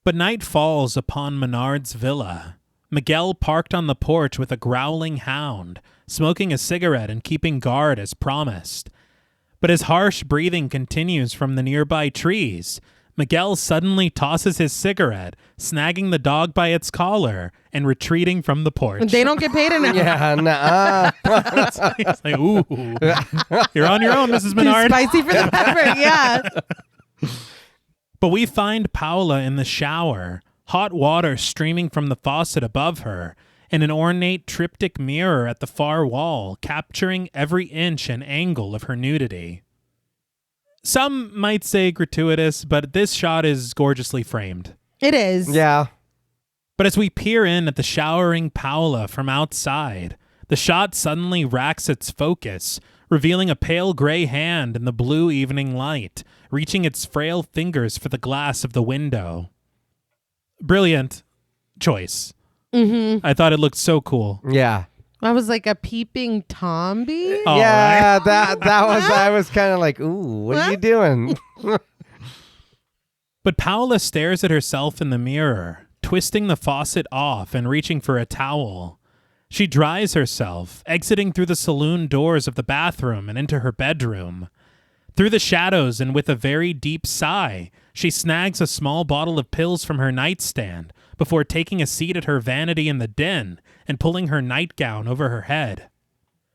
But night falls upon Menard's villa. Miguel parked on the porch with a growling hound, smoking a cigarette and keeping guard as promised. But as harsh breathing continues from the nearby trees, Miguel suddenly tosses his cigarette, snagging the dog by its collar and retreating from the porch. They don't get paid enough. Yeah, nah. He's like, ooh, you're on your own, Mrs. Menard. Too spicy for the pepper, yeah. But we find Paula in the shower, hot water streaming from the faucet above her, and an ornate triptych mirror at the far wall capturing every inch and angle of her nudity. Some might say gratuitous, but this shot is gorgeously framed. It is. Yeah. But as we peer in at the showering Paula from outside, the shot suddenly racks its focus, revealing a pale gray hand in the blue evening light, reaching its frail fingers for the glass of the window. Brilliant choice. Mm-hmm. I thought it looked so cool. Yeah. I was like a peeping Tomby. Oh, yeah, right. that was, I was kind of like, ooh, what are you doing? But Paula stares at herself in the mirror, twisting the faucet off and reaching for a towel. She dries herself, exiting through the saloon doors of the bathroom and into her bedroom. Through the shadows and with a very deep sigh, she snags a small bottle of pills from her nightstand before taking a seat at her vanity in the den and pulling her nightgown over her head.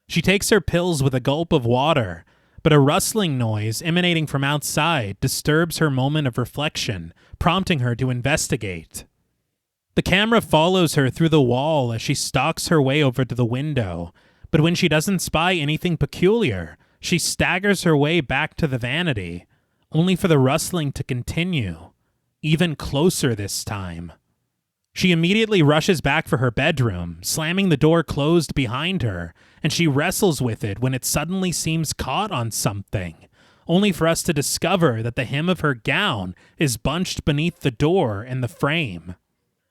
She takes her pills with a gulp of water, but a rustling noise emanating from outside disturbs her moment of reflection, prompting her to investigate. The camera follows her through the wall as she stalks her way over to the window, but when she doesn't spy anything peculiar, she staggers her way back to the vanity, only for the rustling to continue, even closer this time. She immediately rushes back for her bedroom, slamming the door closed behind her, and she wrestles with it when it suddenly seems caught on something, only for us to discover that the hem of her gown is bunched beneath the door and the frame.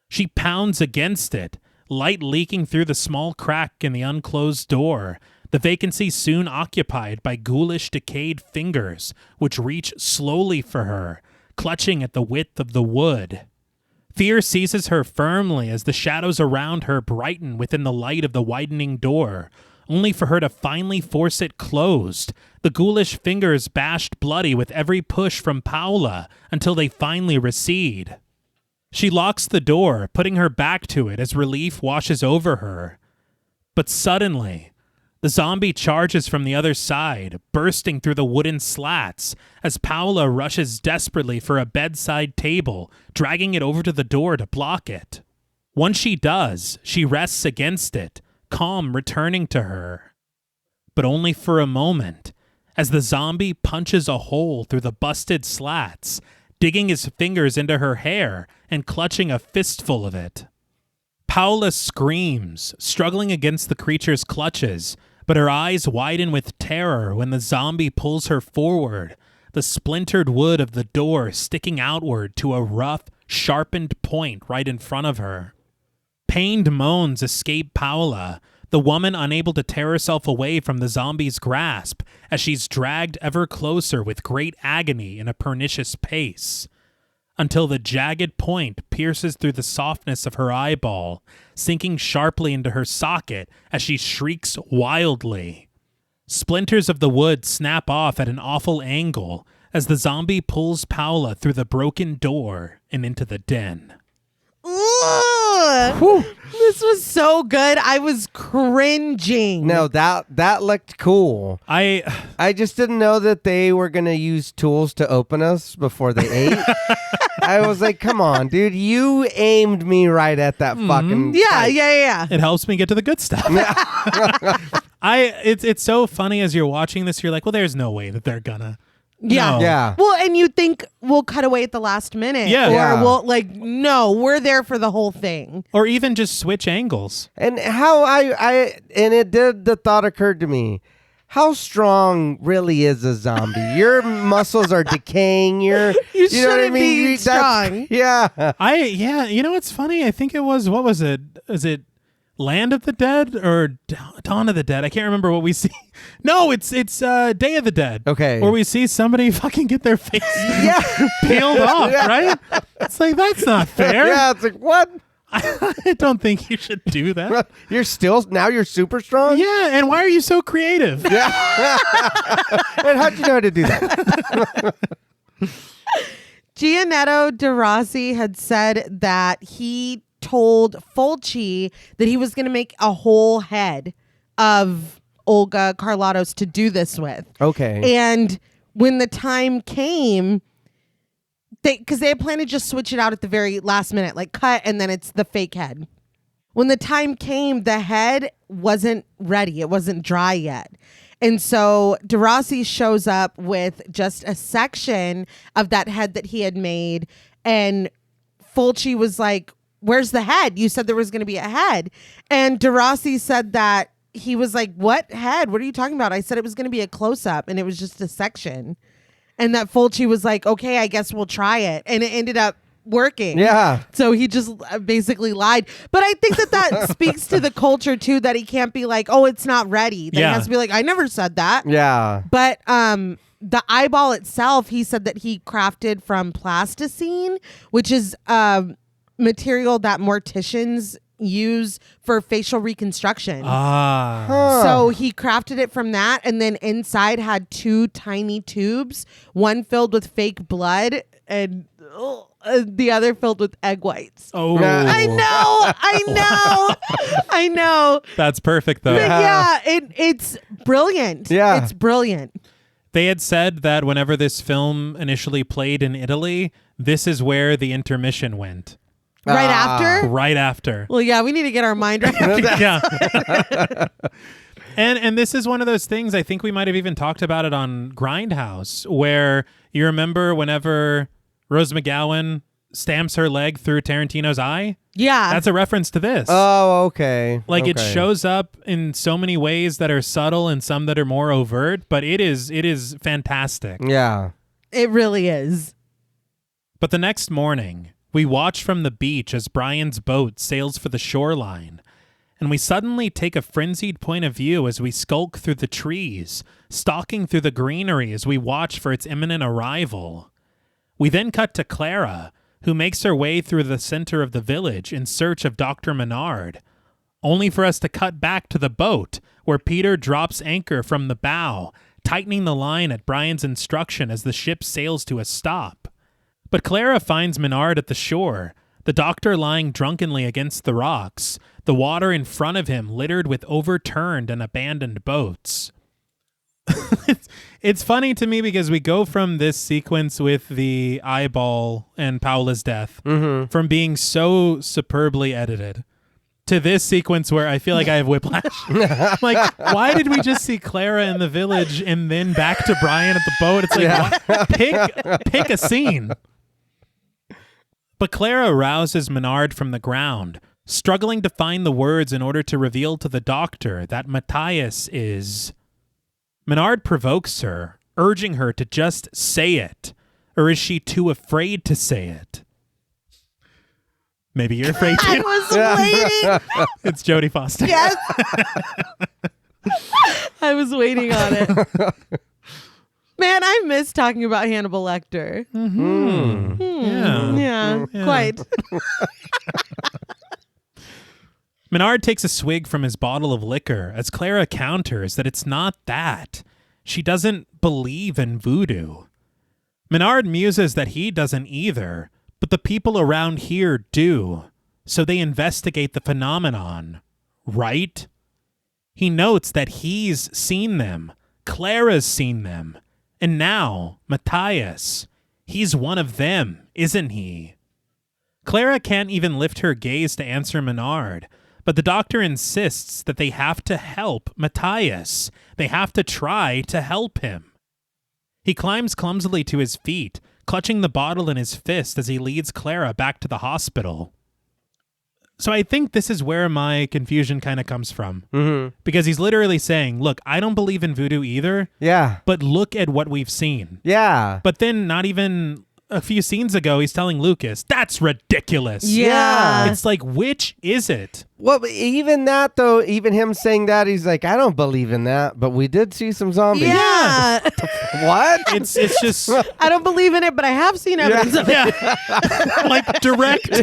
She pounds against it, light leaking through the small crack in the unclosed door, the vacancy soon occupied by ghoulish decayed fingers which reach slowly for her, clutching at the width of the wood. Fear seizes her firmly as the shadows around her brighten within the light of the widening door, only for her to finally force it closed, the ghoulish fingers bashed bloody with every push from Paula until they finally recede. She locks the door, putting her back to it as relief washes over her. But suddenly, the zombie charges from the other side, bursting through the wooden slats as Paola rushes desperately for a bedside table, dragging it over to the door to block it. Once she does, she rests against it, calm returning to her. But only for a moment, as the zombie punches a hole through the busted slats, digging his fingers into her hair and clutching a fistful of it. Paola screams, struggling against the creature's clutches, but her eyes widen with terror when the zombie pulls her forward, the splintered wood of the door sticking outward to a rough, sharpened point right in front of her. Pained moans escape Paola, the woman unable to tear herself away from the zombie's grasp as she's dragged ever closer with great agony in a pernicious pace, until the jagged point pierces through the softness of her eyeball, sinking sharply into her socket as she shrieks wildly. Splinters of the wood snap off at an awful angle as the zombie pulls Paola through the broken door and into the den. This was so good. I was cringing. No, that looked cool. I just didn't know that they were going to use tools to open us before they ate. I was like, come on, dude. You aimed me right at that fucking Yeah. It helps me get to the good stuff. It's so funny as you're watching this, you're like, well, there's no way that they're gonna. Yeah. No. Yeah. Well, and you think we'll cut away at the last minute. Yeah. Or Yeah. we'll no, we're there for the whole thing. Or even just switch angles. And how the thought occurred to me. How strong really is a zombie? Your muscles are decaying. You know what I shouldn't mean? be strong. Yeah. You know what's funny? I think it was, what was it? Is it Land of the Dead or Dawn of the Dead? I can't remember what we see. No, it's Day of the Dead. Okay. Where we see somebody fucking get their face peeled off, right? It's like, that's not fair. Yeah, it's like, what? I don't think you should do that. You're super strong? Yeah, and why are you so creative? And how'd you know how to do that? Gianetto De Rossi had said that he told Fulci that he was going to make a whole head of Olga Carlatos to do this with. Okay. And when the time came, because they had planned to just switch it out at the very last minute, like cut, and then it's the fake head. When the time came, the head wasn't ready. It wasn't dry yet. And so De Rossi shows up with just a section of that head that he had made. And Fulci was like, where's the head? You said there was going to be a head. And De Rossi said that he was like, what head? What are you talking about? I said it was going to be a close-up, and it was just a section. And that Fulci was like, okay, I guess we'll try it. And it ended up working. Yeah. So he just basically lied. But I think that speaks to the culture, too, that he can't be like, oh, it's not ready. That he has to be like, I never said that. Yeah. But the eyeball itself, he said that he crafted from plasticine, which is material that morticians use for facial reconstruction. So he crafted it from that, and then inside had 2 tiny tubes, one filled with fake blood and the other filled with egg whites. Oh, I know. That's perfect, though. But yeah, it's brilliant. Yeah. It's brilliant. They had said that whenever this film initially played in Italy, this is where the intermission went. Right after? Right after. Well, yeah, we need to get our mind right. Yeah. And this is one of those things, I think we might have even talked about it on Grindhouse, where you remember whenever Rose McGowan stamps her leg through Tarantino's eye? Yeah. That's a reference to this. Oh, okay. Like it Okay. shows up in so many ways that are subtle and some that are more overt, but it is fantastic. Yeah. It really is. But the next morning, we watch from the beach as Brian's boat sails for the shoreline, and we suddenly take a frenzied point of view as we skulk through the trees, stalking through the greenery as we watch for its imminent arrival. We then cut to Clara, who makes her way through the center of the village in search of Dr. Menard, only for us to cut back to the boat, where Peter drops anchor from the bow, tightening the line at Brian's instruction as the ship sails to a stop. But Clara finds Menard at the shore, The doctor lying drunkenly against the rocks, the water in front of him littered with overturned and abandoned boats. It's funny to me because we go from this sequence with the eyeball and Paola's death from being so superbly edited to this sequence where I feel like I have whiplash. Like, why did we just see Clara in the village and then back to Brian at the boat? It's like, what? Pick a scene. But Clara rouses Menard from the ground, struggling to find the words in order to reveal to the doctor that Matthias is... Menard provokes her, urging her to just say it. Or is she too afraid to say it? Maybe you're afraid to. I was waiting. It's Jodie Foster. Yes. I was waiting on it. Man, I miss talking about Hannibal Lecter. Yeah, quite. Menard takes a swig from his bottle of liquor as Clara counters that it's not that. She doesn't believe in voodoo. Menard muses that he doesn't either, but the people around here do, so they investigate the phenomenon, right? He notes that he's seen them, Clara's seen them, and now, Matthias, he's one of them, isn't he? Clara can't even lift her gaze to answer Menard, but the doctor insists that they have to help Matthias. They have to try to help him. He climbs clumsily to his feet, clutching the bottle in his fist as he leads Clara back to the hospital. So I think this is where my confusion kind of comes from. Because he's literally saying, look, I don't believe in voodoo either. Yeah. But look at what we've seen. Yeah. But then not even a few scenes ago, he's telling Lucas, that's ridiculous. Yeah. It's like, which is it? Well, even that, though, even him saying that, he's like, I don't believe in that, but we did see some zombies. Yeah. What? It's just... I don't believe in it, but I have seen evidence of it. Yeah. Like direct.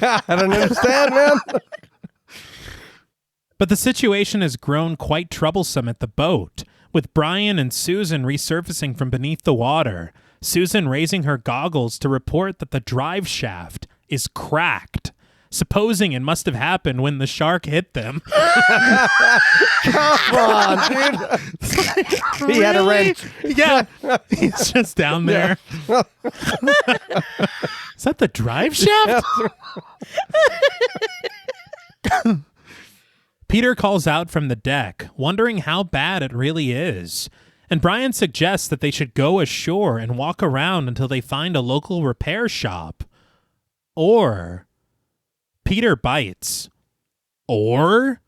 I don't understand, man. But the situation has grown quite troublesome at the boat, with Brian and Susan resurfacing from beneath the water. Susan raising her goggles to report that the drive shaft is cracked, supposing it must have happened when the shark hit them. Come on, dude. He had a wrench. Yeah, he's just down there. Is that the drive shaft? Peter calls out from the deck, wondering how bad it really is. And Brian suggests that they should go ashore and walk around until they find a local repair shop. Or Peter bites. Or?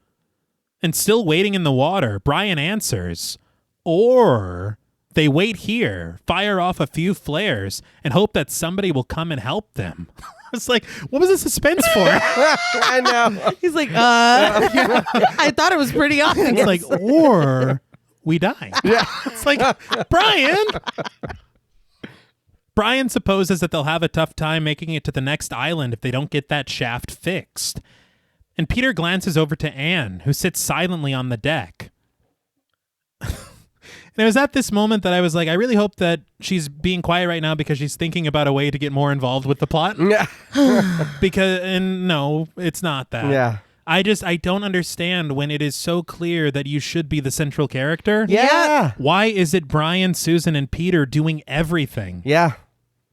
And still waiting in the water, Brian answers. Or they wait here, fire off a few flares, and hope that somebody will come and help them. It's like, what was the suspense for? I know. He's like, I thought it was pretty obvious. It's like, or we die. Yeah. It's like, Brian! Brian supposes that they'll have a tough time making it to the next island if they don't get that shaft fixed. And Peter glances over to Anne, who sits silently on the deck. And it was at this moment that I was like, I really hope that she's being quiet right now because she's thinking about a way to get more involved with the plot. Yeah. And no, it's not that. Yeah. I don't understand when it is so clear that you should be the central character. Yeah. Why is it Brian, Susan, and Peter doing everything? Yeah.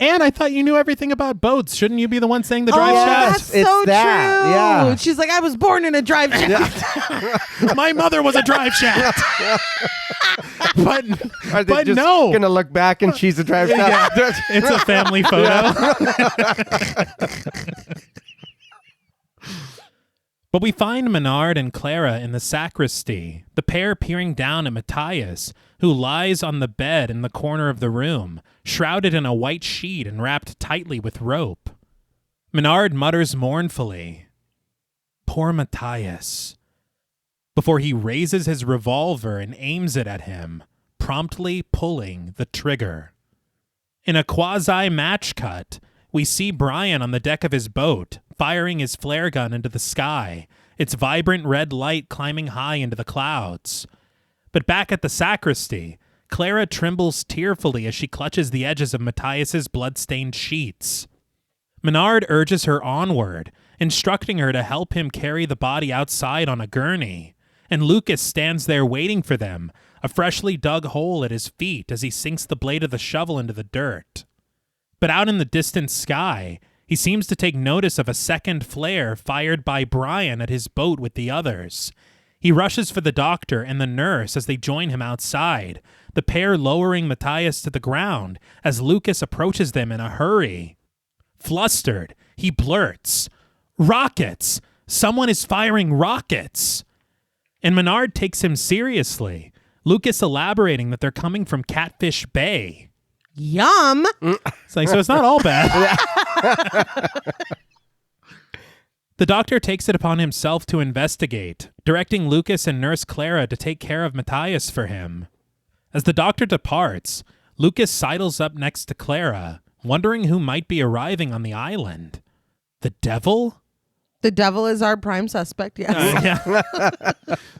And I thought you knew everything about boats. Shouldn't you be the one saying the drive shaft? That's It's so that, true. yeah. She's like, I was born in a drive shaft. My mother was a drive shaft. Are they but just no. gonna look back and she's a drive shaft? It's a family photo. But we find Menard and Clara in the sacristy, the pair peering down at Matthias, who lies on the bed in the corner of the room, shrouded in a white sheet and wrapped tightly with rope. Menard mutters mournfully, "Poor Matthias," before he raises his revolver and aims it at him, promptly pulling the trigger. In a quasi-match cut, we see Brian on the deck of his boat, firing his flare gun into the sky, its vibrant red light climbing high into the clouds. But back at the sacristy, Clara trembles tearfully as she clutches the edges of Matthias's blood-stained sheets. Menard urges her onward, instructing her to help him carry the body outside on a gurney, and Lucas stands there waiting for them, a freshly dug hole at his feet as he sinks the blade of the shovel into the dirt. But out in the distant sky, he seems to take notice of a second flare fired by Brian at his boat with the others. He rushes for the doctor and the nurse as they join him outside, the pair lowering Matthias to the ground as Lucas approaches them in a hurry. Flustered, he blurts, "Rockets! Someone is firing rockets!" And Menard takes him seriously, Lucas elaborating that they're coming from Catfish Bay. Yum. It's like, so it's not all bad. The doctor takes it upon himself to investigate, directing Lucas and Nurse Clara to take care of Matthias for him. As the doctor departs, Lucas sidles up next to Clara, wondering who might be arriving on the island. The devil? The devil is our prime suspect, yes. Yeah.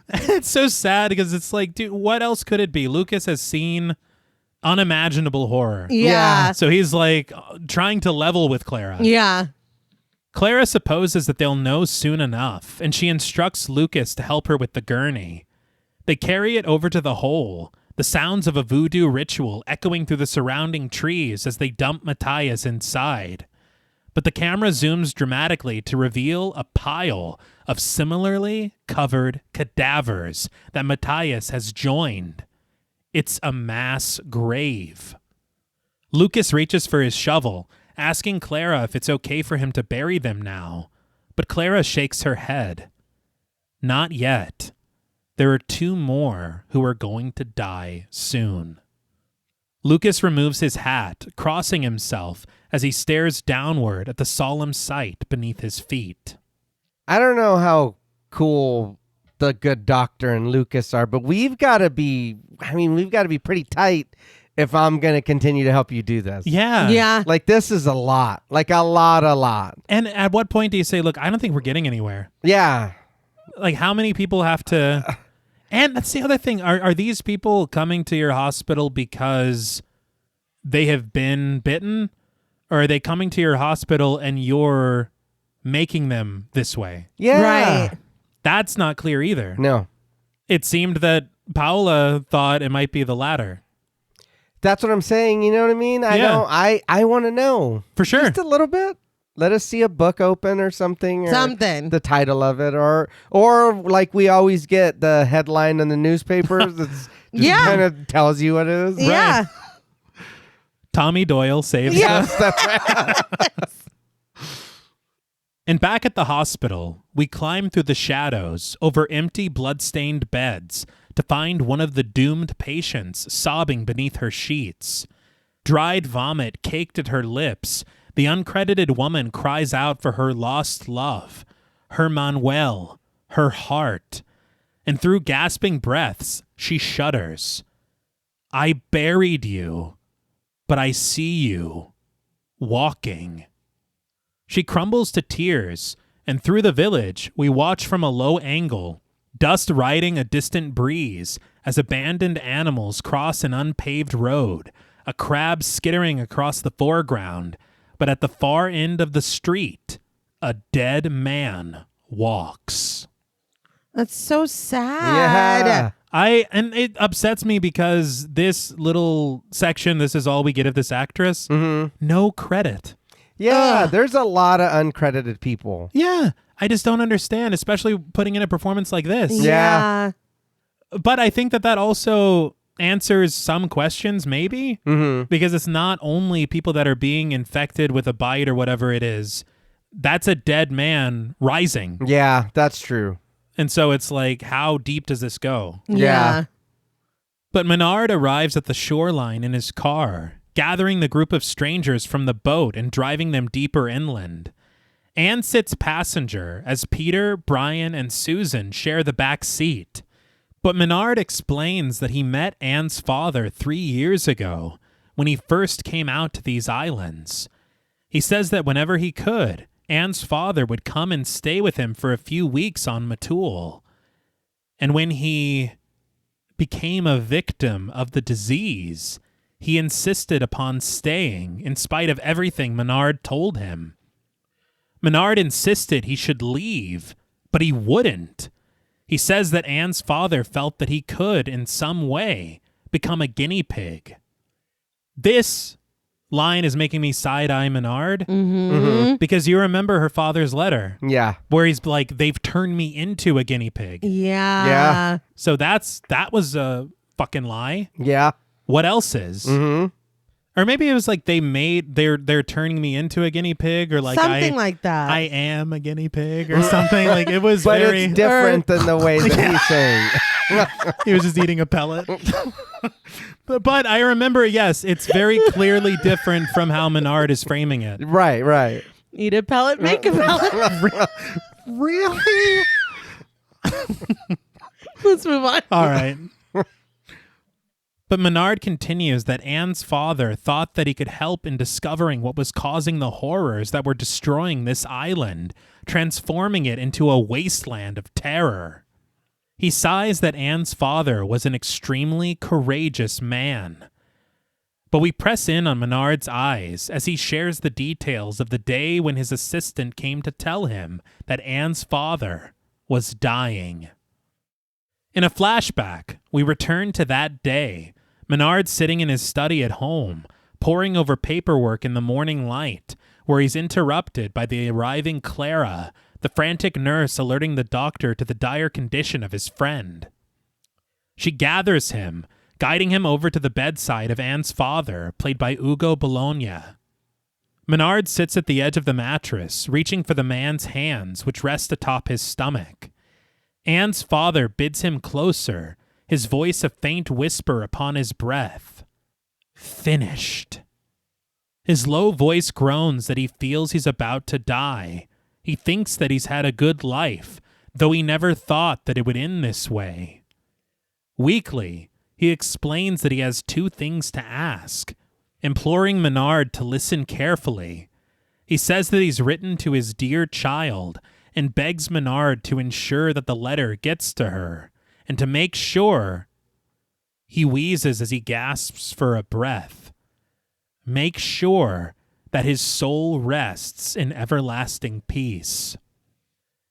It's so sad because it's like, dude, what else could it be? Lucas has seen unimaginable horror. Yeah. So he's like trying to level with Clara. Yeah. Clara supposes that they'll know soon enough, and she instructs Lucas to help her with the gurney. They carry it over to the hole, the sounds of a voodoo ritual echoing through the surrounding trees as they dump Matthias inside. But the camera zooms dramatically to reveal a pile of similarly covered cadavers that Matthias has joined. It's a mass grave. Lucas reaches for his shovel, asking Clara if it's okay for him to bury them now, but Clara shakes her head. Not yet. There are 2 more who are going to die soon. Lucas removes his hat, crossing himself as he stares downward at the solemn sight beneath his feet. I don't know how cool the good doctor and Lucas are, but we've got to be pretty tight if I'm going to continue to help you do this. Yeah. Yeah. Like, this is a lot. Like, a lot. And at what point do you say, look, I don't think we're getting anywhere? Yeah. Like, how many people have to... And that's the other thing. Are these people coming to your hospital because they have been bitten? Or are they coming to your hospital and you're making them this way? Yeah. Right. That's not clear either. No. It seemed that Paola thought it might be the latter. That's what I'm saying. You know what I mean? I want to know. For sure. Just a little bit. Let us see a book open or something. Or Something. The title of it. Or like we always get the headline in the newspapers. That's just kind of tells you what it is. Yeah. Right. Tommy Doyle saves Yes, us. that's right. And back at the hospital, we climb through the shadows over empty blood-stained beds to find one of the doomed patients sobbing beneath her sheets. Dried vomit caked at her lips, the uncredited woman cries out for her lost love, her Manuel, her heart, and through gasping breaths, she shudders. I buried you, but I see you, walking. She crumbles to tears, and through the village, we watch from a low angle, dust riding a distant breeze as abandoned animals cross an unpaved road, a crab skittering across the foreground, but at the far end of the street, a dead man walks. That's so sad. Yeah. And it upsets me because this little section, this is all we get of this actress, no credit. Yeah, there's a lot of uncredited people. Yeah, I just don't understand, especially putting in a performance like this. Yeah. But I think that also answers some questions, maybe, because it's not only people that are being infected with a bite or whatever it is. That's a dead man rising. Yeah, that's true. And so it's like, how deep does this go? Yeah. But Menard arrives at the shoreline in his car, gathering the group of strangers from the boat and driving them deeper inland. Anne sits passenger as Peter, Brian, and Susan share the back seat. But Menard explains that he met Anne's father 3 years ago when he first came out to these islands. He says that whenever he could, Anne's father would come and stay with him for a few weeks on Matul. And when he became a victim of the disease, he insisted upon staying in spite of everything Menard told him. Menard insisted he should leave, but he wouldn't. He says that Anne's father felt that he could, in some way, become a guinea pig. This line is making me side-eye Menard because you remember her father's letter. Yeah. Where he's like, they've turned me into a guinea pig. Yeah. So that was a fucking lie. Yeah. What else is? Or maybe it was like they're turning me into a guinnie pig, or like something like that. I am a guinea pig or something. Like it was but very it's different than the way that he's saying. He was just eating a pellet. But I remember, yes, it's very clearly different from how Menard is framing it. Right. Eat a pellet, make a pellet. Really? Let's move on. All right. But Menard continues that Anne's father thought that he could help in discovering what was causing the horrors that were destroying this island, transforming it into a wasteland of terror. He sighs that Anne's father was an extremely courageous man. But we press in on Menard's eyes as he shares the details of the day when his assistant came to tell him that Anne's father was dying. In a flashback, we return to that day, Menard sitting in his study at home, poring over paperwork in the morning light, where he's interrupted by the arriving Clara, the frantic nurse alerting the doctor to the dire condition of his friend. She gathers him, guiding him over to the bedside of Anne's father, played by Ugo Bologna. Menard sits at the edge of the mattress, reaching for the man's hands, which rest atop his stomach. Anne's father bids him closer, his voice a faint whisper upon his breath. Finished. His low voice groans that he feels he's about to die. He thinks that he's had a good life, though he never thought that it would end this way. Weakly, he explains that he has two things to ask, imploring Menard to listen carefully. He says that he's written to his dear child and begs Menard to ensure that the letter gets to her, and to make sure. He wheezes as he gasps for a breath. Make sure that his soul rests in everlasting peace.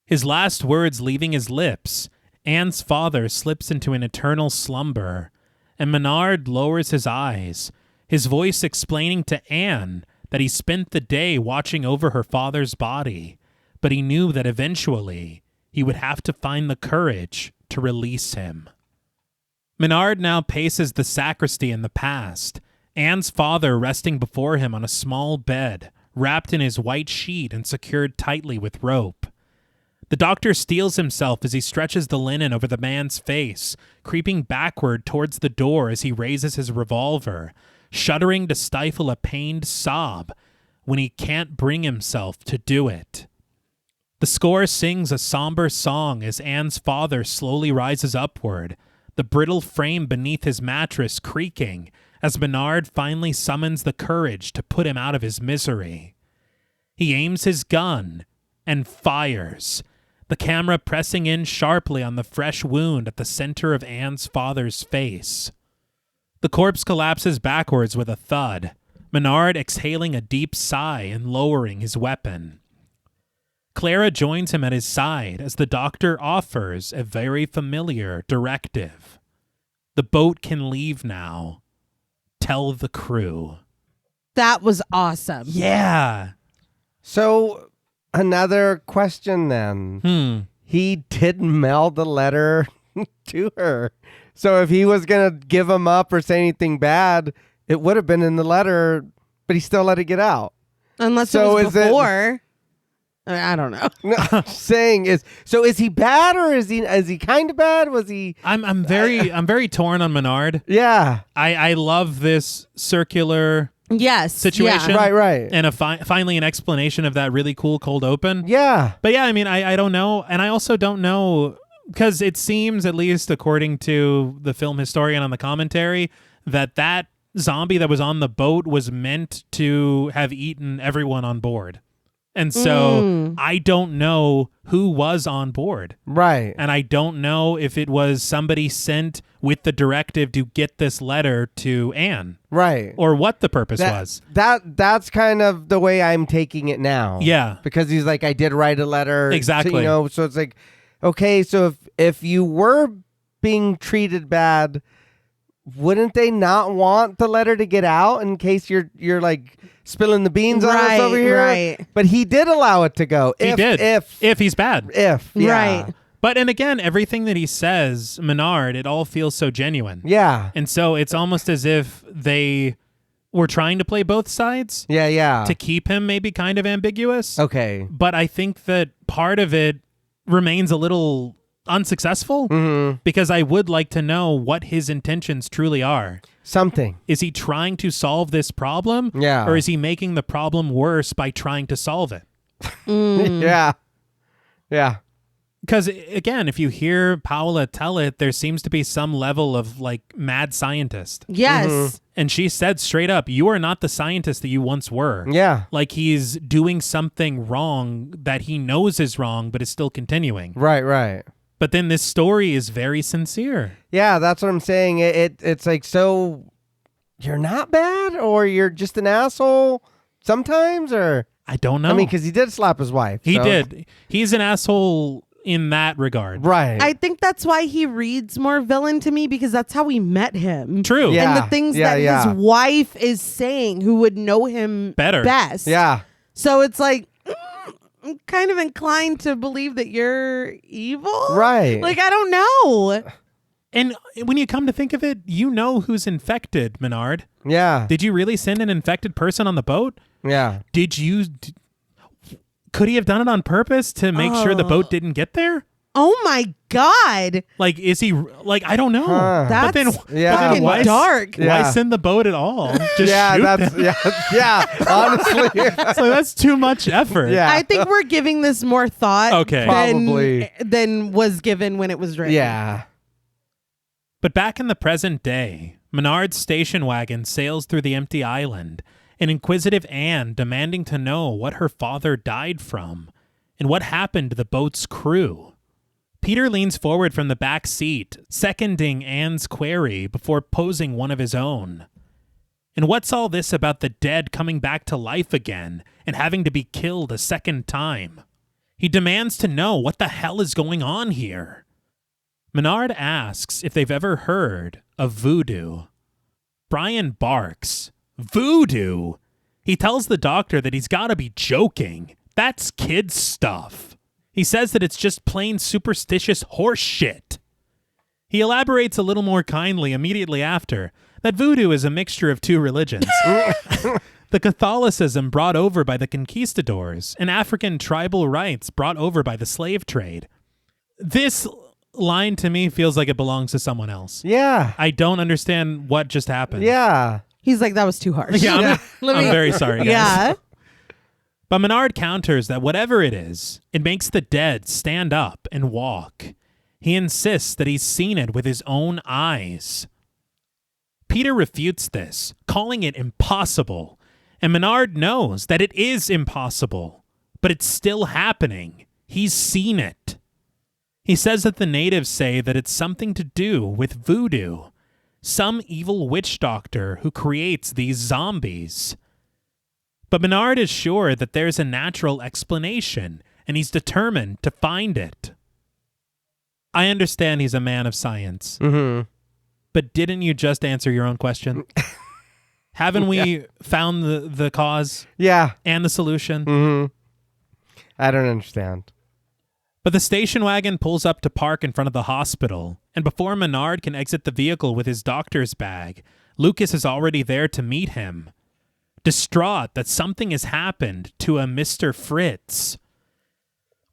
His last words leaving his lips, Anne's father slips into an eternal slumber, and Menard lowers his eyes, his voice explaining to Anne that he spent the day watching over her father's body, but he knew that eventually he would have to find the courage to release him. Menard now paces the sacristy in the past, Anne's father resting before him on a small bed, wrapped in his white sheet and secured tightly with rope. The doctor steels himself as he stretches the linen over the man's face, creeping backward towards the door as he raises his revolver, shuddering to stifle a pained sob when he can't bring himself to do it. The score sings a somber song as Anne's father slowly rises upward, the brittle frame beneath his mattress creaking as Menard finally summons the courage to put him out of his misery. He aims his gun and fires, the camera pressing in sharply on the fresh wound at the center of Anne's father's face. The corpse collapses backwards with a thud, Menard exhaling a deep sigh and lowering his weapon. Clara joins him at his side as the doctor offers a very familiar directive. The boat can leave now. Tell the crew. That was awesome. Yeah. So, another question then. He didn't mail the letter to her. So if he was going to give him up or say anything bad, it would have been in the letter, but he still let it get out. Unless it was before. I don't know. No, I'm saying is he bad or is he kind of bad? Was he? I'm very torn on Menard. Yeah. I love this circular situation. Yeah. Right. And finally an explanation of that really cool cold open. Yeah. But yeah, I mean, I don't know. And I also don't know, because it seems, at least according to the film historian on the commentary, that zombie that was on the boat was meant to have eaten everyone on board. And so I don't know who was on board. Right. And I don't know if it was somebody sent with the directive to get this letter to Anne. Right. Or what the purpose was. That's kind of the way I'm taking it now. Yeah. Because he's like, I did write a letter. Exactly. So it's like, okay, so if you were being treated bad, wouldn't they not want the letter to get out in case you're like spilling the beans on us over here? Right. But he did allow it to go. He did. If he's bad. Yeah. Right. But, and again, everything that he says, Menard, it all feels so genuine. Yeah. And so it's almost as if they were trying to play both sides. Yeah. To keep him maybe kind of ambiguous. Okay. But I think that part of it remains a little unsuccessful because I would like to know what his intentions truly are. Something. Is he trying to solve this problem? Yeah. Or is he making the problem worse by trying to solve it? Yeah. Because, again, if you hear Paola tell it, there seems to be some level of, like, mad scientist. Yes. And she said straight up, you are not the scientist that you once were. Yeah. Like, he's doing something wrong that he knows is wrong, but is still continuing. Right. But then this story is very sincere. Yeah, that's what I'm saying. It's like, so you're not bad, or you're just an asshole sometimes, or I don't know. I mean, because he did slap his wife. He so. did. He's an asshole in that regard. Right. I think that's why he reads more villain to me, because that's how we met him. True. Yeah. And the things that his wife is saying, who would know him best. Yeah. So it's like, I'm kind of inclined to believe that you're evil. Right. Like, I don't know. And when you come to think of it, you know who's infected, Menard. Yeah. Did you really send an infected person on the boat? Yeah. Could he have done it on purpose to make sure the boat didn't get there? Oh my God. Like, is he, like, I don't know. That's fucking why, dark. Why send the boat at all? Just shoot them. Honestly. So that's too much effort. Yeah. I think we're giving this more thought Okay. Probably. than was given when it was written. Yeah. But back in the present day, Menard's station wagon sails through the empty island, an inquisitive Anne demanding to know what her father died from and what happened to the boat's crew. Peter leans forward from the back seat, seconding Anne's query before posing one of his own. And what's all this about the dead coming back to life again and having to be killed a second time? He demands to know what the hell is going on here. Menard asks if they've ever heard of voodoo. Brian barks. Voodoo? He tells the doctor that he's got to be joking. That's kid stuff. He says that it's just plain superstitious horse shit. He elaborates a little more kindly immediately after that voodoo is a mixture of two religions. The Catholicism brought over by the conquistadors and African tribal rites brought over by the slave trade. This line to me feels like it belongs to someone else. Yeah. I don't understand what just happened. Yeah. He's like, that was too harsh. Yeah, I'm very sorry, guys. Yeah. But Menard counters that whatever it is, it makes the dead stand up and walk. He insists that he's seen it with his own eyes. Peter refutes this, calling it impossible, and Menard knows that it is impossible, but it's still happening. He's seen it. He says that the natives say that it's something to do with voodoo, some evil witch doctor who creates these zombies. But Menard is sure that there's a natural explanation, and he's determined to find it. I understand he's a man of science. Mm-hmm. But didn't you just answer your own question? Haven't we found the cause? Yeah. And the solution? Mm-hmm. I don't understand. But the station wagon pulls up to park in front of the hospital, and before Menard can exit the vehicle with his doctor's bag, Lucas is already there to meet him. Distraught that something has happened to a Mr. Fritz.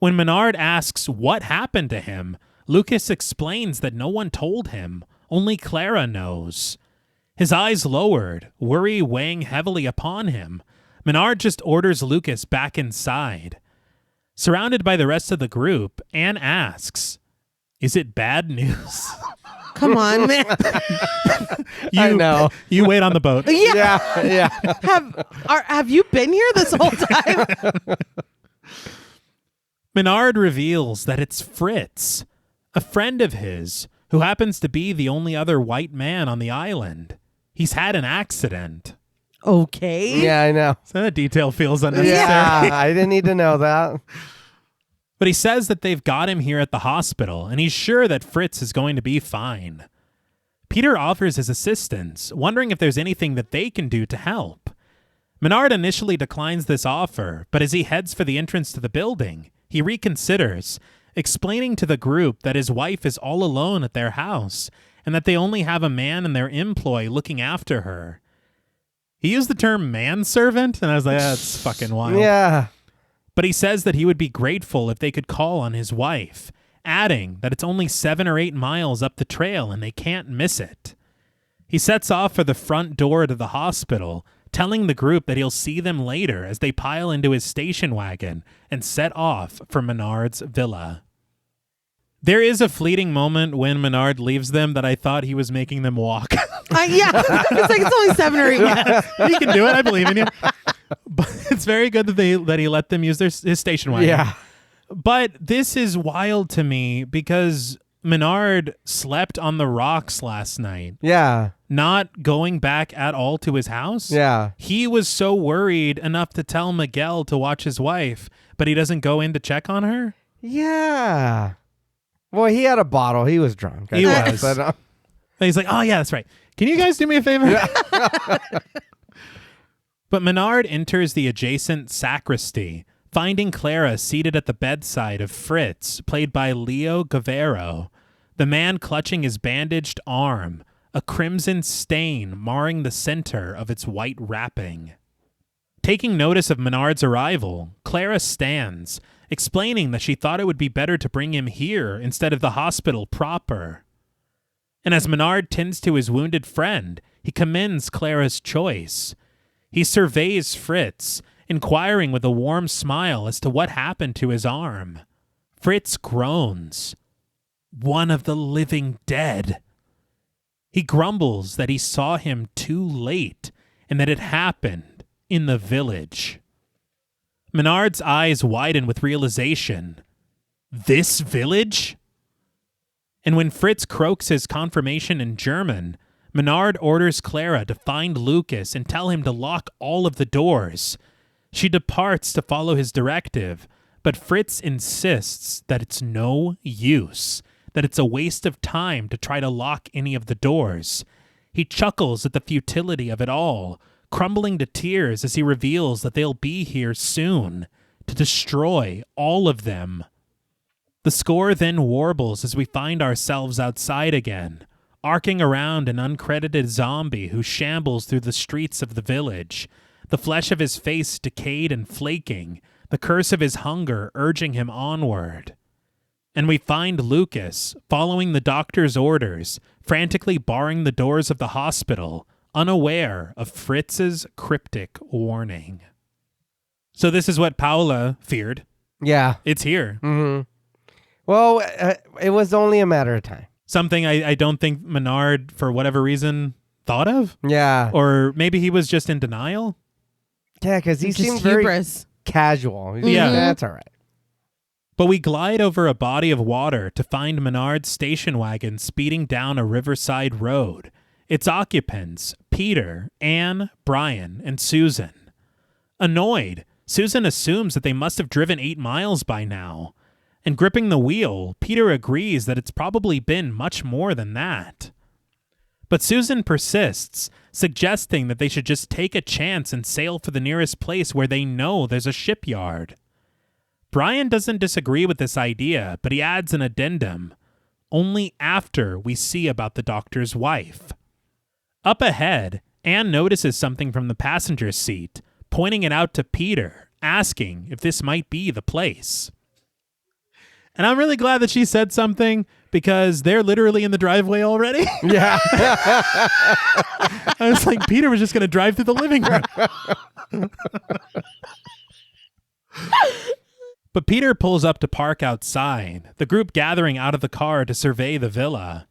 When Menard asks what happened to him, Lucas explains that no one told him, only Clara knows. His eyes lowered, worry weighing heavily upon him. Menard just orders Lucas back inside. Surrounded by the rest of the group, Anne asks, "Is it bad news?" Come on, man. I know. You wait on the boat. Yeah. Have you been here this whole time? Menard reveals that it's Fritz, a friend of his, who happens to be the only other white man on the island. He's had an accident. Okay. Yeah, I know. So that detail feels unnecessary. Yeah, I didn't need to know that. But he says that they've got him here at the hospital, and he's sure that Fritz is going to be fine. Peter offers his assistance, wondering if there's anything that they can do to help. Menard initially declines this offer, but as he heads for the entrance to the building, he reconsiders, explaining to the group that his wife is all alone at their house, and that they only have a man in their employ looking after her. He used the term manservant, and I was like, that's fucking wild. Yeah. But he says that he would be grateful if they could call on his wife, adding that it's only 7 or 8 miles up the trail and they can't miss it. He sets off for the front door to the hospital, telling the group that he'll see them later as they pile into his station wagon and set off for Menard's villa. There is a fleeting moment when Menard leaves them that I thought he was making them walk. Yeah. It's like it's only 7 or 8 miles. You can do it. I believe in you. But it's very good that he let them use his station wagon. Yeah. But this is wild to me because Menard slept on the rocks last night, Yeah. not going back at all to his house. Yeah. He was so worried enough to tell Miguel to watch his wife, but he doesn't go in to check on her. Yeah. Well, he had a bottle. He was drunk. He was. But, And he's like, oh, yeah, that's right. Can you guys do me a favor? But Menard enters the adjacent sacristy, finding Clara seated at the bedside of Fritz, played by Leo Guevara, the man clutching his bandaged arm, a crimson stain marring the center of its white wrapping. Taking notice of Menard's arrival, Clara stands, explaining that she thought it would be better to bring him here instead of the hospital proper. And as Menard tends to his wounded friend, he commends Clara's choice. He surveys Fritz, inquiring with a warm smile as to what happened to his arm. Fritz groans. One of the living dead. He grumbles that he saw him too late and that it happened in the village. Menard's eyes widen with realization. This village? And when Fritz croaks his confirmation in German, Menard orders Clara to find Lucas and tell him to lock all of the doors. She departs to follow his directive, but Fritz insists that it's no use, that it's a waste of time to try to lock any of the doors. He chuckles at the futility of it all, crumbling to tears as he reveals that they'll be here soon to destroy all of them. The score then warbles as we find ourselves outside again, arcing around an uncredited zombie who shambles through the streets of the village, the flesh of his face decayed and flaking, the curse of his hunger urging him onward. And we find Lucas, following the doctor's orders, frantically barring the doors of the hospital, unaware of Fritz's cryptic warning. So this is what Paula feared. yeah. It's here. Mm-hmm. Well, it was only a matter of time. Something I don't think Menard, for whatever reason, thought of. Yeah. Or maybe he was just in denial. Yeah, because he Just seemed very hubris. casual. He's Yeah. like, that's all right. But we glide over a body of water to find Menard's station wagon speeding down a riverside road. Its occupants, Peter, Anne, Brian, and Susan. Annoyed, Susan assumes that they must have driven 8 miles by now. And gripping the wheel, Peter agrees that it's probably been much more than that. But Susan persists, suggesting that they should just take a chance and sail for the nearest place where they know there's a shipyard. Brian doesn't disagree with this idea, but he adds an addendum. Only after we see about the doctor's wife. Up ahead, Anne notices something from the passenger seat, pointing it out to Peter, asking if this might be the place. And I'm really glad that she said something because they're literally in the driveway already. Yeah. I was like, Peter was just going to drive through the living room. But Peter pulls up to park outside, the group gathering out of the car to survey the villa.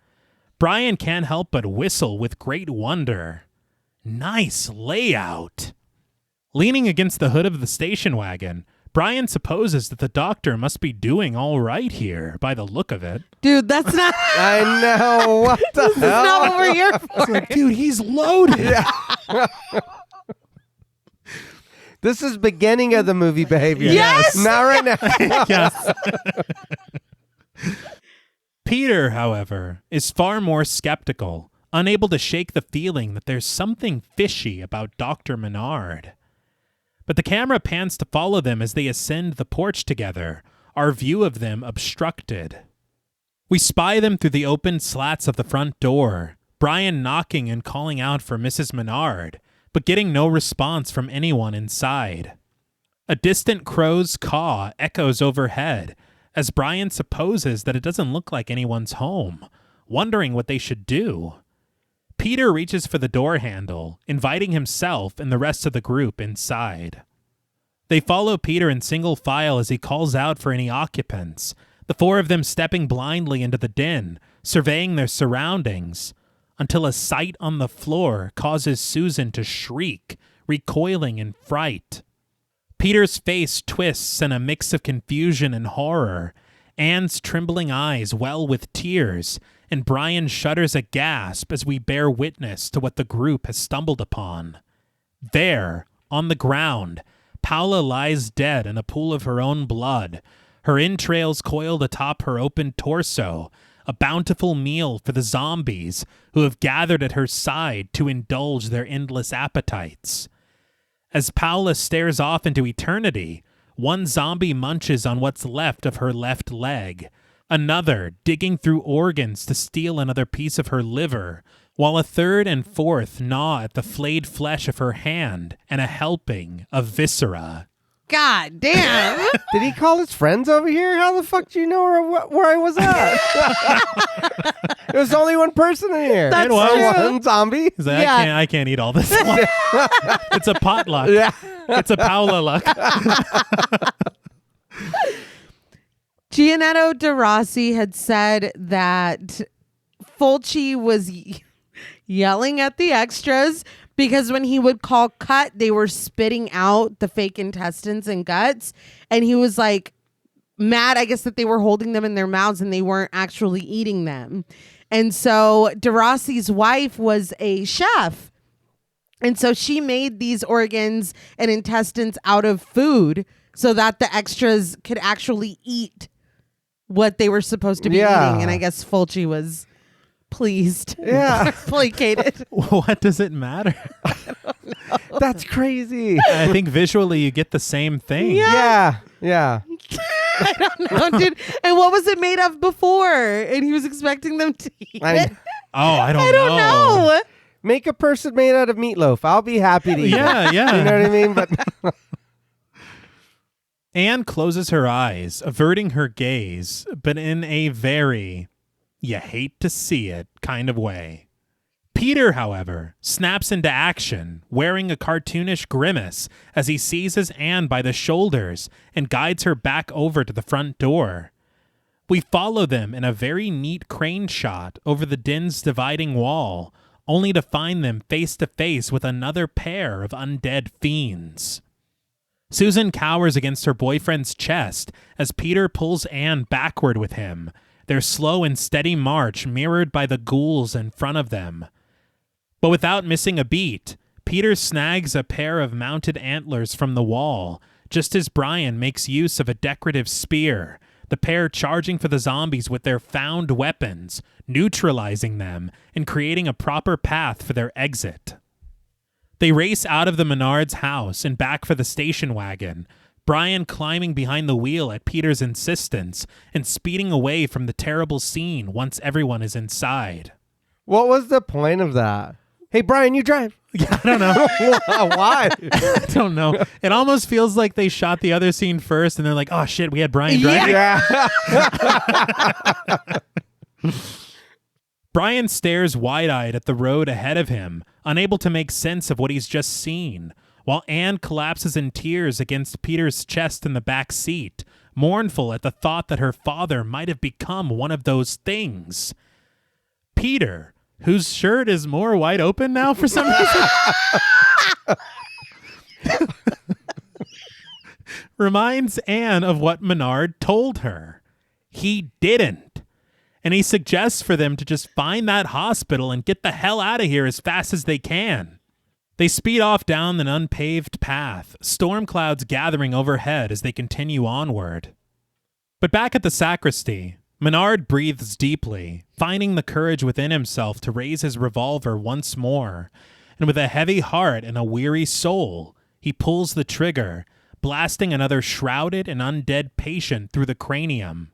Brian can't help but whistle with great wonder. Nice layout. Leaning against the hood of the station wagon, Brian supposes that the doctor must be doing all right here by the look of it. Dude, that's not. I know. What the hell? That's not what we're here for. It's like, dude, he's loaded. Yeah. This is beginning of the movie behavior. Yes! Not right now. Yes. Peter, however, is far more skeptical, unable to shake the feeling that there's something fishy about Dr. Menard. But the camera pans to follow them as they ascend the porch together, our view of them obstructed. We spy them through the open slats of the front door, Brian knocking and calling out for Mrs. Menard, but getting no response from anyone inside. A distant crow's caw echoes overhead, as Brian supposes that it doesn't look like anyone's home, wondering what they should do. Peter reaches for the door handle, inviting himself and the rest of the group inside. They follow Peter in single file as he calls out for any occupants, the four of them stepping blindly into the den, surveying their surroundings, until a sight on the floor causes Susan to shriek, recoiling in fright. Peter's face twists in a mix of confusion and horror, Anne's trembling eyes well with tears, and Brian shudders a gasp as we bear witness to what the group has stumbled upon. There, on the ground, Paula lies dead in a pool of her own blood, her entrails coiled atop her open torso, a bountiful meal for the zombies who have gathered at her side to indulge their endless appetites. As Paula stares off into eternity, one zombie munches on what's left of her left leg, another digging through organs to steal another piece of her liver, while a third and fourth gnaw at the flayed flesh of her hand and a helping of viscera. God damn. Did he call his friends over here? How the fuck do you know where I was at? There was only one person in here. That's one zombie. He's like, I can't eat all this. It's a potluck. Yeah. It's a Paula luck. Gianetto De Rossi had said that Fulci was yelling at the extras because when he would call cut, they were spitting out the fake intestines and guts. And he was like mad, I guess, that they were holding them in their mouths and they weren't actually eating them. And so De Rossi's wife was a chef. And so she made these organs and intestines out of food so that the extras could actually eat what they were supposed to be eating. And I guess Fulci was pleased. Yeah. Placated. What does it matter? That's crazy. I think visually you get the same thing. Yeah. I don't know, dude. And what was it made of before? And he was expecting them to eat it. I I don't know. Make a person made out of meatloaf. I'll be happy to eat it. Yeah. You know what I mean? But Anne closes her eyes, averting her gaze, but in a very you hate to see it kind of way. Peter, however, snaps into action, wearing a cartoonish grimace as he seizes Anne by the shoulders and guides her back over to the front door. We follow them in a very neat crane shot over the den's dividing wall, only to find them face to face with another pair of undead fiends. Susan cowers against her boyfriend's chest as Peter pulls Anne backward with him, their slow and steady march mirrored by the ghouls in front of them. But without missing a beat, Peter snags a pair of mounted antlers from the wall, just as Brian makes use of a decorative spear, the pair charging for the zombies with their found weapons, neutralizing them and creating a proper path for their exit. They race out of the Menards' house and back for the station wagon, Brian climbing behind the wheel at Peter's insistence and speeding away from the terrible scene once everyone is inside. what was the point of that? Hey, Brian, you drive. Yeah, I don't know. Why? I don't know. It almost feels like they shot the other scene first and they're like, oh shit, we had Brian driving. Yeah. Brian stares wide-eyed at the road ahead of him, unable to make sense of what he's just seen, while Anne collapses in tears against Peter's chest in the back seat, mournful at the thought that her father might have become one of those things. Peter, whose shirt is more wide open now for some reason, reminds Anne of what Menard told her. He didn't. And he suggests for them to just find that hospital and get the hell out of here as fast as they can. They speed off down an unpaved path, storm clouds gathering overhead as they continue onward. But back at the sacristy, Menard breathes deeply, finding the courage within himself to raise his revolver once more, and with a heavy heart and a weary soul, he pulls the trigger, blasting another shrouded and undead patient through the cranium.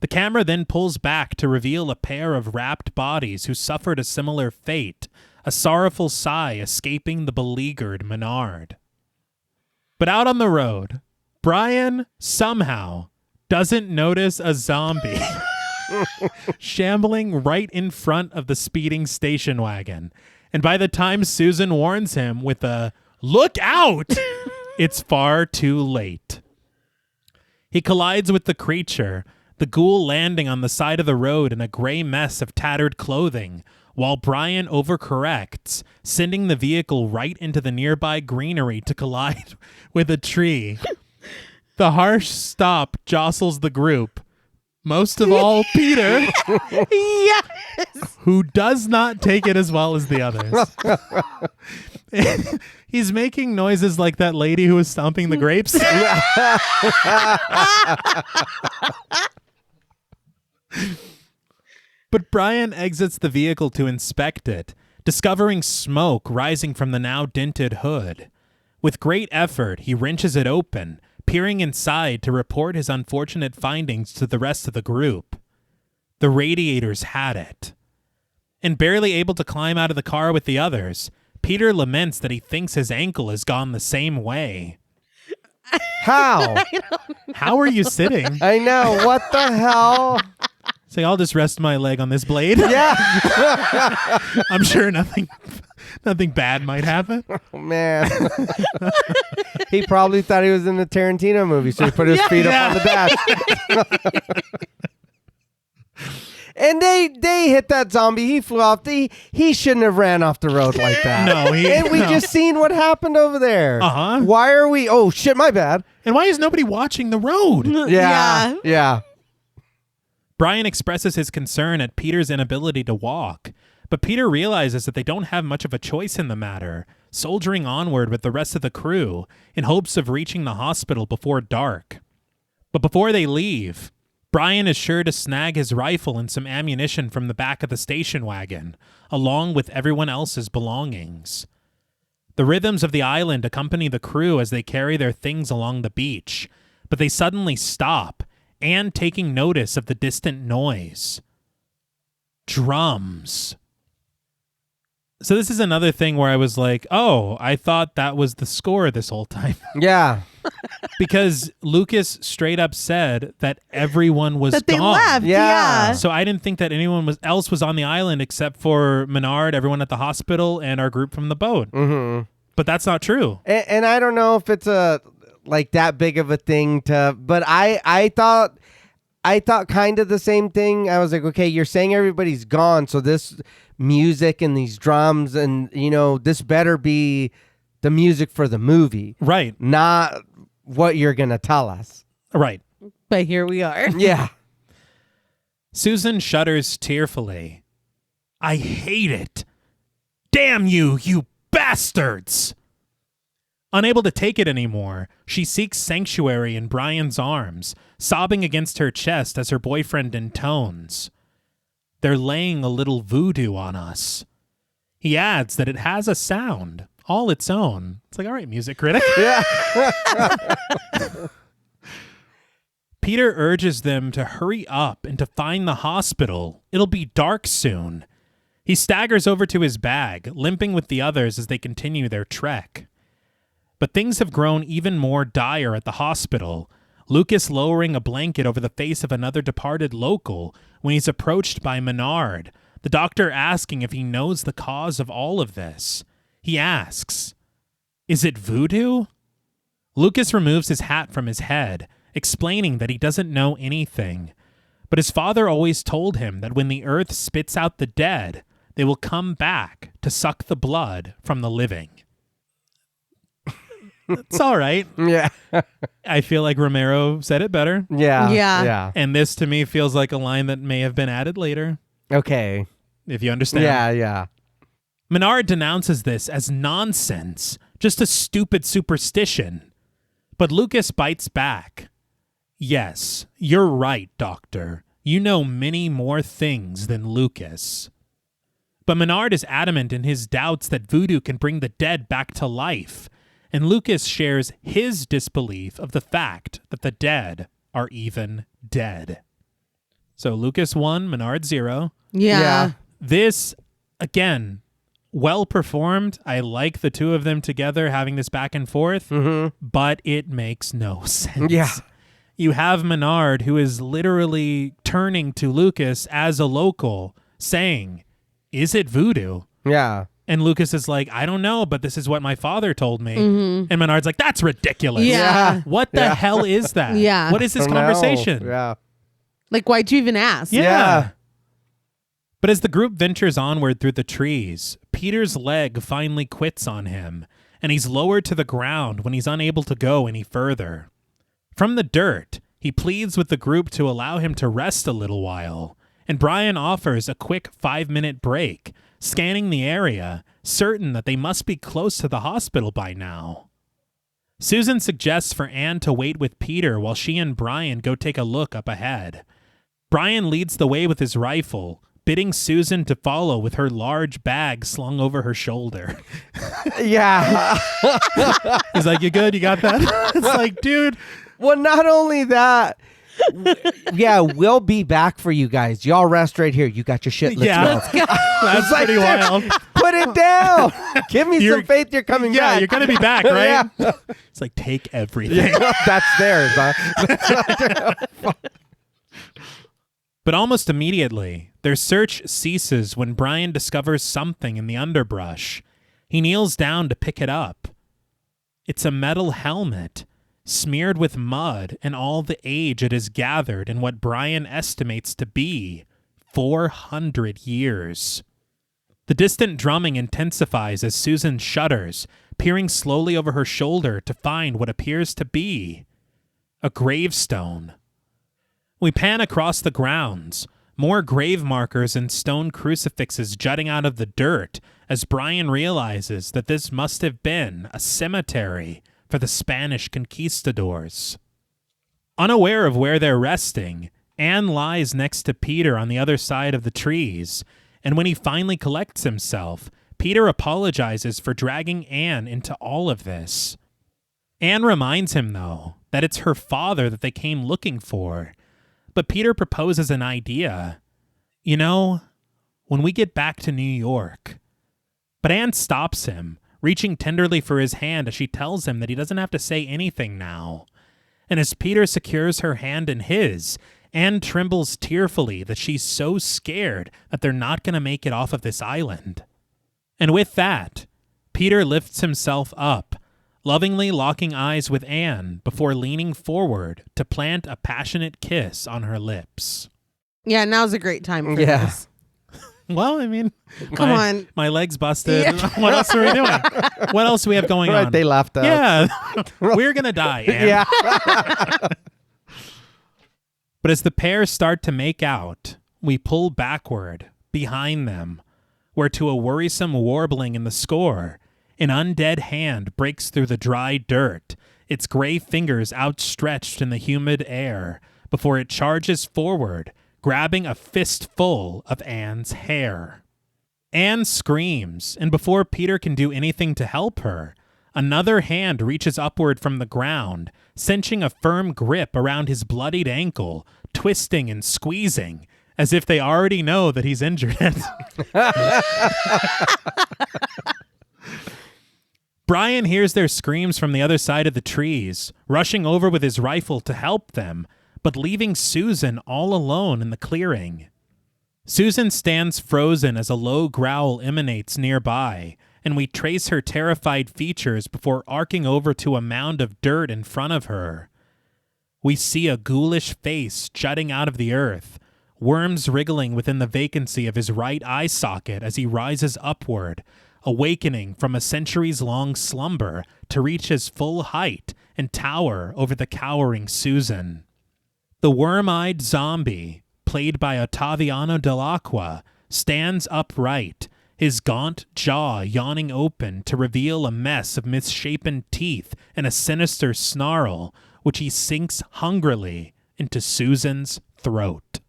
The camera then pulls back to reveal a pair of wrapped bodies who suffered a similar fate, a sorrowful sigh escaping the beleaguered Menard. But out on the road, Brian somehow doesn't notice a zombie shambling right in front of the speeding station wagon. And by the time Susan warns him with a "look out," it's far too late. He collides with the creature, the ghoul landing on the side of the road in a gray mess of tattered clothing, while Brian overcorrects, sending the vehicle right into the nearby greenery to collide with a tree. The harsh stop jostles the group. Most of all, Peter, Yes. who does not take it as well as the others. He's making noises like that lady who was stomping the grapes. But Brian exits the vehicle to inspect it, discovering smoke rising from the now dented hood. With great effort, he wrenches it open, peering inside to report his unfortunate findings to the rest of the group. The radiators had it. And barely able to climb out of the car with the others, Peter laments that he thinks his ankle has gone the same way. How? How are you sitting? I know. What the hell? Say, I'll just rest my leg on this blade. Yeah. I'm sure nothing bad might happen. Oh, man. He probably thought he was in the Tarantino movie, so he put his feet up on the dash. And they hit that zombie. He flew off. He shouldn't have ran off the road like that. No, and we just seen what happened over there. Uh-huh. Why are we? Oh shit, my bad. And why is nobody watching the road? Yeah. Brian expresses his concern at Peter's inability to walk, but Peter realizes that they don't have much of a choice in the matter, soldiering onward with the rest of the crew in hopes of reaching the hospital before dark. But before they leave, Brian is sure to snag his rifle and some ammunition from the back of the station wagon, along with everyone else's belongings. The rhythms of the island accompany the crew as they carry their things along the beach, but they suddenly stop, and taking notice of the distant noise. Drums. So this is another thing where I was like, oh, I thought that was the score this whole time. Yeah. Because Lucas straight up said that everyone was That they gone. left. Yeah. Yeah. So I didn't think that anyone else was on the island except for Menard, everyone at the hospital, and our group from the boat. Mm-hmm. But that's not true. And I don't know if it's like that big of a thing but I thought kind of the same thing. I was like, okay, you're saying everybody's gone, so this music and these drums and this better be the music for the movie, Right. not what you're gonna tell us. Right. But here we are. Yeah. Susan shudders tearfully. I hate it. Damn you, you bastards! Unable to take it anymore, she seeks sanctuary in Brian's arms, sobbing against her chest as her boyfriend intones. They're laying a little voodoo on us. He adds that it has a sound, all its own. It's like, all right, music critic. Yeah. Peter urges them to hurry up and to find the hospital. It'll be dark soon. He staggers over to his bag, limping with the others as they continue their trek. But things have grown even more dire at the hospital, Lucas lowering a blanket over the face of another departed local when he's approached by Menard, the doctor asking if he knows the cause of all of this. He asks, "Is it voodoo?" Lucas removes his hat from his head, explaining that he doesn't know anything. But his father always told him that when the earth spits out the dead, they will come back to suck the blood from the living. It's all right. Yeah. I feel like Romero said it better. Yeah. Yeah. Yeah. And this to me feels like a line that may have been added later, Okay. if you understand. Yeah, yeah. Menard denounces this as nonsense, just a stupid superstition. But Lucas bites back. Yes, you're right, Doctor. You know many more things than Lucas. But Menard is adamant in his doubts that voodoo can bring the dead back to life, and Lucas shares his disbelief of the fact that the dead are even dead. So Lucas 1, Menard 0. Yeah. This, again, well performed. I like the two of them together having this back and forth, but it makes no sense. Yeah. You have Menard, who is literally turning to Lucas as a local, saying, "Is it voodoo?" Yeah. And Lucas is like, "I don't know, but this is what my father told me." And Menard's like, "That's ridiculous. Yeah. What the hell is that? Yeah. What is this Don't know. conversation?" Yeah. Like, why'd you even ask? Yeah. But as the group ventures onward through the trees, Peter's leg finally quits on him, and he's lowered to the ground when he's unable to go any further. From the dirt, he pleads with the group to allow him to rest a little while, and Brian offers a quick 5-minute break, scanning the area, certain that they must be close to the hospital by now. Susan suggests for Anne to wait with Peter while she and Brian go take a look up ahead. Brian leads the way with his rifle, bidding Susan to follow with her large bag slung over her shoulder. Yeah. He's like, "You good? You got that?" It's like, dude. Well, not only that, yeah, we'll be back for you guys. Y'all rest right here. You got your shit. Let's go. That's like, pretty dude, wild. Put it down. Give me You're- some faith you're coming back. You're going to be back, right? Yeah. It's like, take everything. That's theirs, huh? But almost immediately, their search ceases when Brian discovers something in the underbrush. He kneels down to pick it up. It's a metal helmet, smeared with mud and all the age it has gathered in what Brian estimates to be 400 years. The distant drumming intensifies as Susan shudders, peering slowly over her shoulder to find what appears to be a gravestone. We pan across the grounds, more grave markers and stone crucifixes jutting out of the dirt as Brian realizes that this must have been a cemetery for the Spanish conquistadors. Unaware of where they're resting, Anne lies next to Peter on the other side of the trees, and when he finally collects himself, Peter apologizes for dragging Anne into all of this. Anne reminds him, though, that it's her father that they came looking for, but Peter proposes an idea. "You know, when we get back to New York..." But Anne stops him, reaching tenderly for his hand as she tells him that he doesn't have to say anything now. And as Peter secures her hand in his, Anne trembles tearfully that she's so scared that they're not going to make it off of this island. And with that, Peter lifts himself up, lovingly locking eyes with Anne before leaning forward to plant a passionate kiss on her lips. Yeah, now's a great time for Yeah. this. Well, I mean, Come on. my leg's busted. Yeah. What else are we doing? What else do we have going Right, on? they left us. Yeah, we're going to die, Anne. Yeah. But as the pair start to make out, we pull backward, behind them, where to a worrisome warbling in the score, an undead hand breaks through the dry dirt, its gray fingers outstretched in the humid air, before it charges forward, grabbing a fistful of Anne's hair. Anne screams, and before Peter can do anything to help her, another hand reaches upward from the ground, cinching a firm grip around his bloodied ankle, twisting and squeezing, as if they already know that he's injured it. Brian hears their screams from the other side of the trees, rushing over with his rifle to help them, but leaving Susan all alone in the clearing. Susan stands frozen as a low growl emanates nearby, and we trace her terrified features before arcing over to a mound of dirt in front of her. We see a ghoulish face jutting out of the earth, worms wriggling within the vacancy of his right eye socket as he rises upward, awakening from a centuries-long slumber to reach his full height and tower over the cowering Susan. The worm-eyed zombie, played by Ottaviano Dell'Acqua, stands upright, his gaunt jaw yawning open to reveal a mess of misshapen teeth and a sinister snarl, which he sinks hungrily into Susan's throat.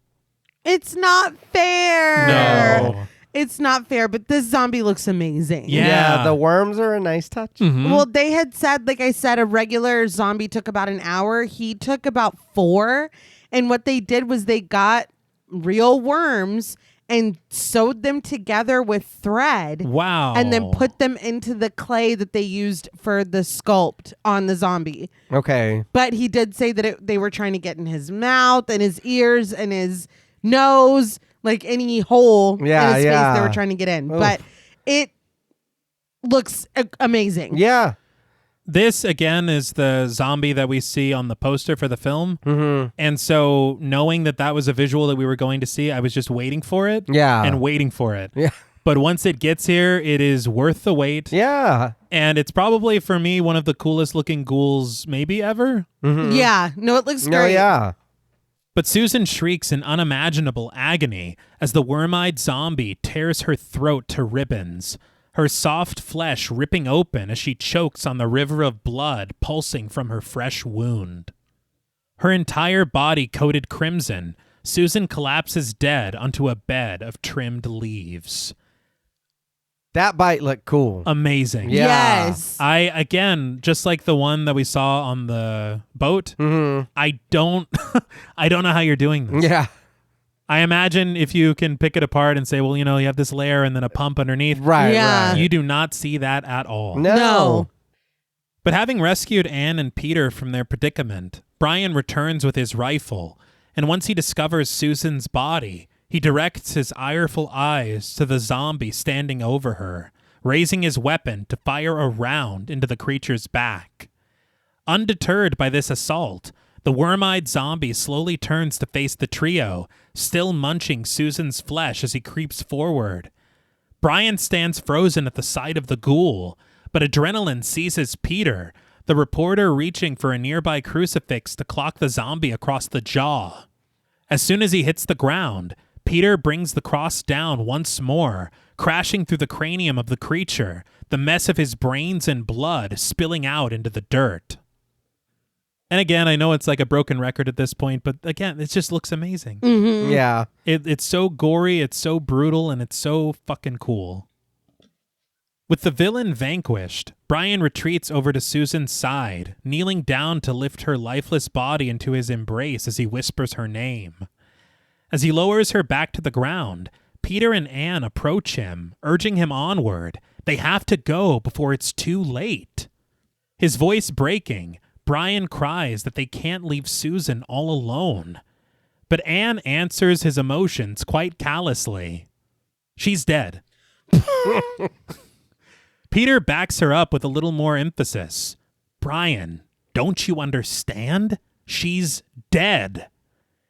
It's not fair. No. It's not fair, but this zombie looks amazing. Yeah. The worms are a nice touch. Mhm. Well, they had said, like I said, a regular zombie took about an hour. He took about 4. And what they did was they got real worms and sewed them together with thread. Wow. And then put them into the clay that they used for the sculpt on the zombie. Okay. But he did say that they were trying to get in his mouth and his ears and his nose, like any hole in his face they were trying to get in. Oof. But it looks amazing. Yeah. This, again, is the zombie that we see on the poster for the film. Mm-hmm. And so knowing that that was a visual that we were going to see, I was just waiting for it. Yeah. And waiting for it. Yeah. But once it gets here, it is worth the wait. Yeah. And it's probably, for me, one of the coolest looking ghouls maybe ever. Mm-hmm. Yeah. No, it looks No, great. yeah. But Susan shrieks in unimaginable agony as the worm-eyed zombie tears her throat to ribbons, her soft flesh ripping open as she chokes on the river of blood pulsing from her fresh wound. Her entire body coated crimson, Susan collapses dead onto a bed of trimmed leaves. That bite looked cool. Amazing. Yeah. Yes. Again, just like the one that we saw on the boat, Mm-hmm. I don't know how you're doing this. Yeah. I imagine if you can pick it apart and say, well, you have this layer and then a pump underneath. Right. Yeah. Right. You do not see that at all. No. But having rescued Anne and Peter from their predicament, Brian returns with his rifle, and once he discovers Susan's body, he directs his ireful eyes to the zombie standing over her, raising his weapon to fire a round into the creature's back. Undeterred by this assault, the worm-eyed zombie slowly turns to face the trio, still munching Susan's flesh as he creeps forward. Brian stands frozen at the sight of the ghoul, but adrenaline seizes Peter, the reporter reaching for a nearby crucifix to clock the zombie across the jaw. As soon as he hits the ground, Peter brings the cross down once more, crashing through the cranium of the creature, the mess of his brains and blood spilling out into the dirt. And again, I know it's like a broken record at this point, but again, it just looks amazing. Mm-hmm. Yeah. It's so gory, it's so brutal, and it's so fucking cool. With the villain vanquished, Brian retreats over to Susan's side, kneeling down to lift her lifeless body into his embrace as he whispers her name. As he lowers her back to the ground, Peter and Anne approach him, urging him onward. They have to go before it's too late. His voice breaking, Brian cries that they can't leave Susan all alone. But Anne answers his emotions quite callously. She's dead. Peter backs her up with a little more emphasis. Brian, don't you understand? She's dead.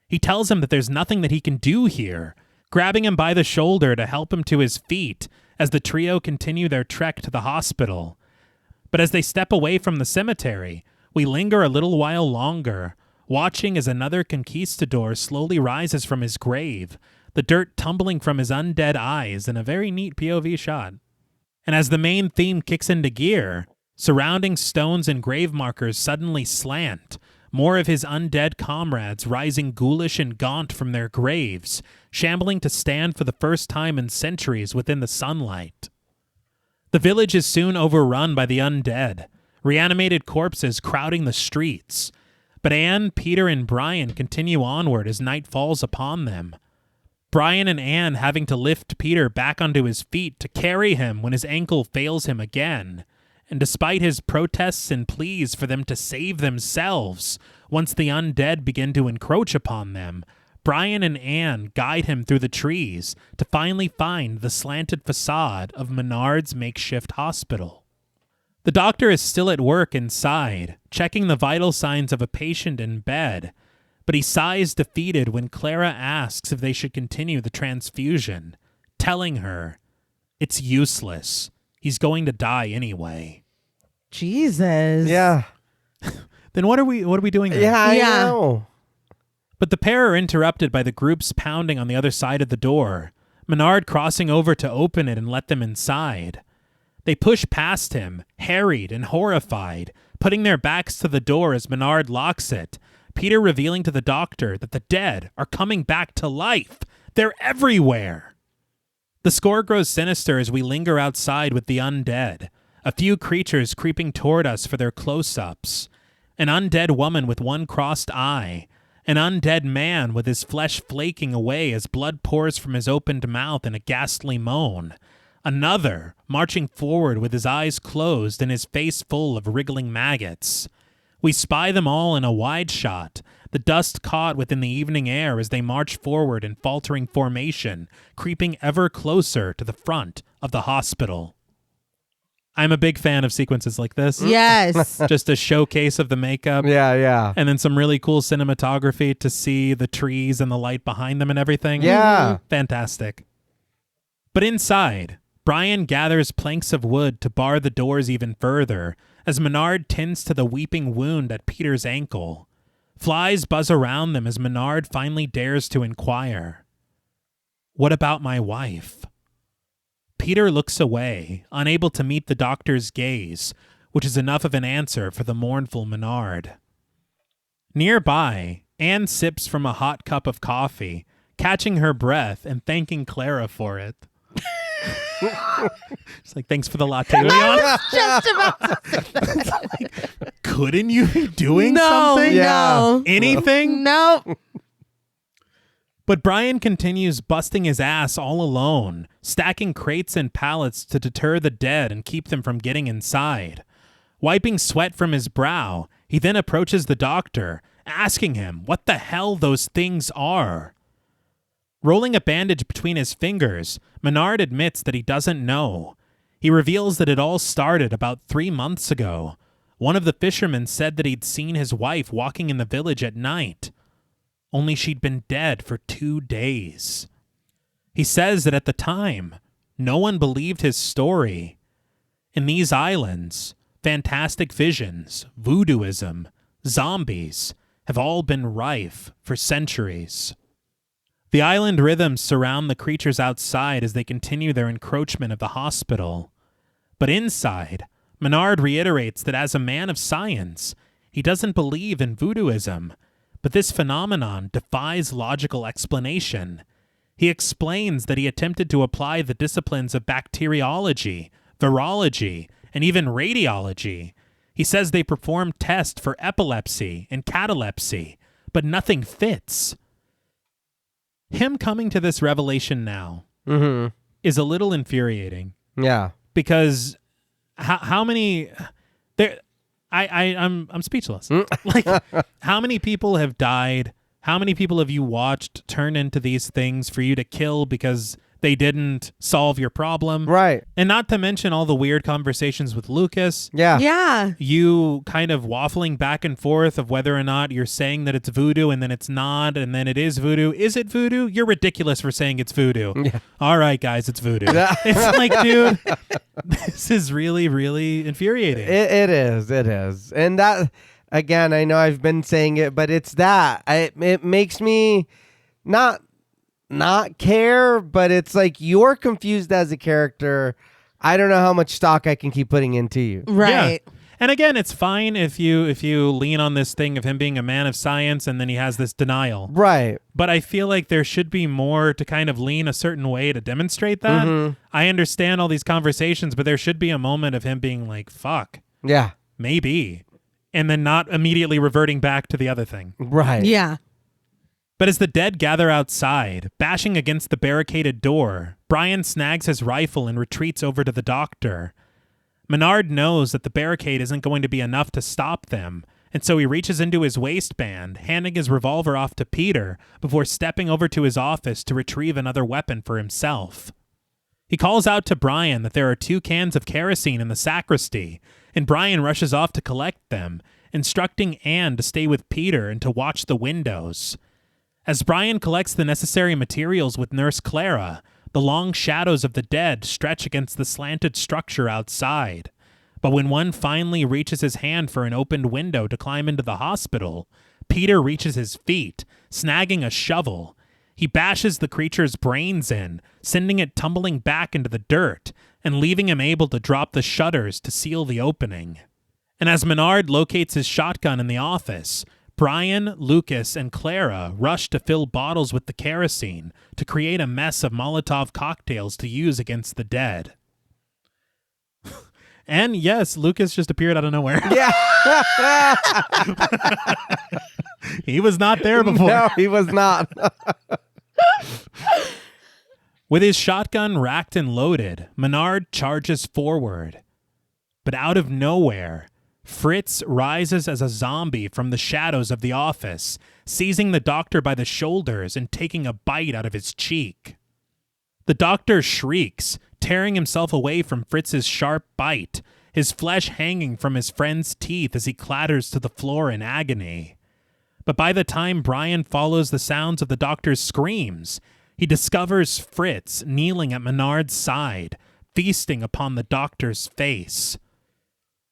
He tells him that there's nothing that he can do here, grabbing him by the shoulder to help him to his feet as the trio continue their trek to the hospital. But as they step away from the cemetery, we linger a little while longer, watching as another conquistador slowly rises from his grave, the dirt tumbling from his undead eyes in a very neat POV shot. And as the main theme kicks into gear, surrounding stones and grave markers suddenly slant, more of his undead comrades rising ghoulish and gaunt from their graves, shambling to stand for the first time in centuries within the sunlight. The village is soon overrun by the undead, reanimated corpses crowding the streets. But Anne, Peter, and Brian continue onward as night falls upon them. Brian and Anne having to lift Peter back onto his feet to carry him when his ankle fails him again. And despite his protests and pleas for them to save themselves, once the undead begin to encroach upon them, Brian and Anne guide him through the trees to finally find the slanted facade of Menard's makeshift hospital. The doctor is still at work inside, checking the vital signs of a patient in bed, But he sighs defeated when Clara asks if they should continue the transfusion, telling her it's useless. He's going to die anyway. Jesus. Yeah. Then what are we doing there? Yeah, I know. But the pair are interrupted by the groups pounding on the other side of the door, Menard crossing over to open it and let them inside. They push past him, harried and horrified, putting their backs to the door as Menard locks it, Peter revealing to the doctor that the dead are coming back to life. They're everywhere. The score grows sinister as we linger outside with the undead, a few creatures creeping toward us for their close-ups. An undead woman with one crossed eye, an undead man with his flesh flaking away as blood pours from his opened mouth in a ghastly moan. Another, marching forward with his eyes closed and his face full of wriggling maggots. We spy them all in a wide shot, the dust caught within the evening air as they march forward in faltering formation, creeping ever closer to the front of the hospital. I'm a big fan of sequences like this. Yes. Just a showcase of the makeup. Yeah. And then some really cool cinematography to see the trees and the light behind them and everything. Yeah. Fantastic. But inside, Brian gathers planks of wood to bar the doors even further as Menard tends to the weeping wound at Peter's ankle. Flies buzz around them as Menard finally dares to inquire. What about my wife? Peter looks away, unable to meet the doctor's gaze, which is enough of an answer for the mournful Menard. Nearby, Anne sips from a hot cup of coffee, catching her breath and thanking Clara for it. She's like, thanks for the latte, Leon. Just about to say that. Couldn't you be doing something? No. Anything? No. But Brian continues busting his ass all alone, stacking crates and pallets to deter the dead and keep them from getting inside. Wiping sweat from his brow, he then approaches the doctor, asking him what the hell those things are. Rolling a bandage between his fingers, Menard admits that he doesn't know. He reveals that it all started about 3 months ago. One of the fishermen said that he'd seen his wife walking in the village at night. Only she'd been dead for 2 days. He says that at the time, no one believed his story. In these islands, fantastic visions, voodooism, zombies have all been rife for centuries. The island rhythms surround the creatures outside as they continue their encroachment of the hospital. But inside, Menard reiterates that as a man of science, he doesn't believe in voodooism, but this phenomenon defies logical explanation. He explains that he attempted to apply the disciplines of bacteriology, virology, and even radiology. He says they performed tests for epilepsy and catalepsy, but nothing fits. Him coming to this revelation now is a little infuriating. Yeah. Because how many there I'm speechless. Like, how many people have died? How many people have you watched turn into these things for you to kill because they didn't solve your problem? Right. And not to mention all the weird conversations with Lucas. Yeah. Yeah. You kind of waffling back and forth of whether or not you're saying that it's voodoo and then it's not and then it is voodoo. Is it voodoo? You're ridiculous for saying it's voodoo. Yeah. All right, guys, it's voodoo. It's like, dude, this is really, really infuriating. It is. And that, again, I know I've been saying it, but it's that. It makes me not care, but it's like you're confused as a character. I don't know how much stock I can keep putting into you. Right. Yeah. And again, it's fine if you lean on this thing of him being a man of science and then he has this denial. Right. But I feel like there should be more to kind of lean a certain way to demonstrate that. Mm-hmm. I understand all these conversations, but there should be a moment of him being like, fuck, Yeah. maybe. And then not immediately reverting back to the other thing. Right. Yeah. But as the dead gather outside, bashing against the barricaded door, Brian snags his rifle and retreats over to the doctor. Menard knows that the barricade isn't going to be enough to stop them, and so he reaches into his waistband, handing his revolver off to Peter before stepping over to his office to retrieve another weapon for himself. He calls out to Brian that there are 2 cans of kerosene in the sacristy, and Brian rushes off to collect them, instructing Anne to stay with Peter and to watch the windows. As Brian collects the necessary materials with Nurse Clara, the long shadows of the dead stretch against the slanted structure outside. But when one finally reaches his hand for an opened window to climb into the hospital, Peter reaches his feet, snagging a shovel. He bashes the creature's brains in, sending it tumbling back into the dirt, and leaving him able to drop the shutters to seal the opening. And as Menard locates his shotgun in the office, Brian, Lucas, and Clara rush to fill bottles with the kerosene to create a mess of Molotov cocktails to use against the dead. And yes, Lucas just appeared out of nowhere. Yeah. He was not there before. No, he was not. With his shotgun racked and loaded, Menard charges forward. But out of nowhere, Fritz rises as a zombie from the shadows of the office, seizing the doctor by the shoulders and taking a bite out of his cheek. The doctor shrieks, tearing himself away from Fritz's sharp bite, his flesh hanging from his friend's teeth as he clatters to the floor in agony. But by the time Brian follows the sounds of the doctor's screams, he discovers Fritz kneeling at Menard's side, feasting upon the doctor's face.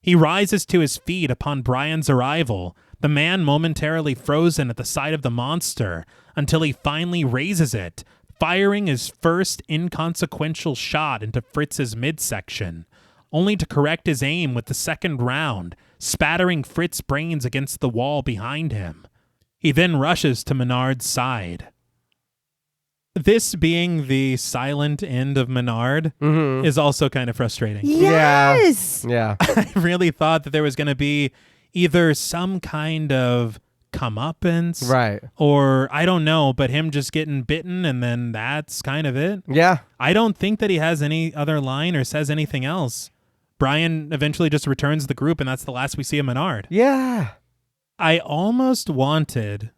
He rises to his feet upon Brian's arrival, the man momentarily frozen at the sight of the monster, until he finally raises it, firing his first inconsequential shot into Fritz's midsection, only to correct his aim with the second round, spattering Fritz's brains against the wall behind him. He then rushes to Menard's side. This being the silent end of Menard is also kind of frustrating. Yes! Yeah. I really thought that there was going to be either some kind of comeuppance, Right. or I don't know, but him just getting bitten and then that's kind of it. Yeah. I don't think that he has any other line or says anything else. Brian eventually just returns the group and that's the last we see of Menard. Yeah. I almost wanted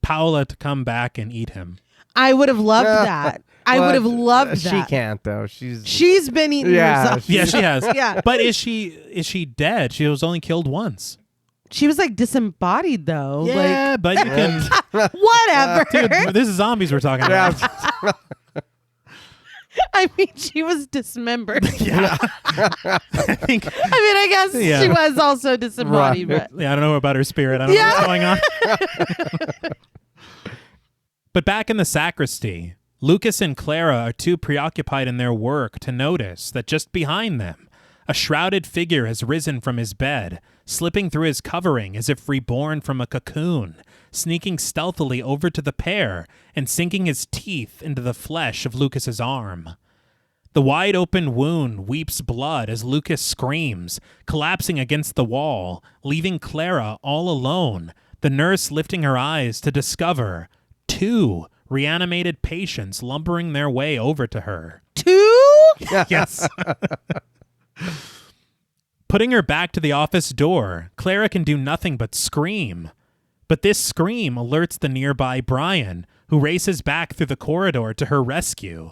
Paola to come back and eat him. I would have loved that. I Well, would have loved She that. can't though. She's Been eaten Yeah, herself. Yeah, she has. Yeah. But is she dead? She was only killed once. She was like disembodied though. Yeah, but you can. Like whatever. Dude, this is zombies we're talking about. yeah. I mean, she was dismembered. Yeah. I guess Yeah. she was also disembodied. Right. But Yeah, I don't know about her spirit. I don't know what's going on. But back in the sacristy, Lucas and Clara are too preoccupied in their work to notice that just behind them, a shrouded figure has risen from his bed, slipping through his covering as if reborn from a cocoon, sneaking stealthily over to the pair and sinking his teeth into the flesh of Lucas's arm. The wide-open wound weeps blood as Lucas screams, collapsing against the wall, leaving Clara all alone, the nurse lifting her eyes to discover 2 reanimated patients lumbering their way over to her. 2? Yes. Putting her back to the office door, Clara can do nothing but scream. But this scream alerts the nearby Brian, who races back through the corridor to her rescue.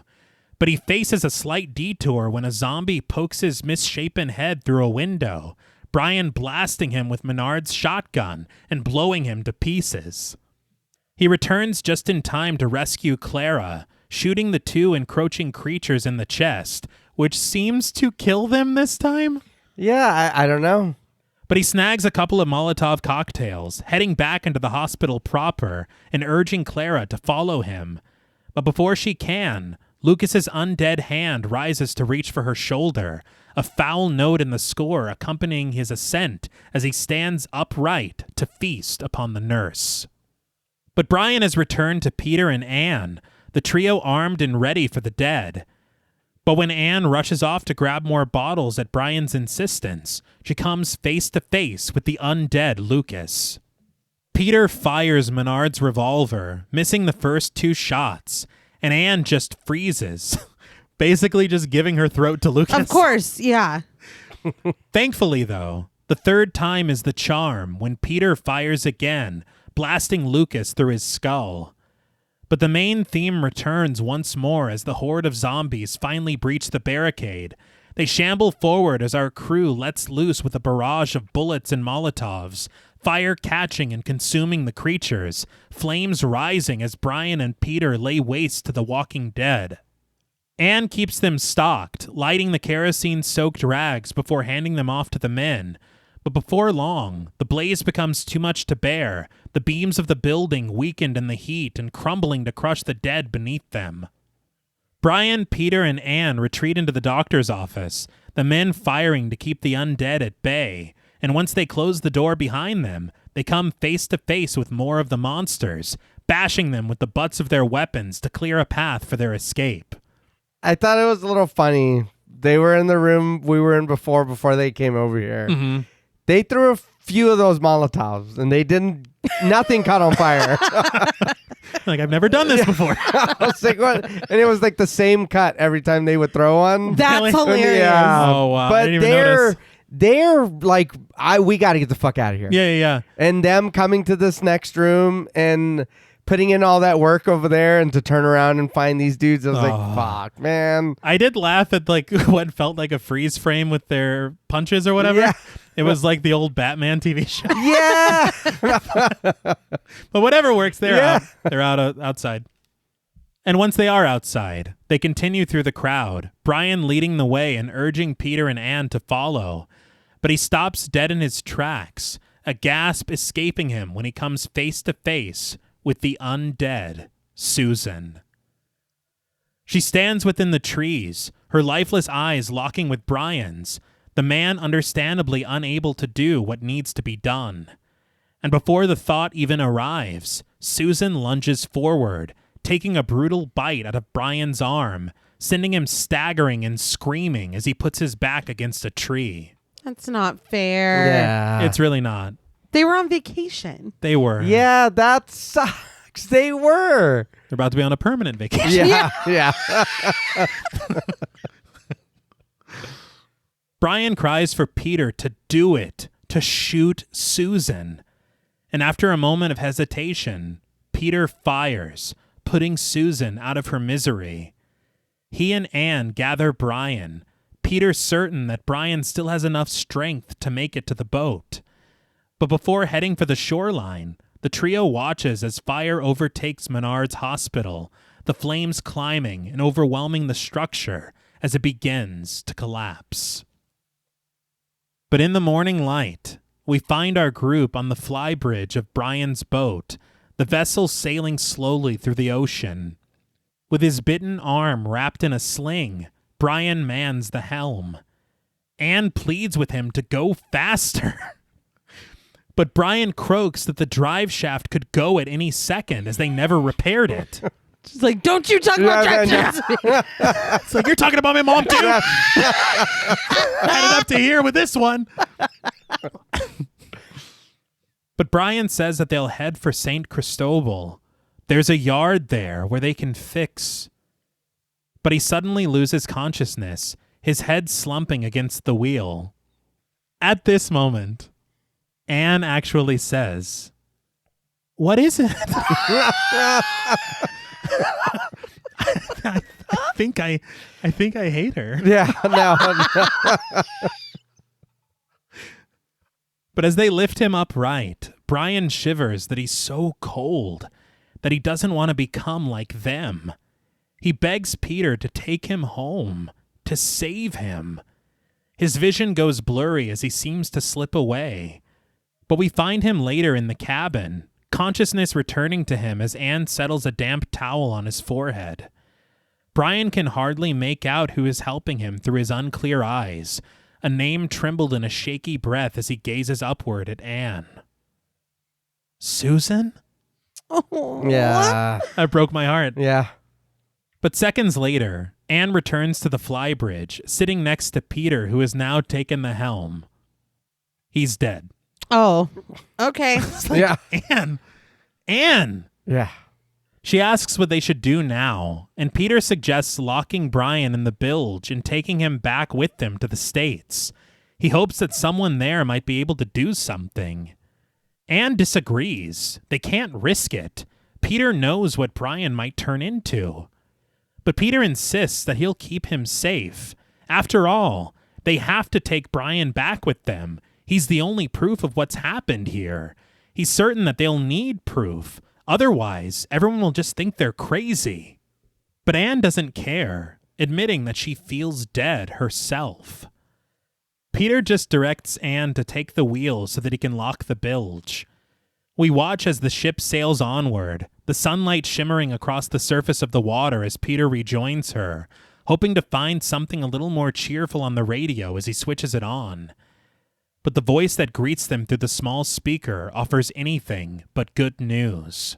But he faces a slight detour when a zombie pokes his misshapen head through a window, Brian blasting him with Menard's shotgun and blowing him to pieces. He returns just in time to rescue Clara, shooting the 2 encroaching creatures in the chest, which seems to kill them this time. Yeah, I don't know. But he snags a couple of Molotov cocktails, heading back into the hospital proper and urging Clara to follow him. But before she can, Lucas's undead hand rises to reach for her shoulder, a foul note in the score accompanying his ascent as he stands upright to feast upon the nurse. But Brian has returned to Peter and Anne, the trio armed and ready for the dead. But when Anne rushes off to grab more bottles at Brian's insistence, she comes face to face with the undead Lucas. Peter fires Menard's revolver, missing the first 2 shots, and Anne just freezes, basically just giving her throat to Lucas. Of course, yeah. Thankfully, though, the 3rd time is the charm when Peter fires again, blasting Lucas through his skull. But the main theme returns once more as the horde of zombies finally breach the barricade. They shamble forward as our crew lets loose with a barrage of bullets and Molotovs, fire catching and consuming the creatures, flames rising as Brian and Peter lay waste to the walking dead. Anne keeps them stocked, lighting the kerosene-soaked rags before handing them off to the men. But before long, the blaze becomes too much to bear, the beams of the building weakened in the heat and crumbling to crush the dead beneath them. Brian, Peter, and Anne retreat into the doctor's office, the men firing to keep the undead at bay, and once they close the door behind them, they come face to face with more of the monsters, bashing them with the butts of their weapons to clear a path for their escape. I thought it was a little funny. They were in the room we were in before they came over here. Mm-hmm. They threw a few of those Molotovs, and nothing caught on fire. Like, I've never done this before. I was like, what? And it was like the same cut every time they would throw one. That's Really? hilarious. Yeah. Oh, wow. I But didn't even notice. they're like, we got to get the fuck out of here. Yeah. And them coming to this next room and putting in all that work over there and to turn around and find these dudes. I was like, fuck, man. I did laugh at like what felt like a freeze frame with their punches or whatever. Yeah. It was like the old Batman TV show. Yeah. But whatever works, they're Yeah. out. They're outside. And once they are outside, they continue through the crowd, Brian leading the way and urging Peter and Anne to follow. But he stops dead in his tracks, a gasp escaping him when he comes face to face with the undead Susan. She stands within the trees, her lifeless eyes locking with Brian's, the man understandably unable to do what needs to be done. And before the thought even arrives, Susan lunges forward, taking a brutal bite out of Brian's arm, sending him staggering and screaming as he puts his back against a tree. That's not fair. Yeah. It's really not. They were on vacation. They were. Yeah, that sucks. They were. They're about to be on a permanent vacation. Yeah. Brian cries for Peter to do it, to shoot Susan. And after a moment of hesitation, Peter fires, putting Susan out of her misery. He and Anne gather Brian, Peter certain that Brian still has enough strength to make it to the boat. But before heading for the shoreline, the trio watches as fire overtakes Menard's hospital, the flames climbing and overwhelming the structure as it begins to collapse. But in the morning light, we find our group on the flybridge of Brian's boat, the vessel sailing slowly through the ocean. With his bitten arm wrapped in a sling, Brian mans the helm. Anne pleads with him to go faster. But Brian croaks that the drive shaft could go at any second as they never repaired it. She's like, don't you talk about directions. It's like, you're talking about my mom too? I had it up to here with this one. But Brian says that they'll head for St. Cristobal. There's a yard there where they can fix. But he suddenly loses consciousness, his head slumping against the wheel. At this moment, Anne actually says, "What is it?" I think I hate her. Yeah, no. But as they lift him upright, Brian shivers that he's so cold, that he doesn't want to become like them. He begs Peter to take him home, to save him. His vision goes blurry as he seems to slip away. But we find him later in the cabin, consciousness returning to him as Anne settles a damp towel on his forehead. Brian can hardly make out who is helping him through his unclear eyes. A name trembled in a shaky breath as he gazes upward at Anne. Susan? Yeah. That broke my heart. Yeah. But seconds later, Anne returns to the flybridge, sitting next to Peter, who has now taken the helm. He's dead. Oh, okay. Yeah. Anne! Yeah. She asks what they should do now, and Peter suggests locking Brian in the bilge and taking him back with them to the States. He hopes that someone there might be able to do something. Anne disagrees. They can't risk it. Peter knows what Brian might turn into. But Peter insists that he'll keep him safe, After all, they have to take Brian back with them. He's the only proof of what's happened here. He's certain that they'll need proof. Otherwise, everyone will just think they're crazy. But Anne doesn't care, admitting that she feels dead herself. Peter just directs Anne to take the wheel so that he can lock the bilge. We watch as the ship sails onward, the sunlight shimmering across the surface of the water as Peter rejoins her, hoping to find something a little more cheerful on the radio as he switches it on. But the voice that greets them through the small speaker offers anything but good news.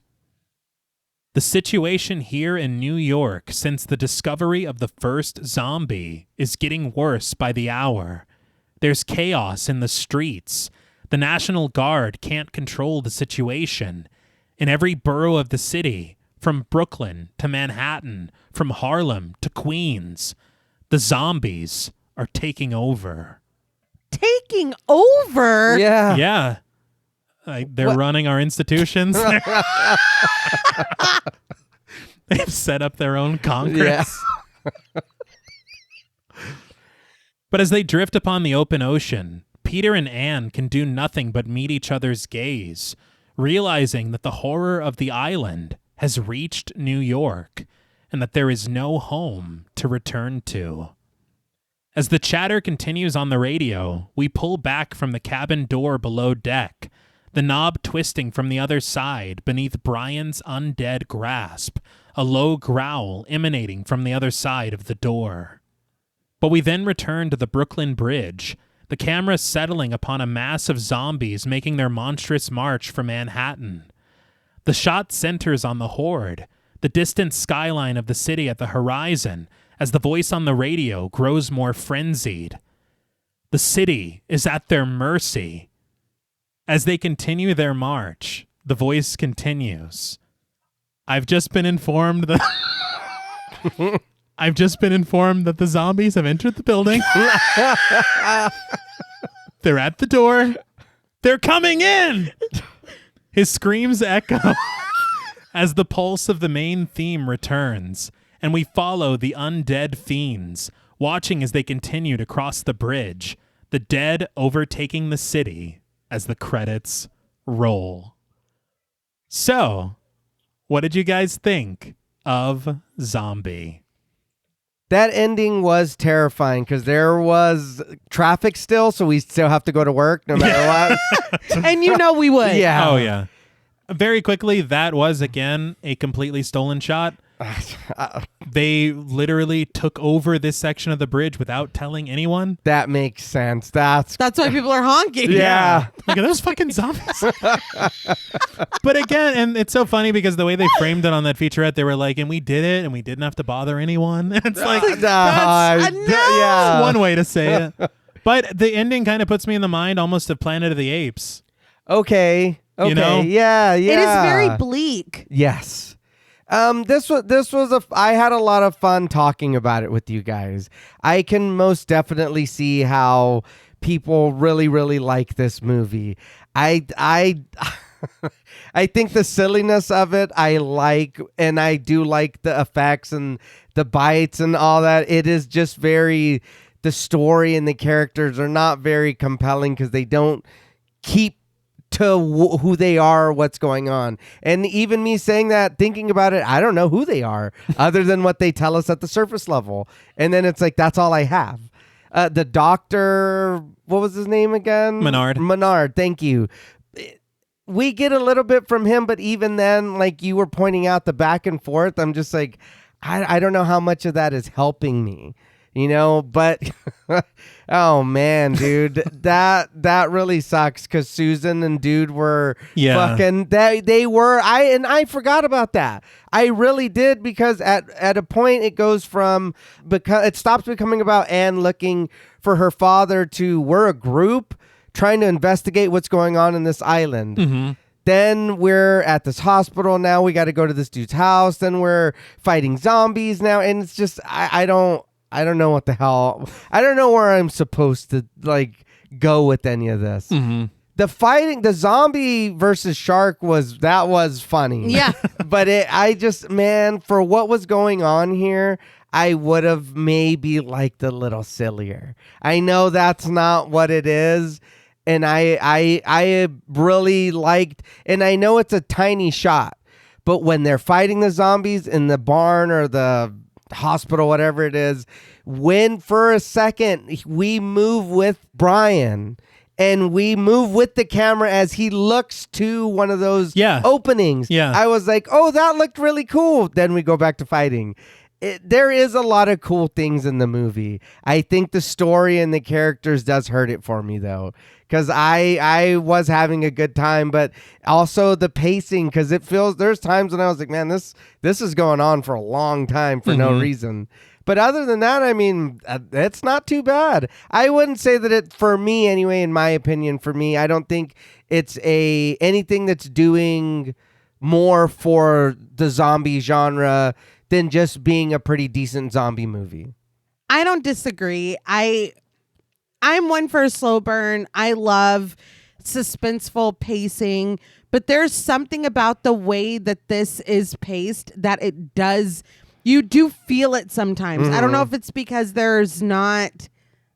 The situation here in New York since the discovery of the first zombie is getting worse by the hour. There's chaos in the streets. The National Guard can't control the situation. In every borough of the city, from Brooklyn to Manhattan, from Harlem to Queens, the zombies are taking over. Taking over? Yeah. Yeah. They're running our institutions. They've set up their own Congress. Yeah. But as they drift upon the open ocean, Peter and Anne can do nothing but meet each other's gaze, realizing that the horror of the island has reached New York and that there is no home to return to. As the chatter continues on the radio, we pull back from the cabin door below deck, the knob twisting from the other side beneath Brian's undead grasp, a low growl emanating from the other side of the door. But we then return to the Brooklyn Bridge, the camera settling upon a mass of zombies making their monstrous march for Manhattan. The shot centers on the horde, the distant skyline of the city at the horizon, as the voice on the radio grows more frenzied. The city is at their mercy. As they continue their march, the voice continues. I've just been informed that the zombies have entered the building. They're at the door. They're coming in. His screams echo as the pulse of the main theme returns, and we follow the undead fiends, watching as they continue to cross the bridge, the dead overtaking the city as the credits roll. So, what did you guys think of Zombie? That ending was terrifying because there was traffic still, so we still have to go to work no matter what. And you know we would. Yeah. Oh, yeah. Very quickly, that was, again, a completely stolen shot. They literally took over this section of the bridge without telling anyone. That makes sense. That's why people are honking. Yeah. Look at those fucking zombies. But again, and it's so funny because the way they framed it on that featurette, they were like, and we did it, and we didn't have to bother anyone. And it's like, that's yeah. one way to say it. But the ending kind of puts me in the mind almost of Planet of the Apes. Okay. You know? Yeah. It is very bleak. Yes. I had a lot of fun talking about it with you guys. I can most definitely see how people really, really like this movie. I think the silliness of it, I like, and I do like the effects and the bites and all that. It is just the story and the characters are not very compelling because they don't keep to who they are, what's going on. And even me saying that, thinking about it, I don't know who they are other than what they tell us at the surface level. And then it's like, that's all I have. The doctor, what was his name again? Menard, thank you. We get a little bit from him, but even then, like you were pointing out the back and forth, I'm just like, I don't know how much of that is helping me. You know, but oh man, dude, that really sucks because Susan and dude were fucking they were I forgot about that. I really did because at a point it goes from because it stops becoming about Anne looking for her father to we're a group trying to investigate what's going on in this island. Mm-hmm. Then we're at this hospital now. We got to go to this dude's house. Then we're fighting zombies now, and it's just I don't know what the hell. I don't know where I'm supposed to like go with any of this. Mm-hmm. The fighting, the zombie versus shark was funny. Yeah. But for what was going on here, I would have maybe liked a little sillier. I know that's not what it is. And I really liked, and I know it's a tiny shot, but when they're fighting the zombies in the barn or the hospital, whatever it is, when for a second we move with Brian and we move with the camera as he looks to one of those openings. Yeah. I was like, oh, that looked really cool. Then we go back to fighting. There is a lot of cool things in the movie. I think the story and the characters does hurt it for me, though, because I was having a good time, but also the pacing, because there's times when I was like, man, this is going on for a long time for no reason. But other than that, I mean, it's not too bad. I wouldn't say that it, for me anyway, in my opinion, I don't think it's anything that's doing more for the zombie genre than just being a pretty decent zombie movie. I don't disagree. I'm one for a slow burn. I love suspenseful pacing, but there's something about the way that this is paced that it does. You do feel it sometimes. I don't know if it's because there's not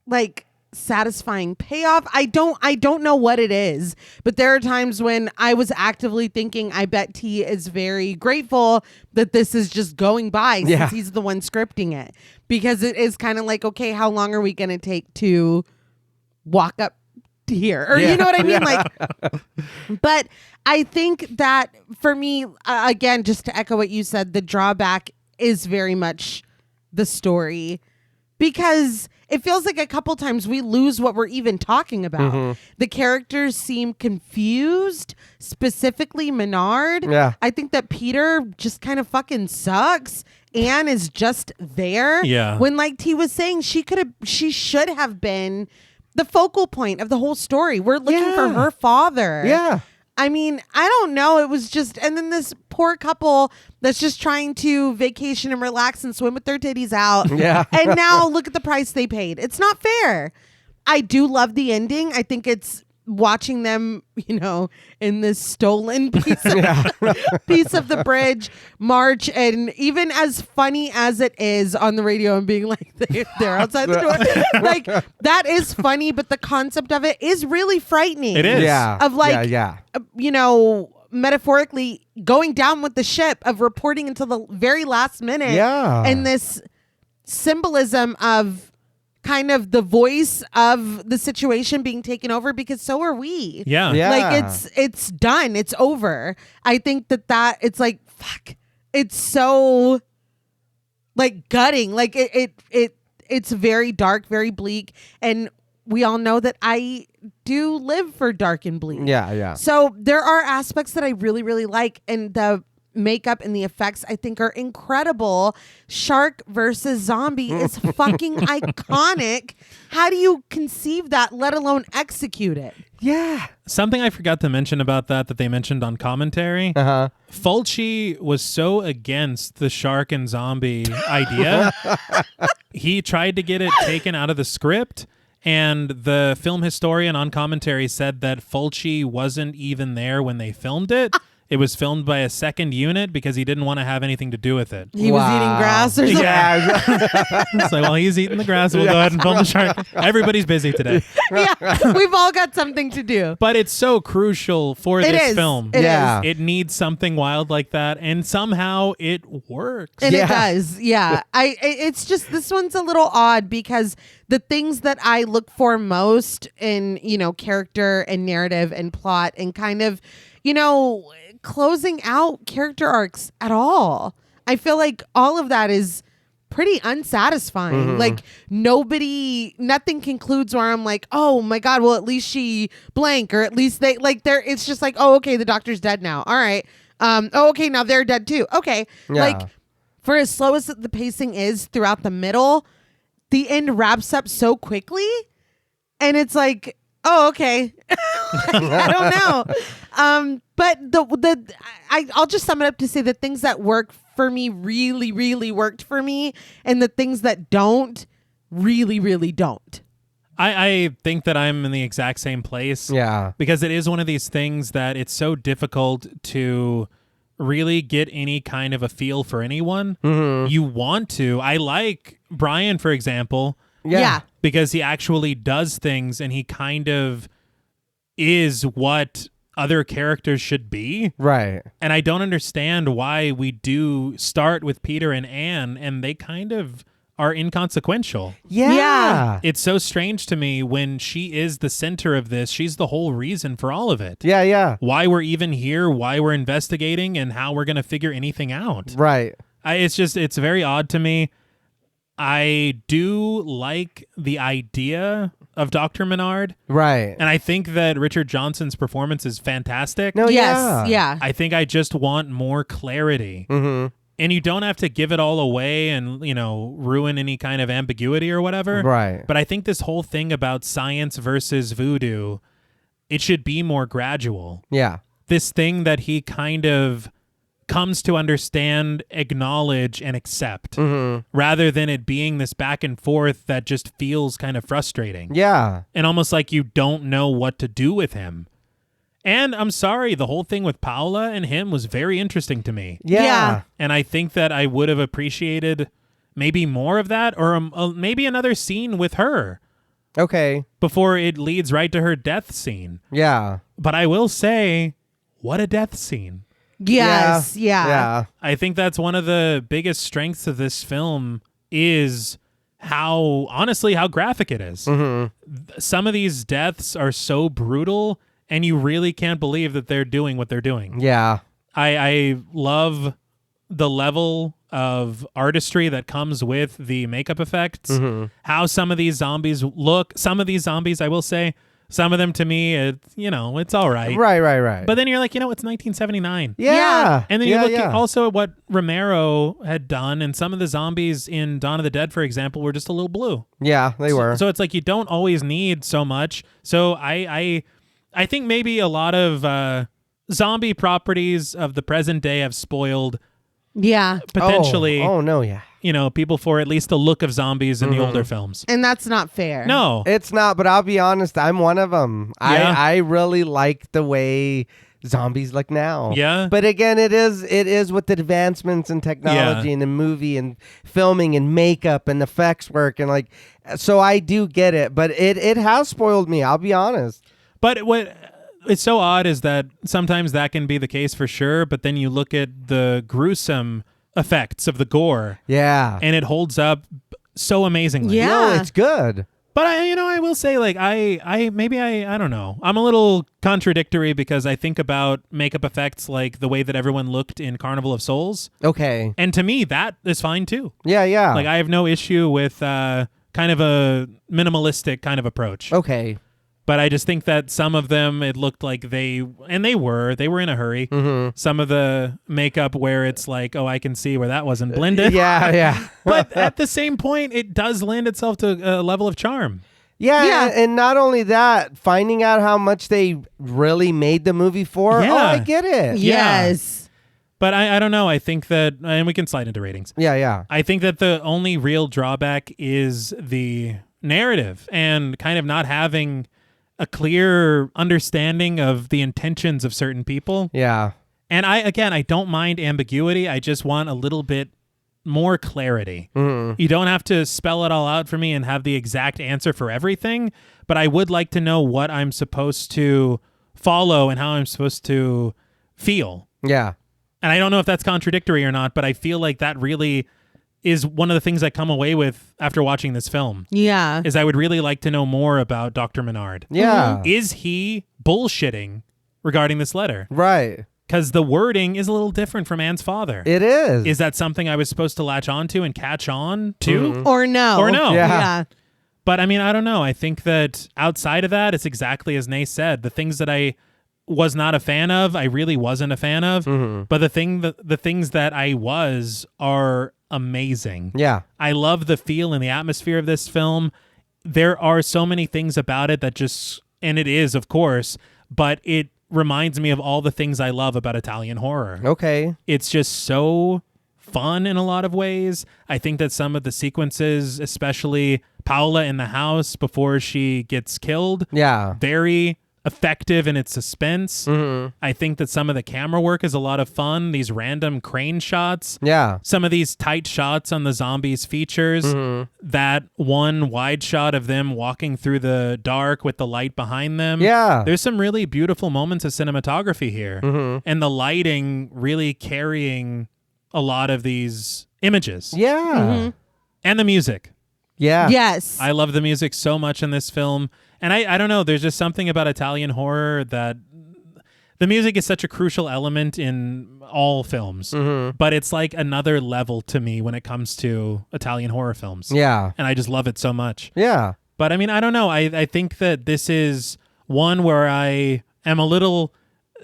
like satisfying payoff. I don't know what it is, but there are times when I was actively thinking, I bet T is very grateful that this is just going by since he's the one scripting it, because it is kind of like, okay, how long are we going to take to walk up here? Or you know what I mean? Like, but I think that for me, again, just to echo what you said, the drawback is very much the story, because it feels like a couple times we lose what we're even talking about. The characters seem confused, specifically Menard. Yeah. I think that Peter just kind of fucking sucks. Anne is just there. Yeah. When, like T was saying, she should have been the focal point of the whole story. We're looking for her father. Yeah. I mean, I don't know. It was just, and then this poor couple that's just trying to vacation and relax and swim with their titties out. Yeah. And now look at the price they paid. It's not fair. I do love the ending. I think it's watching them, in this stolen piece of the bridge march, and even as funny as it is on the radio and being like they're outside the door, like that is funny, but the concept of it is really frightening. It is. Yeah. Of like, metaphorically going down with the ship, of reporting until the very last minute. Yeah. And this symbolism of kind of the voice of the situation being taken over, because so are we. Yeah. Like it's done. It's over. I think that it's like, fuck. It's so like gutting. Like it's very dark, very bleak. And we all know that I do live for dark and bleak. Yeah. So there are aspects that I really, really like. And the makeup and the effects I think are incredible. Shark versus zombie is fucking iconic. How do you conceive that, let alone execute it? Yeah. Something I forgot to mention about that they mentioned on commentary. Fulci was so against the shark and zombie idea. He tried to get it taken out of the script, and the film historian on commentary said that Fulci wasn't even there when they filmed it. It was filmed by a second unit because he didn't want to have anything to do with it. He was eating grass or something. Yeah. It's like, well, he's eating the grass. We'll go ahead and film the shark. Everybody's busy today. Yeah, we've all got something to do. But it's so crucial for this film. It is. It needs something wild like that, and somehow it works. And it does. Yeah. It's just, this one's a little odd because the things that I look for most in, character and narrative and plot and kind of, closing out character arcs at all, I feel like all of that is pretty unsatisfying. Like nothing concludes where I'm like, oh my God, well, at least she blank, or at least they like there. It's just like, oh, okay, the doctor's dead now. All right. Oh, okay. Now they're dead too. Okay. Yeah. Like, for as slow as the pacing is throughout the middle, the end wraps up so quickly. And it's like, oh, okay. I don't know. But I'll just sum it up to say the things that work for me really, really worked for me, and the things that don't really, really don't. I think that I'm in the exact same place. Yeah. Because it is one of these things that it's so difficult to really get any kind of a feel for anyone. Mm-hmm. You want to. I like Brian, for example, Yeah. because he actually does things and he kind of is what other characters should be. Right. And I don't understand why we do start with Peter and Anne and they kind of are inconsequential. Yeah. It's so strange to me when she is the center of this. She's the whole reason for all of it. Yeah. Yeah. Why we're even here, why we're investigating, and how we're going to figure anything out. Right. It's very odd to me. I do like the idea of Dr. Menard, Right. and I think that Richard Johnson's performance is fantastic. No. Yes. Yeah. I think I just want more clarity. Mm-hmm. And you don't have to give it all away and, ruin any kind of ambiguity or whatever. Right. But I think this whole thing about science versus voodoo, it should be more gradual. Yeah. This thing that he kind of comes to understand, acknowledge, and accept, rather than it being this back and forth that just feels kind of frustrating. Yeah. And almost like you don't know what to do with him. And I'm sorry, the whole thing with Paula and him was very interesting to me. Yeah. And I think that I would have appreciated maybe more of that or maybe another scene with her Okay. before it leads right to her death scene. Yeah. But I will say, what a death scene. Yes. Yeah. Yeah. I think that's one of the biggest strengths of this film is how graphic it is. Some of these deaths are so brutal and you really can't believe that they're doing what they're doing. Yeah. I love the level of artistry that comes with the makeup effects, how some of these zombies look. Some of these zombies, I will say, some of them to me, it's all right. Right. But then you're like, it's 1979. Yeah. And then you look yeah. at also at what Romero had done, and some of the zombies in Dawn of the Dead, for example, were just a little blue. Yeah, they were. So it's like you don't always need so much. So I think maybe a lot of zombie properties of the present day have spoiled Yeah. potentially, Oh no, yeah. people for at least the look of zombies in the older films. And that's not fair. No. It's not, but I'll be honest, I'm one of them. Yeah. I really like the way zombies look now. Yeah. But again, it is with the advancements in technology and the movie and filming and makeup and effects work and so I do get it, but it has spoiled me, I'll be honest. But what it's so odd is that sometimes that can be the case for sure, but then you look at the gruesome effects of the gore. Yeah. And it holds up so amazingly. Yeah. No, it's good. But I will say, I don't know. I'm a little contradictory because I think about makeup effects like the way that everyone looked in Carnival of Souls. Okay. And to me, that is fine too. Yeah. I have no issue with kind of a minimalistic kind of approach. Okay. But I just think that some of them, it looked like they were in a hurry. Some of the makeup where it's like, oh, I can see where that wasn't blended. Yeah. But at the same point, it does lend itself to a level of charm. Yeah, and not only that, finding out how much they really made the movie for. Yeah. Oh, I get it. Yes. But I don't know. I think that, and we can slide into ratings. Yeah. I think that the only real drawback is the narrative and kind of not having a clear understanding of the intentions of certain people. Yeah. And I don't mind ambiguity. I just want a little bit more clarity. You don't have to spell it all out for me and have the exact answer for everything, but I would like to know what I'm supposed to follow and how I'm supposed to feel. Yeah. And I don't know if that's contradictory or not, but I feel like that really is one of the things I come away with after watching this film. Yeah. Is I would really like to know more about Dr. Menard. Yeah. Is he bullshitting regarding this letter? Right. Because the wording is a little different from Anne's father. It is. Is that something I was supposed to latch onto and catch on to? Or no. Or no. Yeah. But I mean, I don't know. I think that outside of that, it's exactly as Nay said. The things that I was not a fan of, I really wasn't a fan of. But the things that I was are amazing. Yeah. I love the feel and the atmosphere of this film. There are so many things about it that just, and it is, of course, but it reminds me of all the things I love about Italian horror. Okay. It's just so fun in a lot of ways. I think that some of the sequences, especially Paula in the house before she gets killed. Yeah. Very effective in its suspense. Mm-hmm. I think that some of the camera work is a lot of fun. These random crane shots. Yeah. Some of these tight shots on the zombies' features. Mm-hmm. That one wide shot of them walking through the dark with the light behind them. Yeah. There's some really beautiful moments of cinematography here. Mm-hmm. And the lighting really carrying a lot of these images. Yeah. Mm-hmm. And the music. Yeah. Yes. I love the music so much in this film. And I don't know, there's just something about Italian horror that the music is such a crucial element in all films. Mm-hmm. But it's like another level to me when it comes to Italian horror films. Yeah. And I just love it so much. Yeah. But I mean, I don't know. I think that this is one where I am a little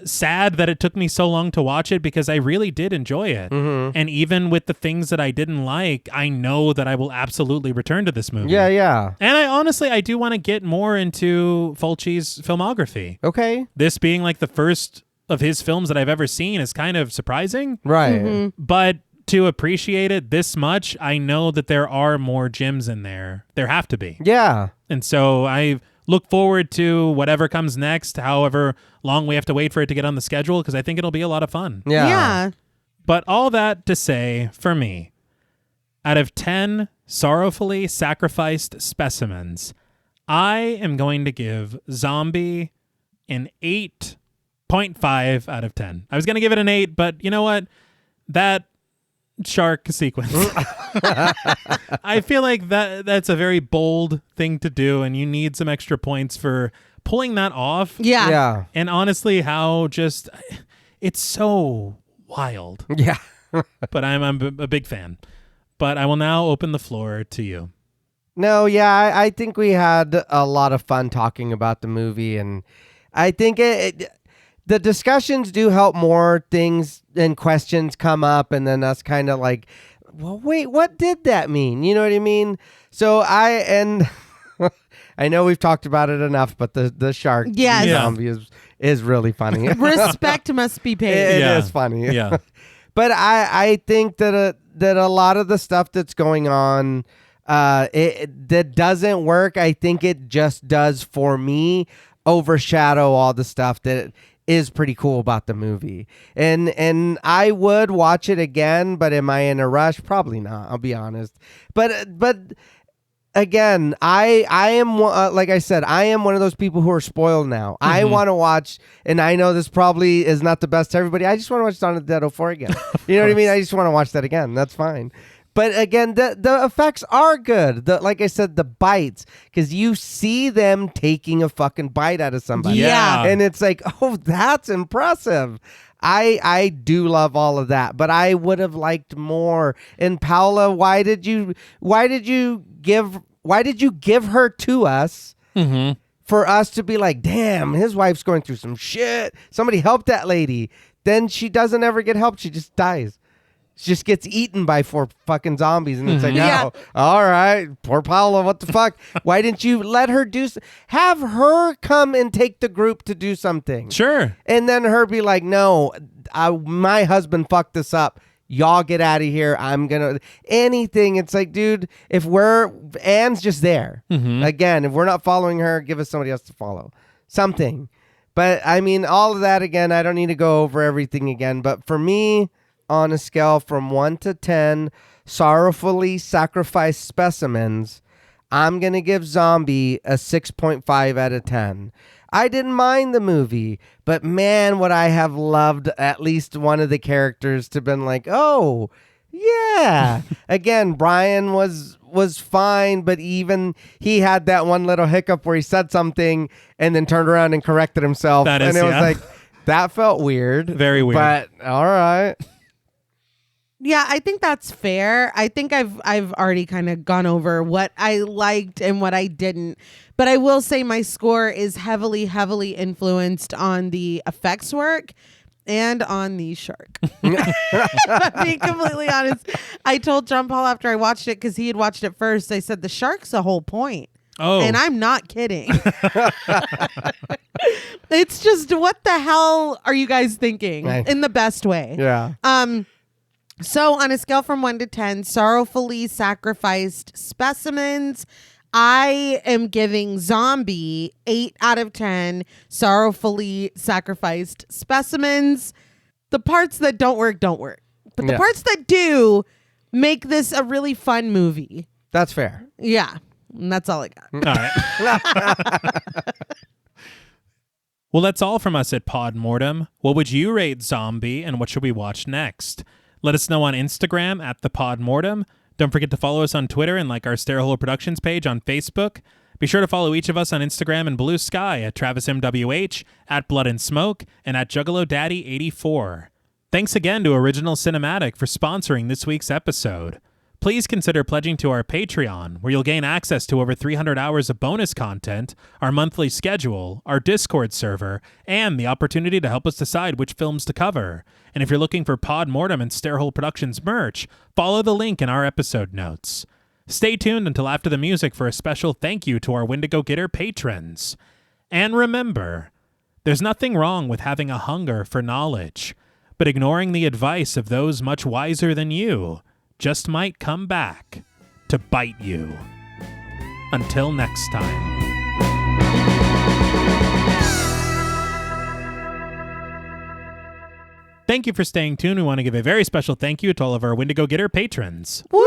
sad that it took me so long to watch it because I really did enjoy it. Mm-hmm. And even with the things that I didn't like, I know that I will absolutely return to this movie. Yeah. Yeah. And I do want to get more into Fulci's filmography. Okay. This being like the first of his films that I've ever seen is kind of surprising. Right. Mm-hmm. But to appreciate it this much, I know that there are more gems in there. There have to be. Yeah. And so I look forward to whatever comes next, however long we have to wait for it to get on the schedule, because I think it'll be a lot of fun. Yeah. Yeah. But all that to say, for me, out of 10 sorrowfully sacrificed specimens, I am going to give Zombie an 8.5 out of 10. I was going to give it an 8, but you know what? That shark sequence. I feel like that's a very bold thing to do, and you need some extra points for pulling that off. Yeah. Yeah. And honestly, how just it's so wild. Yeah. But I'm a big fan. But I will now open the floor to you. No, yeah, I think we had a lot of fun talking about the movie, and I think the discussions do help more things and questions come up, and then us kind of like, well, wait, what did that mean? You know what I mean? So I know we've talked about it enough, but the shark Yes. Yeah. zombie is really funny. Respect must be paid. It Yeah. is funny. Yeah. But I think that a lot of the stuff that's going on that doesn't work, I think it just does for me overshadow all the stuff that is pretty cool about the movie. And I would watch it again, but am I in a rush? Probably not, I'll be honest. But again, I am like I said, I am one of those people who are spoiled now. Mm-hmm. I want to watch, and I know this probably is not the best to everybody. I just want to watch Dawn of the Dead 04 again. You know what I mean? I just want to watch that again. That's fine. But again, the effects are good. Like I said, the bites, because you see them taking a fucking bite out of somebody. Yeah. And it's like, oh, that's impressive. I do love all of that, but I would have liked more. And Paula, why did you give her to us Mm-hmm. for us to be like, damn, his wife's going through some shit. Somebody help that lady. Then she doesn't ever get help. She just dies. She just gets eaten by 4 fucking zombies. And it's like, Yeah. oh, all right, poor Paula, what the fuck? Why didn't you let her have her come and take the group to do something? Sure. And then her be like, no, my husband fucked this up. Y'all get out of here. I'm going to anything. It's like, dude, Anne's just there. Mm-hmm. Again, if we're not following her, give us somebody else to follow. Something. But I mean, all of that again, I don't need to go over everything again. But for me, on a scale from 1 to 10, sorrowfully sacrificed specimens, I'm going to give Zombie a 6.5 out of 10. I didn't mind the movie, but man, would I have loved at least one of the characters to been like, oh, yeah. Again, Brian was fine, but even he had that one little hiccup where he said something and then turned around and corrected himself. That is, and it was yeah. like, that felt weird. Very weird. But all right. Yeah, I think that's fair. I think I've already kind of gone over what I liked and what I didn't. But I will say my score is heavily influenced on the effects work and on the shark. I'm being completely honest. I told John Paul after I watched it, because he had watched it first, I said the shark's the whole point. Oh. And I'm not kidding. It's just, what the hell are you guys thinking? Right. In the best way. Yeah. So on a scale from 1 to 10, sorrowfully sacrificed specimens, I am giving Zombie 8 out of 10 sorrowfully sacrificed specimens. The parts that don't work, don't work. But the parts that do make this a really fun movie. That's fair. Yeah. And that's all I got. All right. Well, that's all from us at Pod Mortem. What would you rate Zombie, and what should we watch next? Let us know on Instagram at the Pod Mortem. Don't forget to follow us on Twitter and like our Stairhole Productions page on Facebook. Be sure to follow each of us on Instagram and Blue Sky at TravisMWH, at Blood and Smoke, and at JuggaloDaddy84. Thanks again to Original Cinematic for sponsoring this week's episode. Please consider pledging to our Patreon, where you'll gain access to over 300 hours of bonus content, our monthly schedule, our Discord server, and the opportunity to help us decide which films to cover. And if you're looking for Pod Mortem and Stairhole Productions merch, follow the link in our episode notes. Stay tuned until after the music for a special thank you to our Wendigo Getter patrons. And remember, there's nothing wrong with having a hunger for knowledge, but ignoring the advice of those much wiser than you just might come back to bite you. Until next time. Thank you for staying tuned. We want to give a very special thank you to all of our Wendigo Getter patrons. Woo!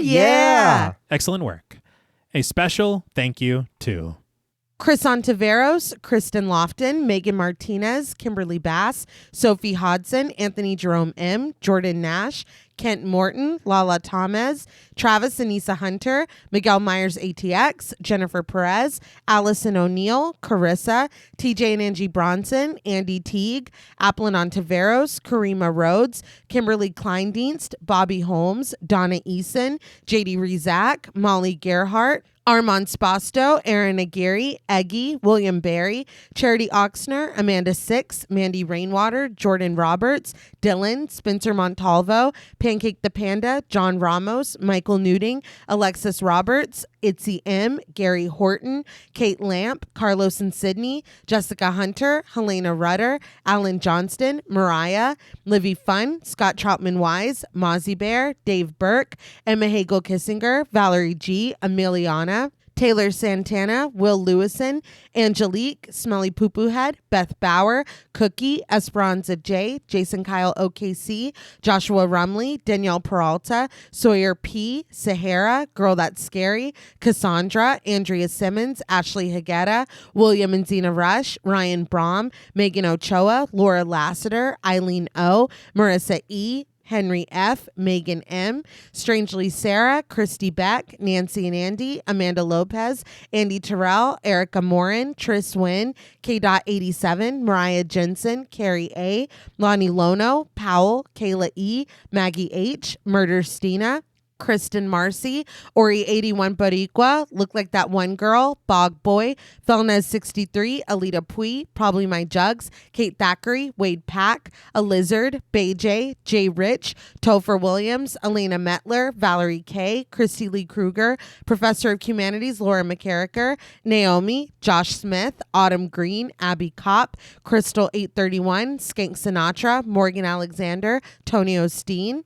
Yeah! Excellent work. A special thank you to Chris Ontiveros, Kristen Lofton, Megan Martinez, Kimberly Bass, Sophie Hodson, Anthony Jerome M., Jordan Nash, Kent Morton, Lala Thomas, Travis Anissa Hunter, Miguel Myers ATX, Jennifer Perez, Allison O'Neill, Carissa, TJ and Angie Bronson, Andy Teague, Applin Ontiveros, Karima Rhodes, Kimberly Kleindienst, Bobby Holmes, Donna Eason, JD Rizak, Molly Gerhart, Armand Spasto, Aaron Aguirre, Eggy, William Barry, Charity Oxner, Amanda Six, Mandy Rainwater, Jordan Roberts, Dylan, Spencer Montalvo, Pancake the Panda, John Ramos, Michael Newting, Alexis Roberts, Itzy M, Gary Horton, Kate Lamp, Carlos and Sydney, Jessica Hunter, Helena Rudder, Alan Johnston, Mariah, Livy Fun, Scott Troutman Wise, Mozzie Bear, Dave Burke, Emma Hagel Kissinger, Valerie G, Emiliana, Taylor Santana, Will Lewison, Angelique, Smelly Poo Poo Head, Beth Bauer, Cookie, Esperanza J, Jason Kyle OKC, Joshua Rumley, Danielle Peralta, Sawyer P, Sahara, Girl That's Scary, Cassandra, Andrea Simmons, Ashley Higuera, William and Xxena Rush, Ryan Brom, Megan Ochoa, Laura Lassiter, Eileen O, Marissa E, Henry F., Megan M., Strangely Sarah, Christy Beck, Nancy and Andy, Amanda Lopez, Andy Terrell, Erica Morin, Tris Wynn, K.87, Mariah Jensen, Carrie A., Lonnie Lono, Powell, Kayla E., Maggie H., Murder Stina, Kristen Marcy, Ori 81 Boricua, Look Like That One Girl, Bog Boy, Felnez 63, Alita Pui, Probably My Jugs, Kate Thackeray, Wade Pack, A Lizard, Bay J, Jay Rich, Topher Williams, Elena Metler, Valerie K, Christy Lee Kruger, Professor of Humanities Laura McCarricker, Naomi, Josh Smith, Autumn Green, Abby Kopp, Crystal 831, Skank Sinatra, Morgan Alexander, Tony Osteen,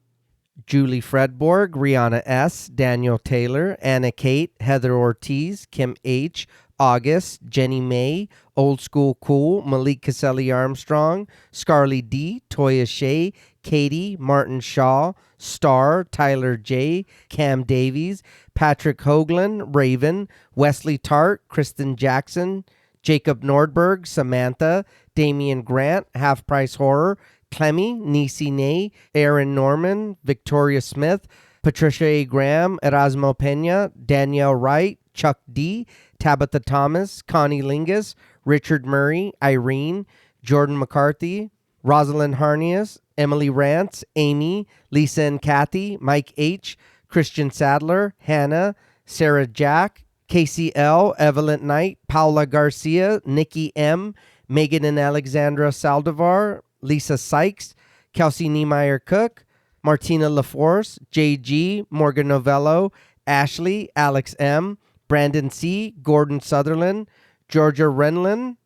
Julie Fredborg, Rihanna S., Daniel Taylor, Anna Kate, Heather Ortiz, Kim H., August, Jenny May, Old School Cool, Malik Caselli Armstrong, Scarly D., Toya Shea, Katie, Martin Shaw, Star, Tyler J., Cam Davies, Patrick Hoagland, Raven, Wesley Tart, Kristen Jackson, Jacob Nordberg, Samantha, Damian Grant, Half Price Horror, Clemmy, Nisi Nay, Aaron Norman, Victoria Smith, Patricia A. Graham, Erasmo Pena, Danielle Wright, Chuck D., Tabitha Thomas, Connie Lingus, Richard Murray, Irene, Jordan McCarthy, Rosalind Harnias, Emily Rance, Amy, Lisa and Kathy, Mike H., Christian Sadler, Hannah, Sarah Jack, Casey L., Evelyn Knight, Paula Garcia, Nikki M., Megan and Alexandra Saldivar, Lisa Sykes, Kelsey Niemeyer Cook, Martina LaForce, JG, Morgan Novello, Ashley, Alex M., Brandon C., Gordon Sutherland, Georgia Renlin,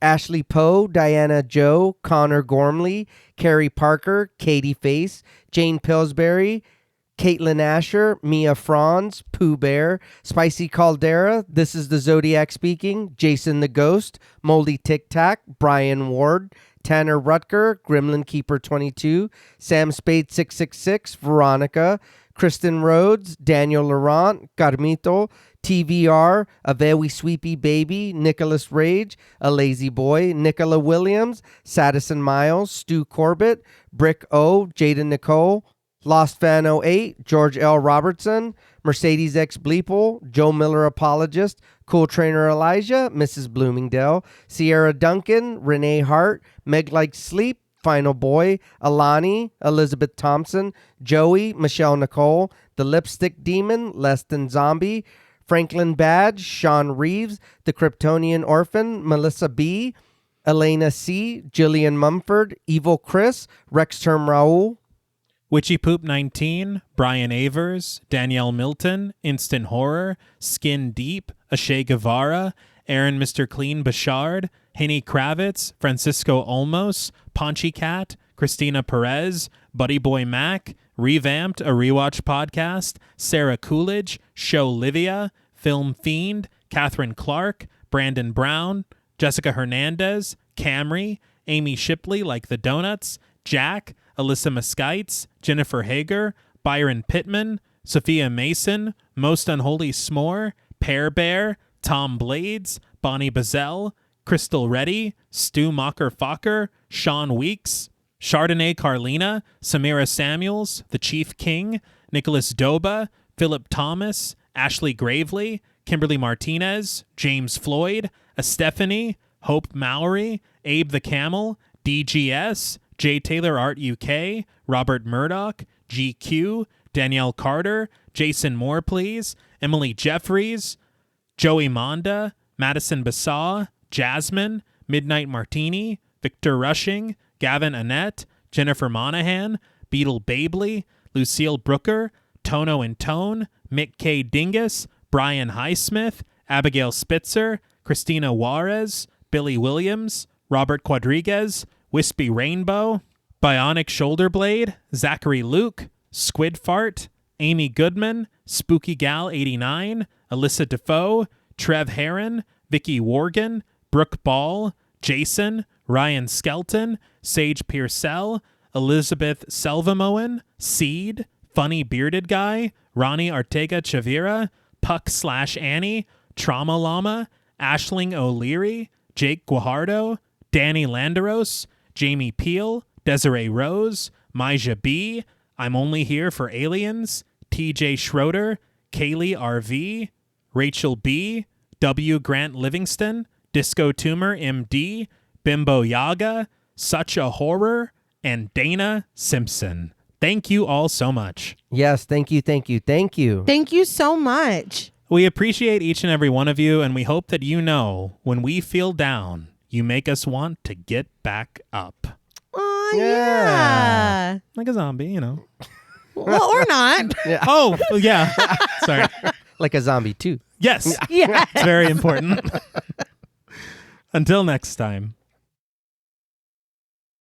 Ashley Poe, Diana Joe, Connor Gormley, Carrie Parker, Katie Face, Jane Pillsbury, Caitlin Asher, Mia Franz, Pooh Bear, Spicy Caldera, This is the Zodiac Speaking, Jason the Ghost, Moldy Tic Tac, Brian Ward, Tanner Rutger, Gremlin Keeper 22, Sam Spade 666, Veronica, Kristen Rhodes, Daniel Laurent, Carmito, TVR, A Very Sweepy Baby, Nicholas Rage, A Lazy Boy, Nicola Williams, Sadison Miles, Stu Corbett, Brick O, Jada Nicole, Lost Fan 08, George L. Robertson, Mercedes X Bleeple, Joe Miller Apologist, Cool Trainer Elijah, Mrs. Bloomingdale, Sierra Duncan, Renee Hart, Meg Likes Sleep, Final Boy, Alani, Elizabeth Thompson, Joey, Michelle Nicole, The Lipstick Demon, Less Than Zombie, Franklin Badge, Sean Reeves, The Kryptonian Orphan, Melissa B., Elena C., Jillian Mumford, Evil Chris, Rex Term Raul, Witchy Poop 19, Brian Avers, Danielle Milton, Instant Horror, Skin Deep, Ashay Guevara, Aaron Mr. Clean Bashard, Henny Kravitz, Francisco Olmos, Paunchy Cat, Christina Perez, Buddy Boy Mac, Revamped, a Rewatch Podcast, Sarah Coolidge, Show Livia, Film Fiend, Catherine Clark, Brandon Brown, Jessica Hernandez, Camry, Amy Shipley Like the Donuts, Jack, Alyssa Muskites, Jennifer Hager, Byron Pittman, Sophia Mason, Most Unholy S'more, Pear Bear, Tom Blades, Bonnie Bazell, Crystal Reddy, Stu Mocker Fokker, Sean Weeks, Chardonnay Carlina, Samira Samuels, The Chief King, Nicholas Doba, Philip Thomas, Ashley Gravely, Kimberly Martinez, James Floyd, Stephanie, Hope Mowry, Abe the Camel, DGS, J. Taylor Art UK, Robert Murdoch, GQ, Danielle Carter, Jason Moore Please, Emily Jeffries, Joey Monda, Madison Basaw, Jasmine, Midnight Martini, Victor Rushing, Gavin Annette, Jennifer Monahan, Beetle Babley, Lucille Brooker, Tono and Tone, Mick K. Dingus, Brian Highsmith, Abigail Spitzer, Christina Juarez, Billy Williams, Robert Quadriguez, Wispy Rainbow, Bionic Shoulder Blade, Zachary Luke, Squid Fart, Amy Goodman, Spooky Gal 89, Alyssa Defoe, Trev Heron, Vicky Worgan, Brooke Ball, Jason, Ryan Skelton, Sage Pearsell, Elizabeth Selvamoen, Seed, Funny Bearded Guy, Ronnie Ortega Chavira, Puck/Annie, Trauma Llama, Ashling O'Leary, Jake Guajardo, Danny Landeros, Jamie Peel, Desiree Rose, Maija B., I'm Only Here for Aliens, TJ Schroeder, Kaylee RV, Rachel B., W. Grant Livingston, Disco Tumor MD, Bimbo Yaga, Such a Horror, and Dana Simpson. Thank you all so much. Yes, thank you. Thank you so much. We appreciate each and every one of you, and we hope that you know when we feel down, you make us want to get back up. Oh, yeah. Like a zombie, you know. Well, or not. Yeah. Oh, yeah. Sorry. Like a zombie too. Yes. Yeah. It's very important. Until next time.